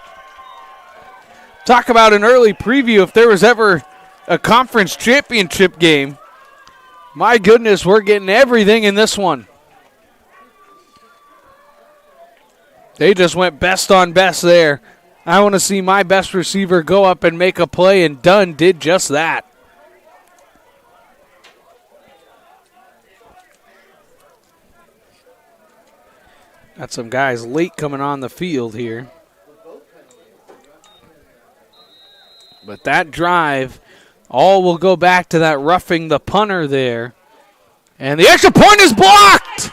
Talk about an early preview if there was ever a conference championship game. My goodness, we're getting everything in this one. They just went best on best there. I want to see my best receiver go up and make a play, and Dunn did just that. Got some guys late coming on the field here. But that drive, all will go back to that roughing the punter there. And the extra point is blocked!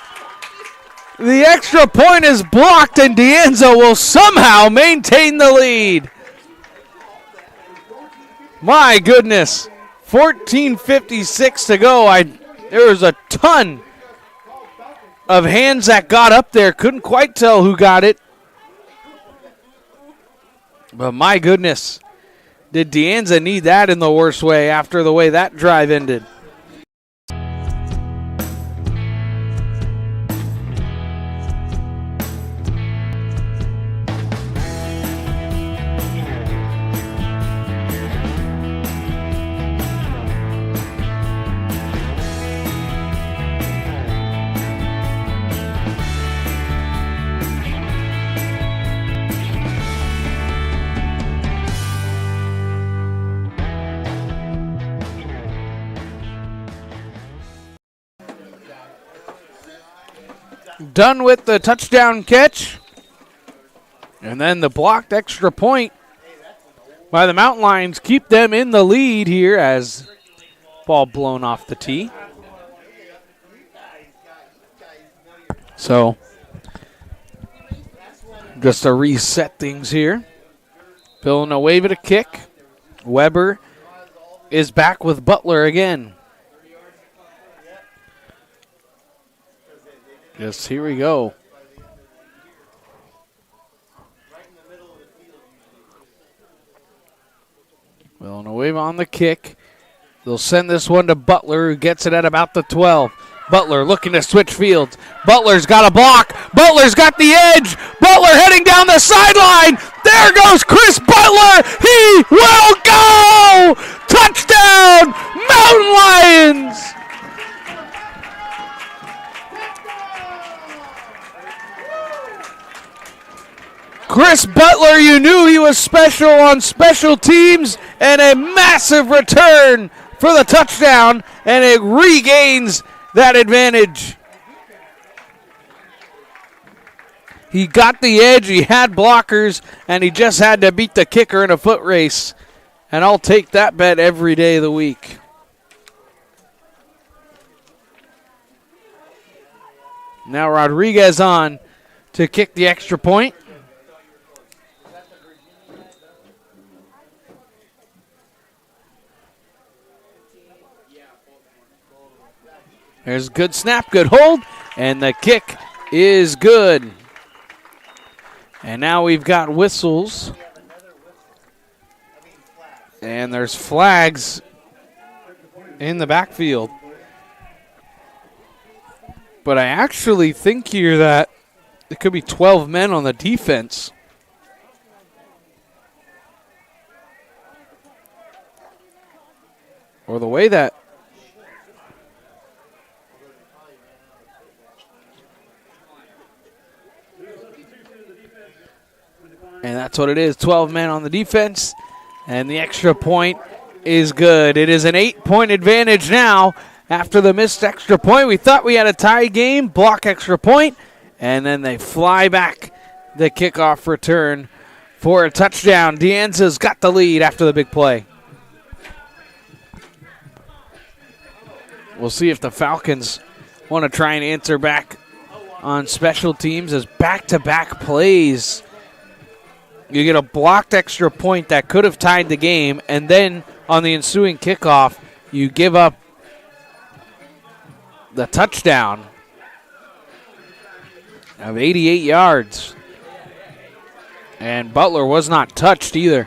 The extra point is blocked, and Anza will somehow maintain the lead. My goodness. 14:56 to go. There was a ton of hands that got up there. Couldn't quite tell who got it. But my goodness, did Anza need that in the worst way after the way that drive ended? Done with the touchdown catch. And then the blocked extra point by the Mountain Lions keep them in the lead here as ball blown off the tee. So just to reset things here. Villanueva to kick. Weber is back with Butler again. Yes, here we go. Villanueva on the kick. They'll send this one to Butler, who gets it at about the 12. Butler looking to switch fields. Butler's got a block. Butler's got the edge. Butler heading down the sideline. There goes Chris Butler. He will go! Touchdown, Mountain Lions! Chris Butler, you knew he was special on special teams, and a massive return for the touchdown, and it regains that advantage. He got the edge, he had blockers, and he just had to beat the kicker in a foot race. And I'll take that bet every day of the week. Now Rodriguez on to kick the extra point. There's a good snap, good hold, and the kick is good. And now we've got whistles. And there's flags in the backfield. But I actually think here that it could be 12 men on the defense. Or the way that and that's what it is, 12 men on the defense, and the extra point is good. It is an 8-point advantage now after the missed extra point. We thought we had a tie game, block extra point, and then they fly back the kickoff return for a touchdown. Anza's got the lead after the big play. We'll see if the Falcons want to try and answer back on special teams as back-to-back plays. You get a blocked extra point that could have tied the game, and then on the ensuing kickoff, you give up the touchdown of 88 yards. And Butler was not touched either.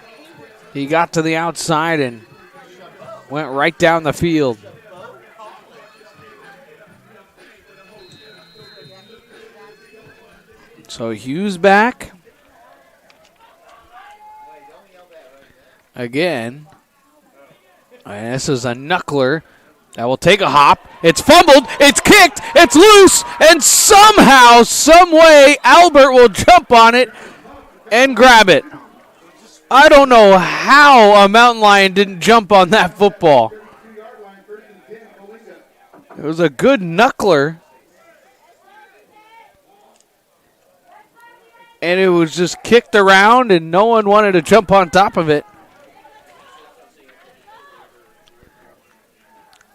He got to the outside and went right down the field. So Hughes back. Again, and this is a knuckler that will take a hop. It's fumbled, it's kicked, it's loose, and somehow, some way, Albert will jump on it and grab it. I don't know how a Mountain Lion didn't jump on that football. It was a good knuckler. and it was just kicked around, and no one wanted to jump on top of it.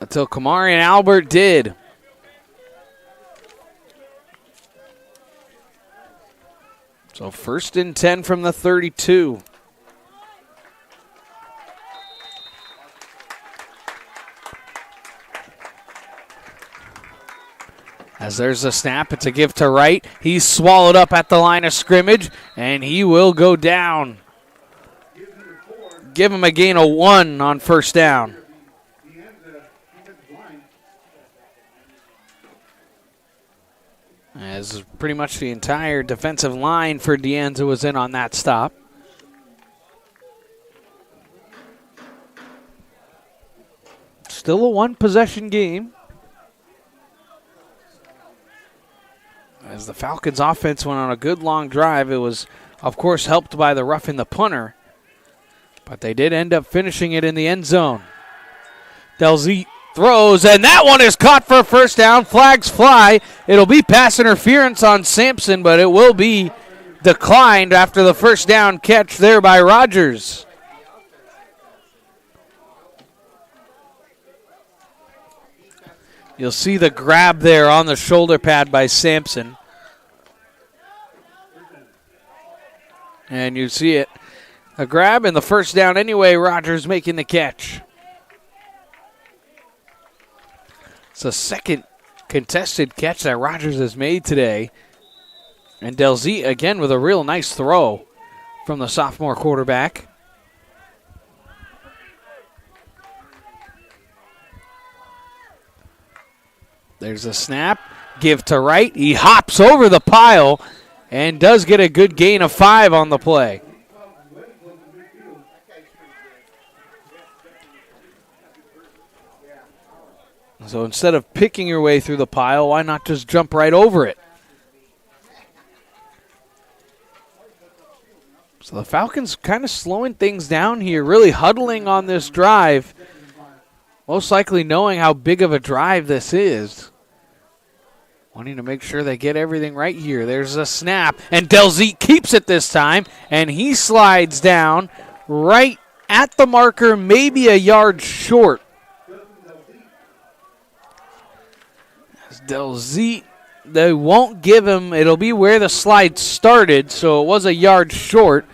Until Kamari and Albert did. So 1st and 10 from the 32. As there's a snap, it's a give to Wright. He's swallowed up at the line of scrimmage, and he will go down. Give him a gain of 1 on 1st down. As pretty much the entire defensive line for De Anza was in on that stop. Still a 1-possession game. As the Falcons offense went on a good long drive, it was, of course, helped by the roughing the punter. But they did end up finishing it in the end zone. Delzete throws, and that one is caught for a 1st down. Flags fly. It'll be pass interference on Sampson, but it will be declined after the 1st down catch there by Rogers. You'll see the grab there on the shoulder pad by Sampson. And you see it. A grab and the 1st down anyway. Rogers making the catch. It's the 2nd contested catch that Rogers has made today. And Delzete again with a real nice throw from the sophomore quarterback. There's a snap. Give to Wright. He hops over the pile and does get a good gain of 5 on the play. So instead of picking your way through the pile, why not just jump right over it? So the Falcons kind of slowing things down here, really huddling on this drive, most likely knowing how big of a drive this is. Wanting to make sure they get everything right here. There's a snap, and Delzete keeps it this time, and he slides down right at the marker, maybe a yard short. As Delzete, they won't give him, it'll be where the slide started, so it was a yard short.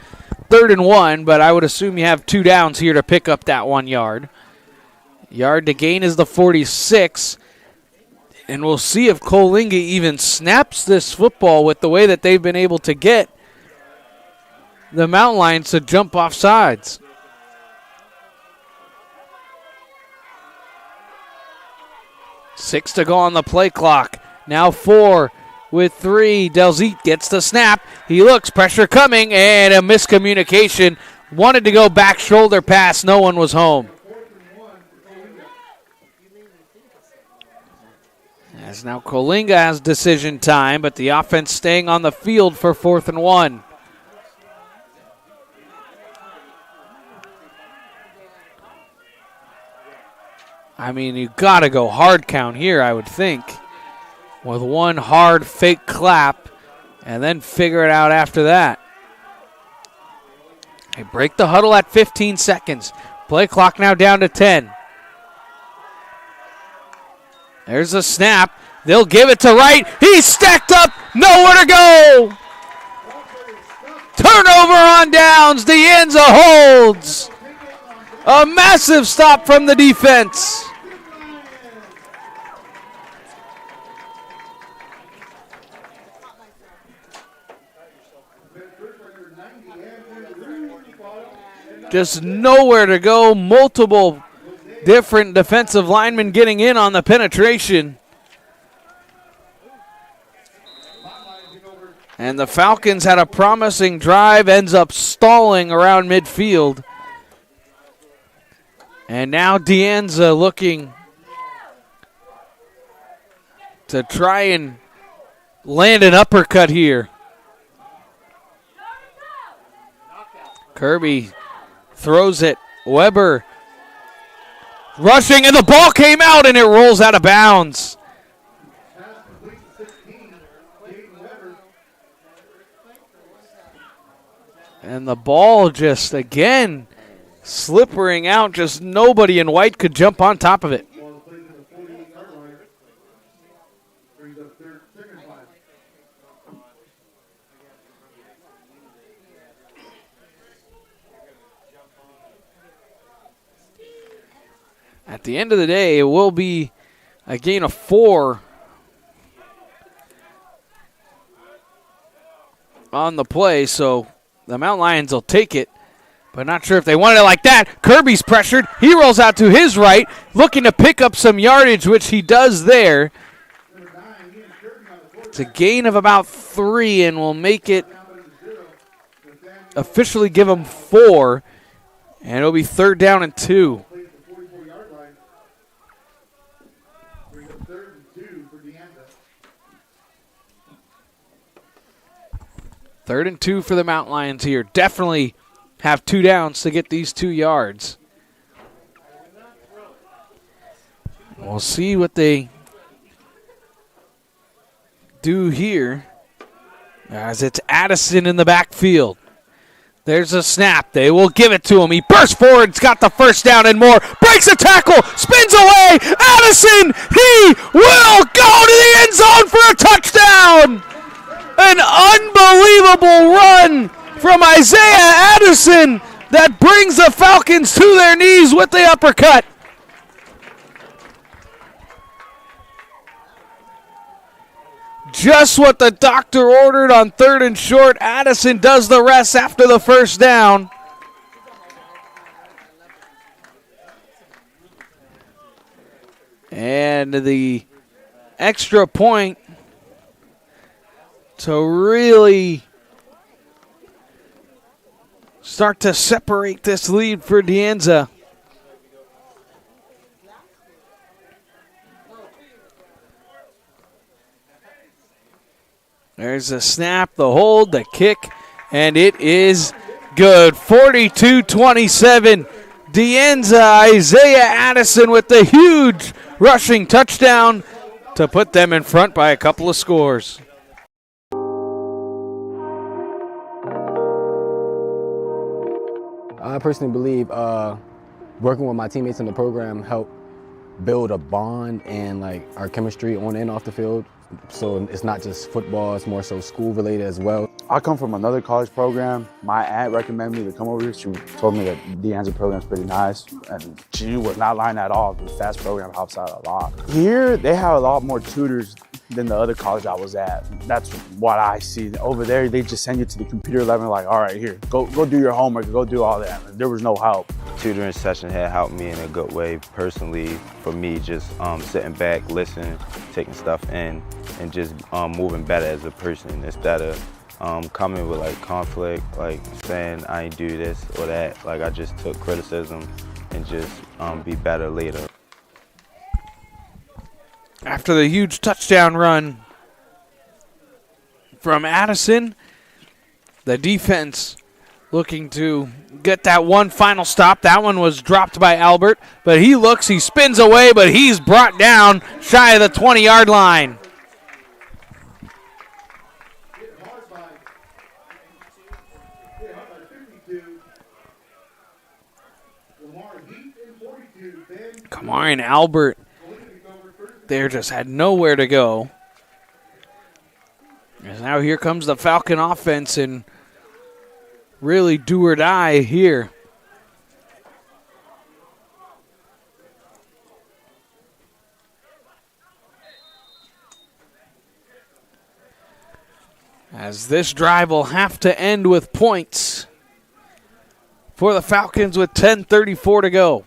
3rd and 1, but I would assume you have 2 downs here to pick up that 1 yard. Yard to gain is the 46. And we'll see if Coalinga even snaps this football with the way that they've been able to get the Mountain Lions to jump off sides. Six to go on the play clock. Now 4 with 3. Delzete gets the snap. He looks, pressure coming, and a miscommunication. Wanted to go back shoulder pass. No one was home. As now Coalinga has decision time, but the offense staying on the field for 4th and 1. I mean, you got to go hard count here, I would think, with one hard fake clap and then figure it out after that. They break the huddle at 15 seconds. Play clock now down to 10. There's a snap. They'll give it to Wright. He's stacked up. Nowhere to go. Turnover on downs. De Anza holds. A massive stop from the defense. Just nowhere to go. Multiple different defensive linemen getting in on the penetration. And the Falcons had a promising drive, ends up stalling around midfield. And now De Anza looking to try and land an uppercut here. Kirby throws it. Weber rushing, and the ball came out, and it rolls out of bounds. And the ball just, again, slippering out. Just nobody in white could jump on top of it. At the end of the day, it will be a gain of 4 on the play, so the Mount Lions will take it, but not sure if they wanted it like that. Kirby's pressured. He rolls out to his right, looking to pick up some yardage, which he does there. It's a gain of about 3, and will make it officially give him 4, and it'll be 3rd down and 2. Third and 2 for the Mount Lions here. Definitely have 2 downs to get these 2 yards. We'll see what they do here as it's Addison in the backfield. There's a snap. They will give it to him. He bursts forward. He's got the first down and more. Breaks a tackle. Spins away. Addison, he will go to the end zone for a touchdown. An unbelievable run from Isaiah Addison that brings the Falcons to their knees with the uppercut. Just what the doctor ordered on 3rd and short. Addison does the rest after the first down. And the extra point to really start to separate this lead for De Anza. There's a snap, the hold, the kick, and it is good. 42-27. De Anza, Isaiah Addison with the huge rushing touchdown to put them in front by a couple of scores. I personally believe working with my teammates in the program helped build a bond and like our chemistry on and off the field. So it's not just football, it's more so school related as well. I come from another college program. My aunt recommended me to come over here. She told me that the Anza program is pretty nice. And she was not lying at all. The FAST program helps out a lot. Here, they have a lot more tutors than the other college I was at. That's what I see. Over there, they just send you to the computer lab and like, all right, here, go do your homework, go do all that. There was no help. Tutoring session had helped me in a good way personally. For me, just sitting back, listening, taking stuff in, and just moving better as a person instead of coming with like conflict, like saying I ain't do this or that. Like I just took criticism and just be better later. After the huge touchdown run from Addison, the defense looking to get that one final stop. That one was dropped by Albert, but he looks, he spins away, but he's brought down shy of the 20-yard line. Kamari and Albert there just had nowhere to go. And now here comes the Falcon offense and really do or die here. As this drive will have to end with points for the Falcons with 10:34 to go.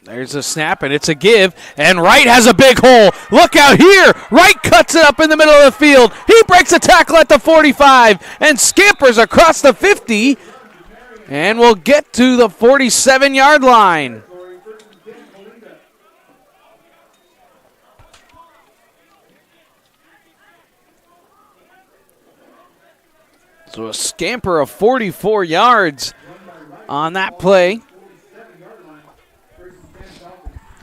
There's a snap, and it's a give, and Wright has a big hole. Look out here. Wright cuts it up in the middle of the field. He breaks a tackle at the 45 and scampers across the 50 and will get to the 47-yard line. So a scamper of 44 yards on that play.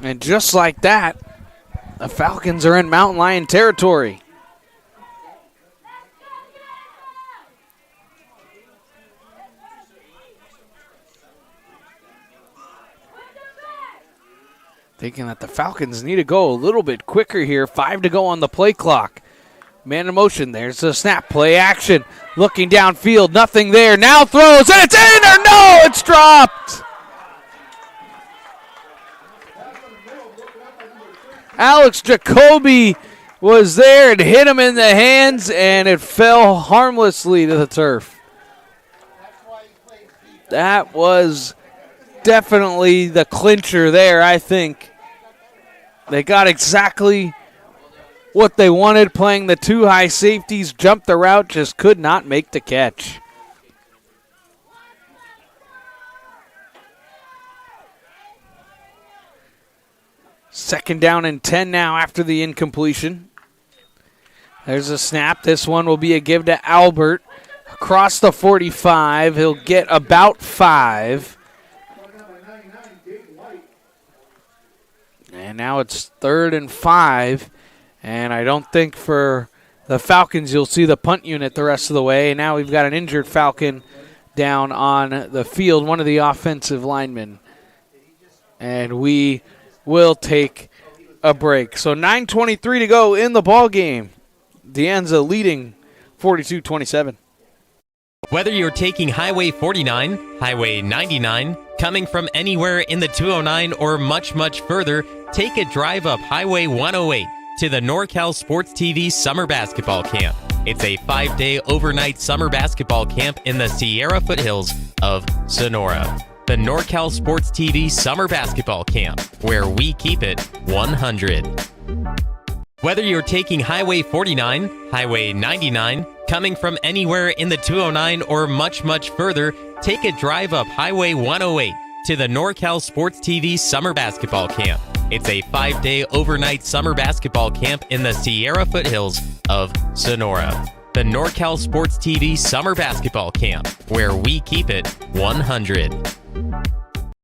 And just like that, the Falcons are in Mountain Lion territory. Thinking that the Falcons need to go a little bit quicker here. 5 to go on the play clock. Man in motion. There's the snap. Play action. Looking downfield. Nothing there. Now throws, and it's in or no! It's dropped. Alex Jacoby was there and hit him in the hands, and it fell harmlessly to the turf. That was definitely the clincher there, I think. They got exactly what they wanted, playing the two high safeties, jumped the route, just could not make the catch. Second down and 10 now after the incompletion. There's a snap. This one will be a give to Albert. Across the 45, he'll get about 5. And now it's 3rd and 5. And I don't think for the Falcons you'll see the punt unit the rest of the way. And now we've got an injured Falcon down on the field, one of the offensive linemen. And we will take a break. So 9:23 to go in the ball game. Anza leading 42-27. Whether you're taking Highway 49, Highway 99, coming from anywhere in the 209 or much, much further, take a drive up Highway 108 to the NorCal Sports TV Summer Basketball Camp. It's a 5-day overnight summer basketball camp in the Sierra foothills of Sonora. The NorCal Sports TV Summer Basketball Camp, where we keep it 100. Whether you're taking Highway 49, Highway 99, coming from anywhere in the 209 or much, much further, take a drive up Highway 108 to the NorCal Sports TV Summer Basketball Camp. It's a 5-day overnight summer basketball camp in the Sierra foothills of Sonora. The NorCal Sports TV Summer Basketball Camp, where we keep it 100.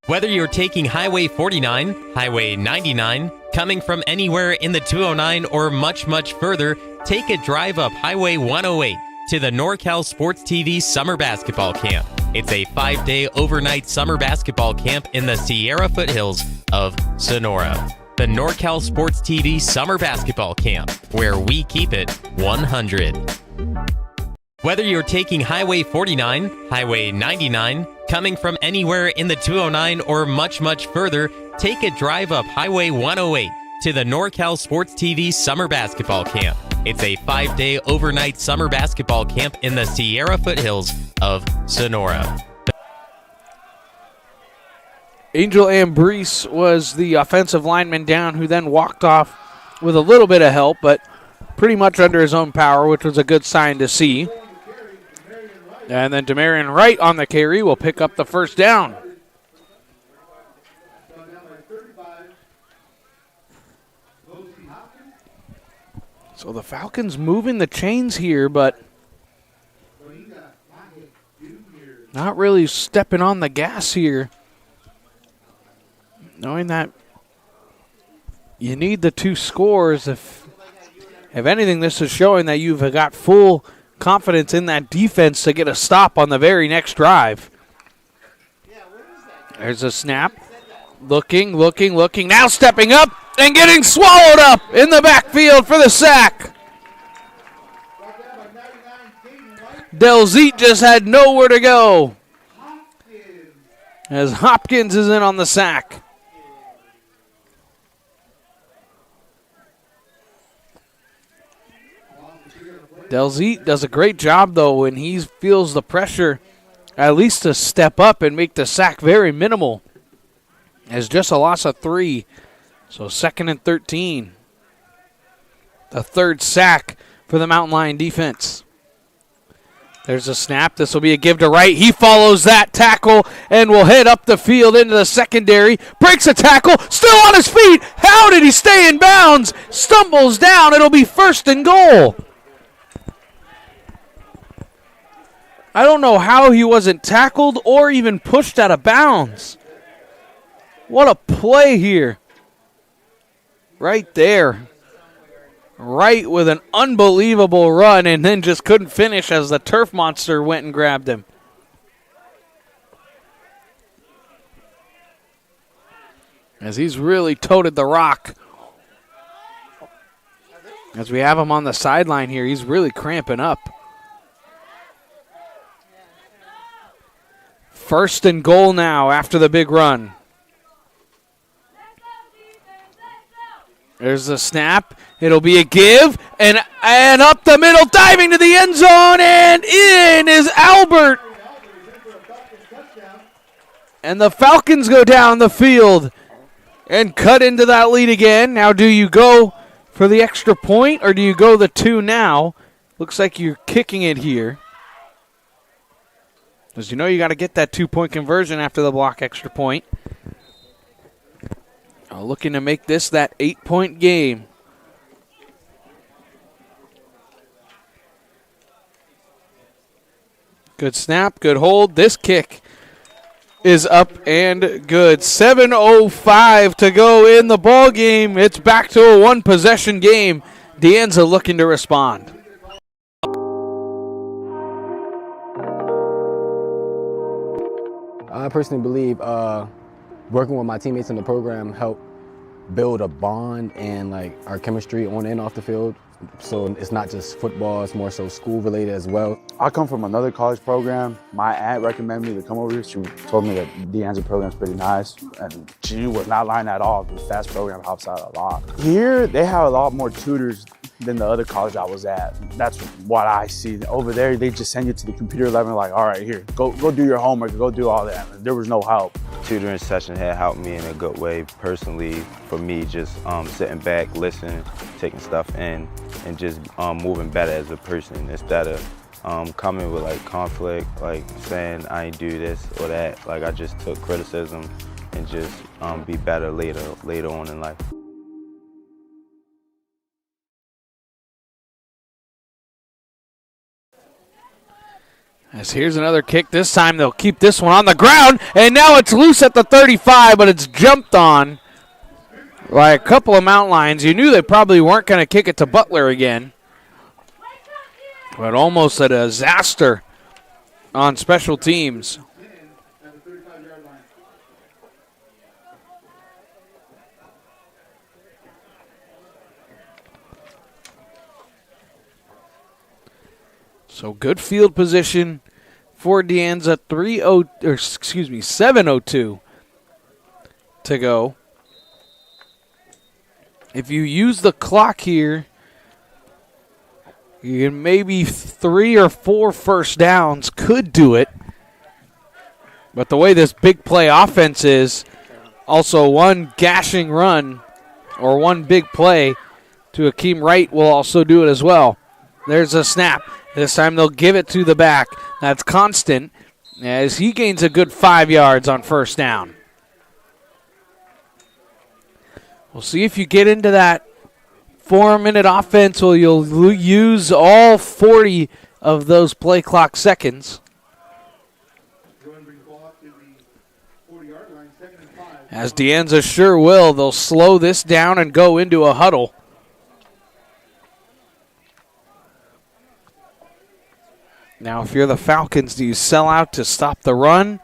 Whether you're taking Highway 49, Highway 99, coming from anywhere in the 209 or much, much further, take a drive up Highway 108 to the NorCal Sports TV Summer Basketball Camp. It's a 5-day overnight summer basketball camp in the Sierra foothills of Sonora. The NorCal Sports TV Summer Basketball Camp, where we keep it 100. Whether you're taking Highway 49, Highway 99, coming from anywhere in the 209 or much, much further, take a drive up Highway 108 to the NorCal Sports TV Summer Basketball Camp. It's a 5-day overnight summer basketball camp in the Sierra foothills of Sonora. Angel Ambrice was the offensive lineman down, who then walked off with a little bit of help, but pretty much under his own power, which was a good sign to see. And then Demarion Wright on the carry will pick up the first down. So the Falcons moving the chains here, but not really stepping on the gas here. Knowing that you need the 2 scores. If anything, this is showing that you've got full confidence in that defense to get a stop on the very next drive. There's a snap. Looking. Now stepping up and getting swallowed up in the backfield for the sack. Delzete just had nowhere to go, as Hopkins is in on the sack. Delzete does a great job, though, when he feels the pressure, at least to step up and make the sack very minimal. It's just a loss of 3. So 2nd and 13. The 3rd sack for the Mountain Lion defense. There's a snap. This will be a give to Wright. He follows that tackle and will head up the field into the secondary. Breaks a tackle. Still on his feet. How did he stay in bounds? Stumbles down. It'll be 1st and goal. I don't know how he wasn't tackled or even pushed out of bounds. What a play here. Right there. Right with an unbelievable run, and then just couldn't finish as the turf monster went and grabbed him. as he's really toted the rock. As we have him on the sideline here, he's really cramping up. First and goal now after the big run. There's the snap. It'll be a give, and up the middle, diving to the end zone, and in is Albert. And the Falcons go down the field and cut into that lead again. Now do you go for the extra point, or do you go the 2 now? Looks like you're kicking it here. Because you know you got to get that 2-point conversion after the block extra point. Looking to make this that 8-point game. Good snap, good hold. This kick is up and good. 7:05 to go in the ball game. It's back to a one-possession game. De Anza looking to respond. I personally believe working with my teammates in the program helped build a bond and like our chemistry on and off the field. So it's not just football, it's more so school related as well. I come from another college program. My aunt recommended me to come over here. She told me that the Anza program's pretty nice. And she was not lying at all. The FAST program helps out a lot. Here, they have a lot more tutors than the other college I was at. That's what I see. Over there, they just send you to the computer lab and like, all right, here, go do your homework, go do all that. There was no help. Tutoring session had helped me in a good way personally. For me, just sitting back, listening, taking stuff in, and just moving better as a person instead of coming with like conflict, like saying I ain't do this or that. Like I just took criticism and just be better later on in life. As here's another kick. This time they'll keep this one on the ground, and now it's loose at the 35, but it's jumped on by a couple of mountain lions. You knew they probably weren't going to kick it to Butler again, but almost a disaster on special teams. So good field position for De Anza. 7:02 to go. If you use the clock here, you can maybe 3 or 4 first downs could do it. But the way this big play offense is, also one gashing run or one big play to Akeem Wright will also do it as well. There's a snap. This time they'll give it to the back. That's Constant as he gains a good 5 yards on first down. We'll see if you get into that 4-minute offense where you'll use all 40 of those play clock seconds. As De Anza sure will, they'll slow this down and go into a huddle. Now, if you're the Falcons, do you sell out to stop the run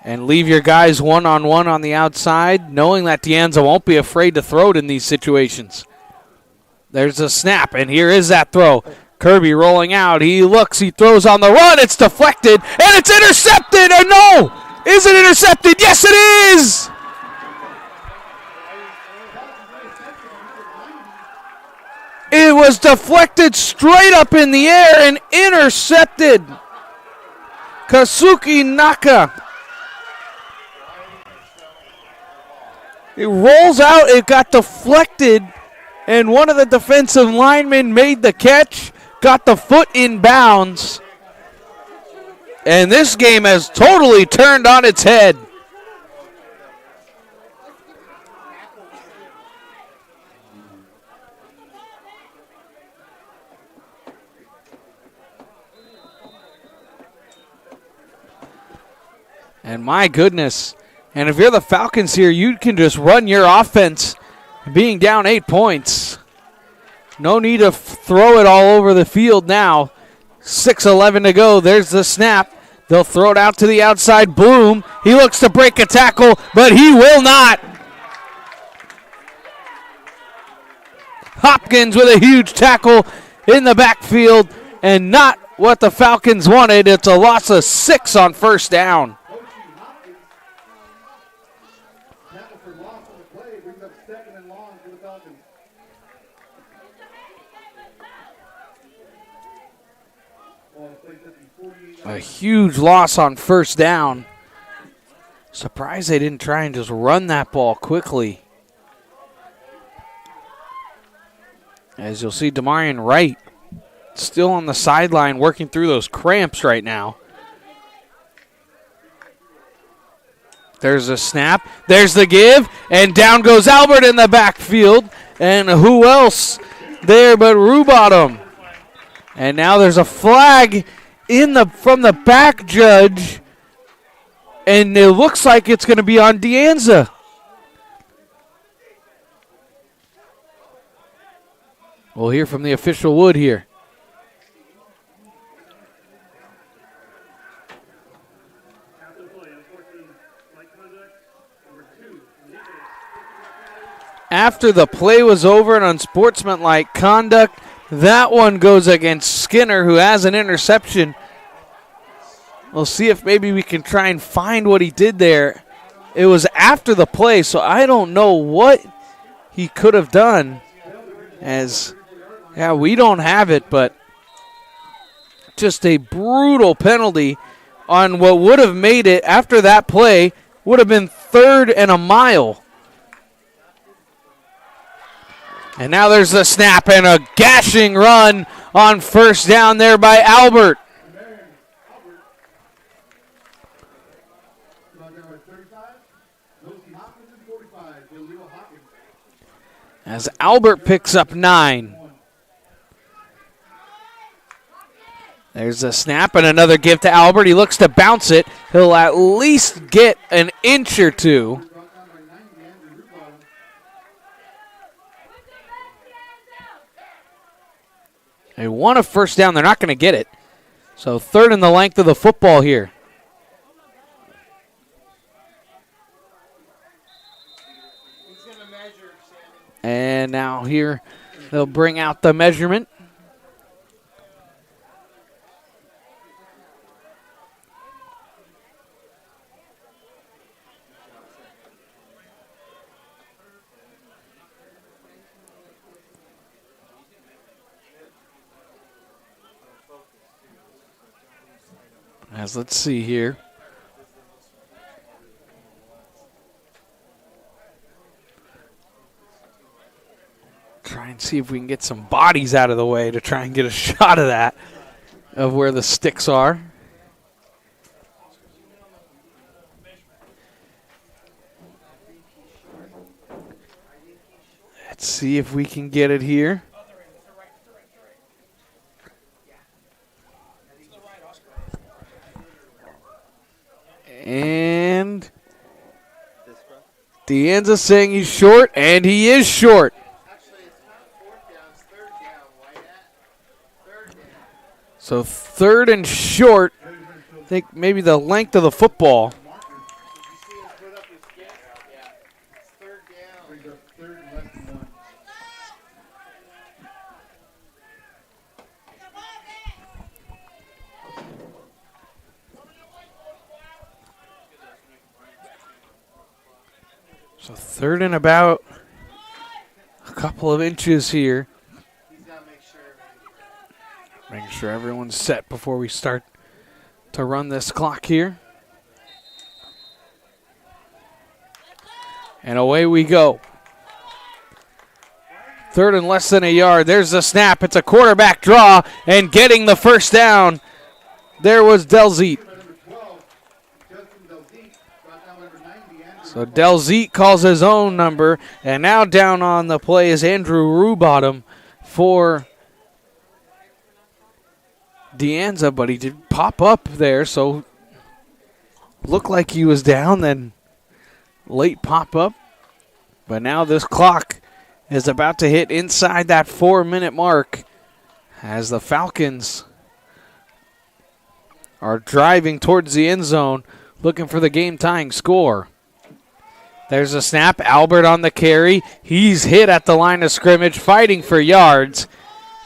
and leave your guys one-on-one on the outside, knowing that De Anza won't be afraid to throw it in these situations? There's a snap, and here is that throw. Kirby rolling out. He looks. He throws on the run. It's deflected, and it's intercepted. Or no! Is it intercepted? Yes, it is! It was deflected straight up in the air and intercepted. Kazuki Naka. It rolls out. It got deflected, and one of the defensive linemen made the catch, got the foot in bounds. And this game has totally turned on its head. And my goodness, and if you're the Falcons here, you can just run your offense being down 8 points. No need to throw it all over the field now. 6:11 to go. There's the snap. They'll throw it out to the outside. Bloom, he looks to break a tackle, but he will not. Hopkins with a huge tackle in the backfield, and not what the Falcons wanted. It's a loss of 6 on first down. A huge loss on first down. Surprised they didn't try and just run that ball quickly. As you'll see, Demarion Wright still on the sideline working through those cramps right now. There's a snap. There's the give. And down goes Albert in the backfield. And who else there but Rubottom? And now there's a flag from the back judge. And it looks like it's going to be on Anza. We'll hear from the official Wood here. After the play was over and unsportsmanlike conduct, that one goes against Skinner, who has an interception. We'll see if maybe we can try and find what he did there. It was after the play, so I don't know what he could have done. We don't have it, but just a brutal penalty on what would have made it after that play. Would have been 3rd and a mile. And now there's the snap and a gashing run on first down there by Albert. As Albert picks up 9. There's a snap and another give to Albert. He looks to bounce it. He'll at least get an inch or two. They want a first down. They're not going to get it. So 3rd and the length of the football here. And now here they'll bring out the measurement. Let's see here. Try and see if we can get some bodies out of the way to try and get a shot of that, of where the sticks are. Let's see if we can get it here. And Anza saying he's short, and he is short. So 3rd and short. I think maybe the length of the football. So 3rd and about a couple of inches here. Making sure everyone's set before we start to run this clock here. And away we go. 3rd and less than a yard. There's the snap. It's a quarterback draw, and getting the first down, there was Delzeet. So Delzeet calls his own number, and now down on the play is Andrew Rubottom for Anza, but he did pop up there, so looked like he was down, then late pop up. But now this clock is about to hit inside that 4-minute mark as the Falcons are driving towards the end zone, looking for the game-tying score. There's a snap. Albert on the carry. He's hit at the line of scrimmage, fighting for yards.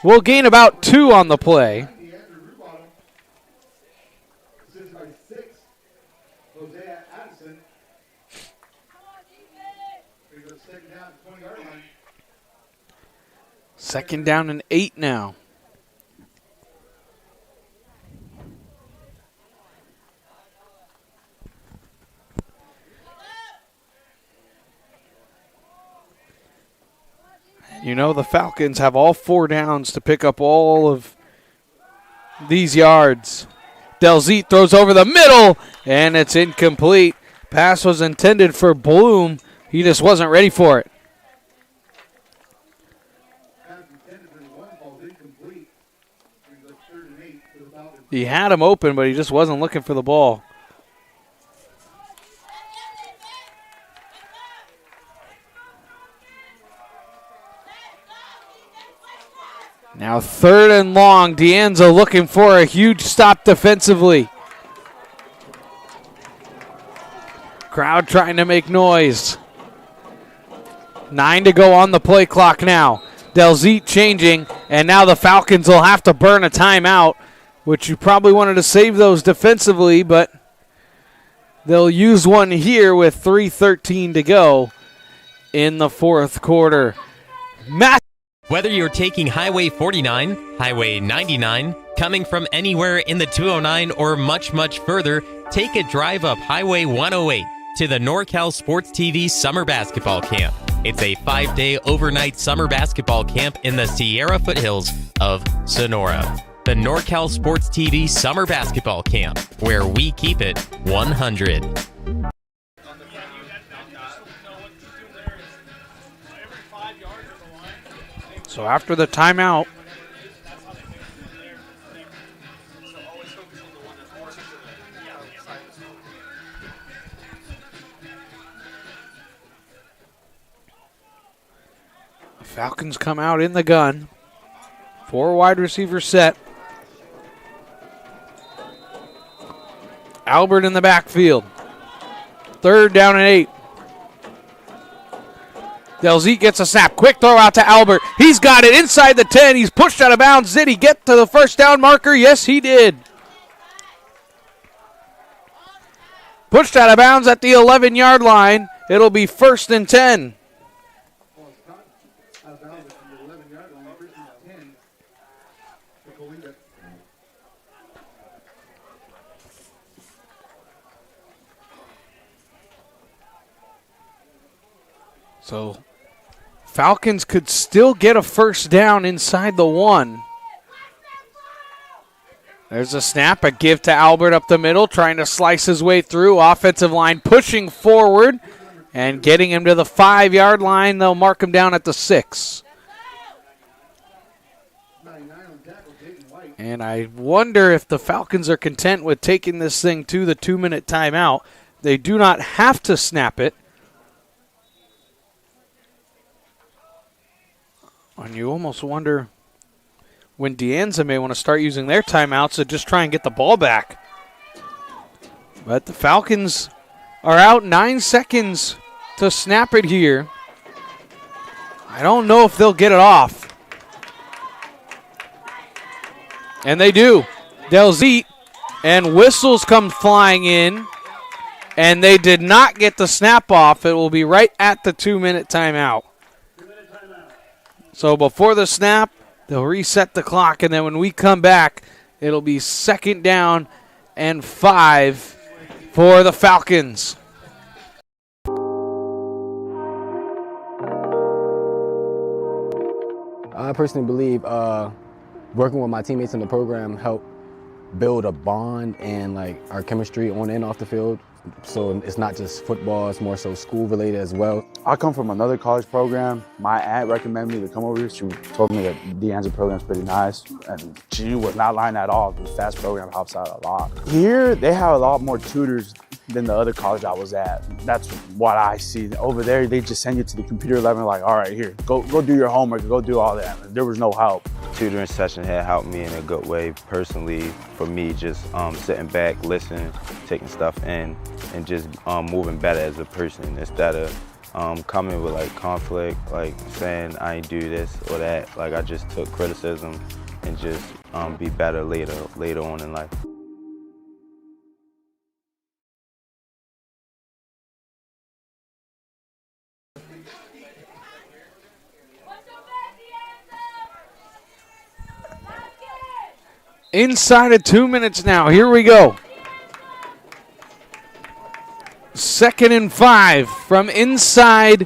We'll gain about 2 on the play. Second down and 8 now. You know, the Falcons have all 4 downs to pick up all of these yards. Delzete throws over the middle, and it's incomplete. Pass was intended for Bloom. He just wasn't ready for it. He had him open, but he just wasn't looking for the ball. Now 3rd and long. Anza looking for a huge stop defensively. Crowd trying to make noise. 9 to go on the play clock now. Delzete changing, and now the Falcons will have to burn a timeout, which you probably wanted to save those defensively, but they'll use one here with 3:13 to go in the 4th quarter. Whether you're taking Highway 49, Highway 99, coming from anywhere in the 209 or much, much further, take a drive up Highway 108 to the NorCal Sports TV Summer Basketball Camp. It's a 5-day overnight summer basketball camp in the Sierra foothills of Sonora. The NorCal Sports TV Summer Basketball Camp, where we keep it 100. So after the timeout, the Falcons come out in the gun. 4 wide receivers set. Albert in the backfield. 3rd down and 8. Delzete gets a snap. Quick throw out to Albert. He's got it inside the 10. He's pushed out of bounds. Did he get to the first down marker? Yes, he did. Pushed out of bounds at the 11-yard line. It'll be 1st and 10. So Falcons could still get a first down inside the 1. There's a snap, a give to Albert up the middle, trying to slice his way through. Offensive line pushing forward and getting him to the 5-yard line. They'll mark him down at the 6. And I wonder if the Falcons are content with taking this thing to the 2-minute timeout. They do not have to snap it. And you almost wonder when Anza may want to start using their timeouts to just try and get the ball back. But the Falcons are out 9 seconds to snap it here. I don't know if they'll get it off. And they do. Delzete and whistles come flying in. And they did not get the snap off. It will be right at the 2-minute timeout. So before the snap, they'll reset the clock, and then when we come back, it'll be 2nd down and 5 for the Falcons. I personally believe working with my teammates in the program helped build a bond and like our chemistry on and off the field. So it's not just football, it's more so school related as well. I come from another college program. My aunt recommended me to come over here. She told me that the Anza program is pretty nice. And she was not lying at all. The FAST program helps out a lot. Here, they have a lot more tutors than the other college I was at. That's what I see. Over there, they just send you to the computer lab and like, all right, here, go do your homework, go do all that. There was no help. tutoring session had helped me in a good way personally. For me, just sitting back, listening, taking stuff in, and just moving better as a person instead of coming with like conflict, like saying I ain't do this or that. Like I just took criticism and just be better later on in life. Inside of 2 minutes now. Here we go. 2nd and 5 from inside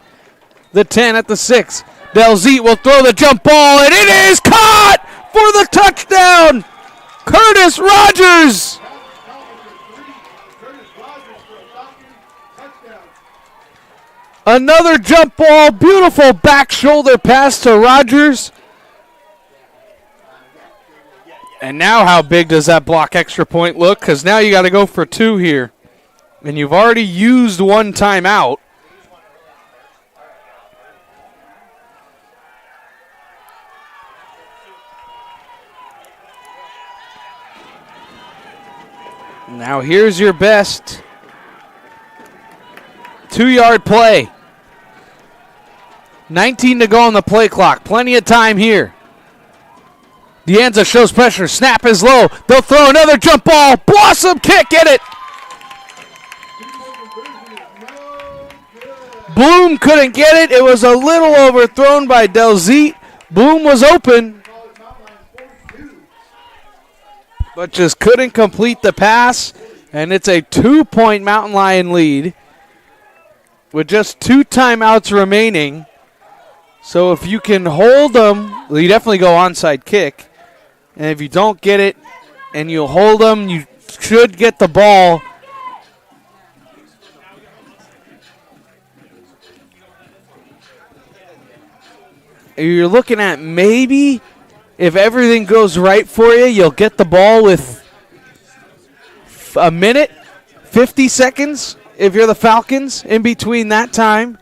the 10 at the 6. Delzete will throw the jump ball, and it is caught for the touchdown. Curtis Rogers. Another jump ball. Beautiful back shoulder pass to Rogers. And now how big does that block extra point look? Because now you got to go for 2 here. And you've already used 1 timeout. Now here's your best 2-yard play. 19 to go on the play clock. Plenty of time here. Anza shows pressure. Snap is low. They'll throw another jump ball. Blossom kick. Get it. Bloom couldn't get it. It was a little overthrown by Delzete. Bloom was open, but just couldn't complete the pass. And it's a 2-point Mountain Lion lead with just 2 timeouts remaining. So if you can hold them, well, you definitely go onside kick. And if you don't get it and you hold them, you should get the ball. You're looking at maybe if everything goes right for you, you'll get the ball with a minute, 50 seconds if you're the Falcons in between that time.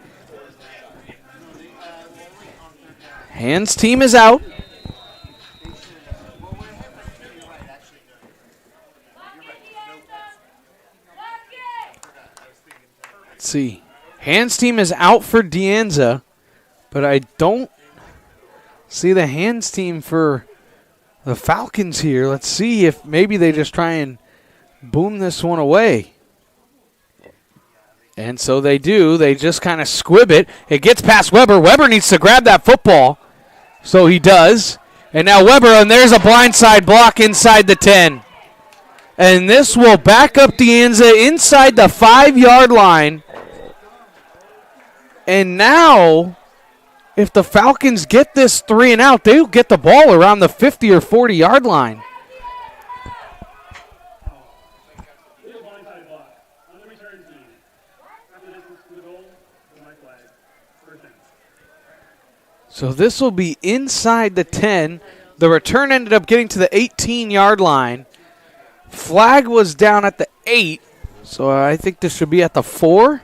Hands team is out. Let's see. Hands team is out for Anza, but I don't see the hands team for the Falcons here. Let's see if maybe they just try and boom this one away. And so they do. They just kind of squib it. It gets past Weber. Weber needs to grab that football. So he does. And now Weber, and there's a blindside block inside the 10. And this will back up Anza inside the 5-yard line. And now, if the Falcons get this 3 and out, they'll get the ball around the 50 or 40-yard line. So this will be inside the 10. The return ended up getting to the 18-yard line. Flag was down at the 8, so I think this should be at the 4,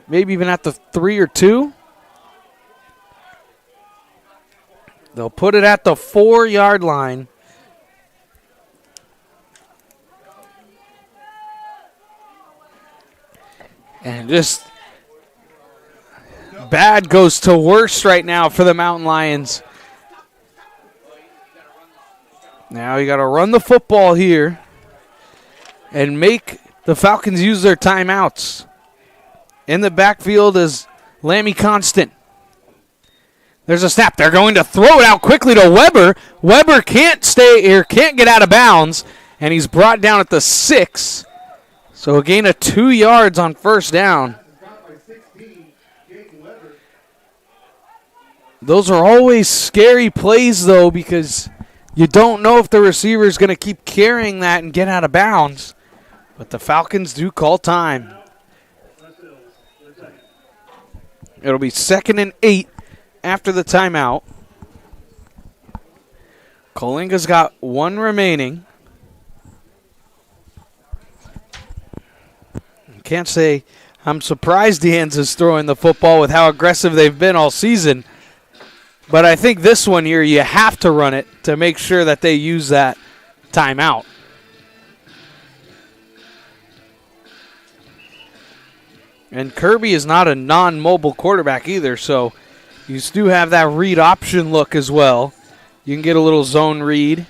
maybe even at the 3 or 2. They'll put it at the 4-yard line. And just bad goes to worse right now for the Mountain Lions. Now you got to run the football here and make the Falcons use their timeouts. In the backfield is Lammy Constant. There's a snap. They're going to throw it out quickly to Weber. Weber can't stay here, can't get out of bounds, and he's brought down at the 6. So a gain of 2 yards on first down. Those are always scary plays, though, because you don't know if the receiver is going to keep carrying that and get out of bounds. But the Falcons do call time. It'll be 2nd and 8 after the timeout. Coalinga's got 1 remaining. Can't say I'm surprised Anza's throwing the football with how aggressive they've been all season. But I think this one here, you have to run it to make sure that they use that timeout. And Kirby is not a non-mobile quarterback either, so you do have that read option look as well. You can get a little zone read.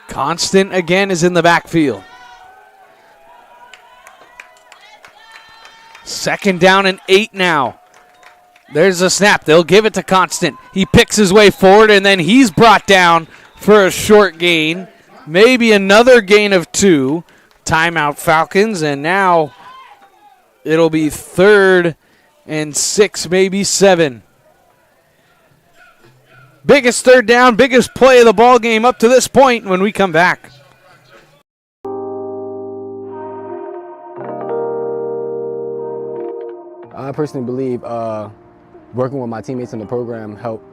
Constant again is in the backfield. 2nd down and 8 now. There's a snap. They'll give it to Constant. He picks his way forward, and then he's brought down for a short gain. Maybe another gain of 2. Timeout Falcons, and now it'll be 3rd and 6, maybe 7. Biggest 3rd down, biggest play of the ball game up to this point when we come back. I personally believe working with my teammates in the program helped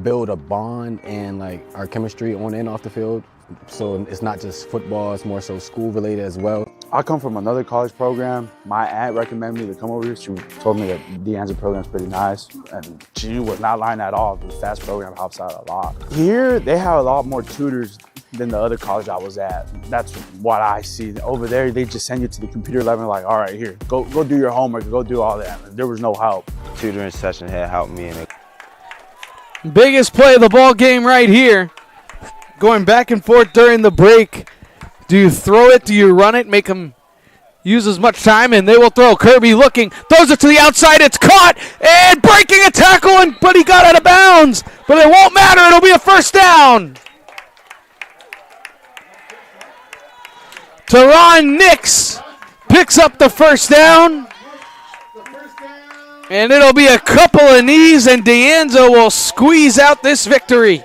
build a bond and like our chemistry on and off the field. So it's not just football, it's more so school related as well. I come from another college program. My aunt recommended me to come over here. She told me that the Anza program is pretty nice. And she was not lying at all. The FAST program helps out a lot. Here, they have a lot more tutors than the other college I was at. That's what I see. Over there, they just send you to the computer lab and like, all right, here, go do your homework, go do all that. There was no help. Tutoring session had helped me in it. Biggest play of the ball game right here. Going back and forth during the break. Do you throw it? Do you run it? Make them use as much time, and they will throw. Kirby looking, throws it to the outside. It's caught and breaking a tackle, but he got out of bounds. But it won't matter. It'll be a 1st down. Teron Nix picks up the 1st down. And it'll be a couple of knees, and D'Anza will squeeze out this victory.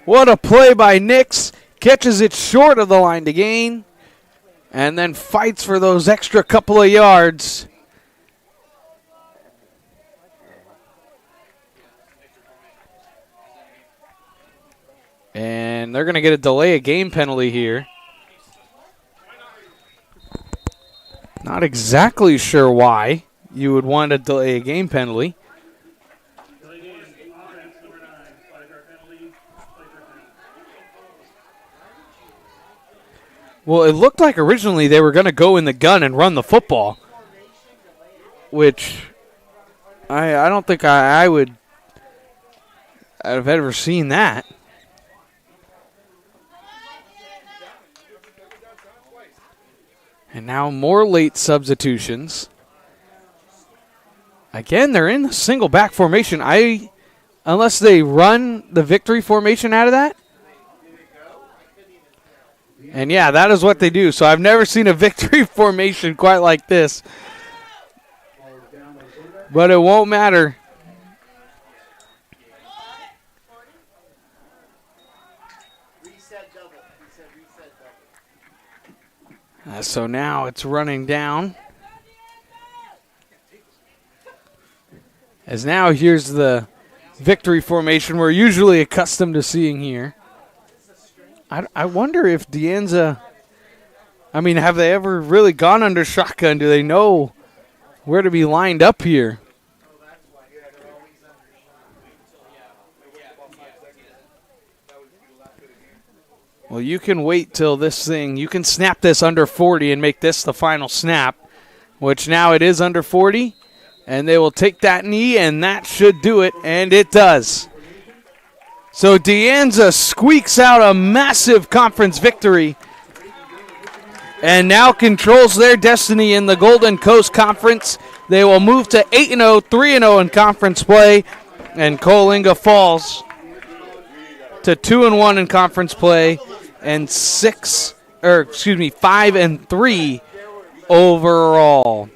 What a play by Nix. Catches it short of the line to gain. And then fights for those extra couple of yards. And they're going to get a delay of game penalty here. Not exactly sure why you would want to delay a game penalty. Well, it looked like originally they were going to go in the gun and run the football, which I don't think I would have ever seen that. And now more late substitutions. Again, they're in the single back formation. Unless they run the victory formation out of that. And yeah, that is what they do. So I've never seen a victory formation quite like this. But it won't matter. So now it's running down. As now here's the victory formation we're usually accustomed to seeing here. I wonder if D'Anza, have they ever really gone under shotgun? Do they know where to be lined up here? Well, you can wait till you can snap this under 40 and make this the final snap, which now it is under 40, and they will take that knee, and that should do it, and it does. So D'Anza squeaks out a massive conference victory and now controls their destiny in the Golden Coast Conference. They will move to 8-0, 3-0 in conference play, and Coalinga falls to 2-1 in conference play and 5-3 overall.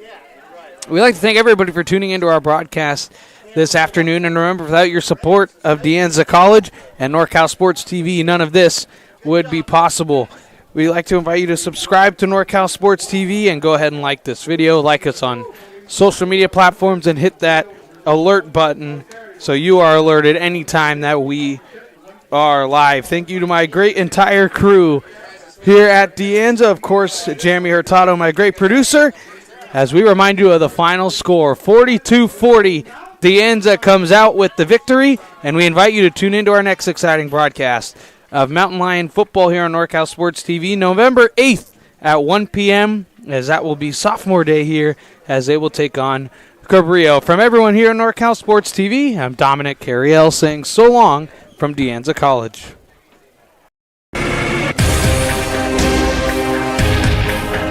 We'd like to thank everybody for tuning into our broadcast this afternoon. And remember, without your support of D'Anza College and NorCal Sports TV, none of this would be possible. We'd like to invite you to subscribe to NorCal Sports TV and go ahead and like this video. Like us on social media platforms and hit that alert button so you are alerted anytime that we are live. Thank you to my great entire crew here at De Anza. Of course, Jeremy Hurtado, my great producer, as we remind you of the final score, 42-40. De Anza comes out with the victory, and we invite you to tune into our next exciting broadcast of Mountain Lion football here on NorCal Sports TV, November 8th at 1 p.m., as that will be sophomore day here as they will take on Cabrillo. From everyone here on NorCal Sports TV, I'm Dominic Carriel saying so long from De Anza College.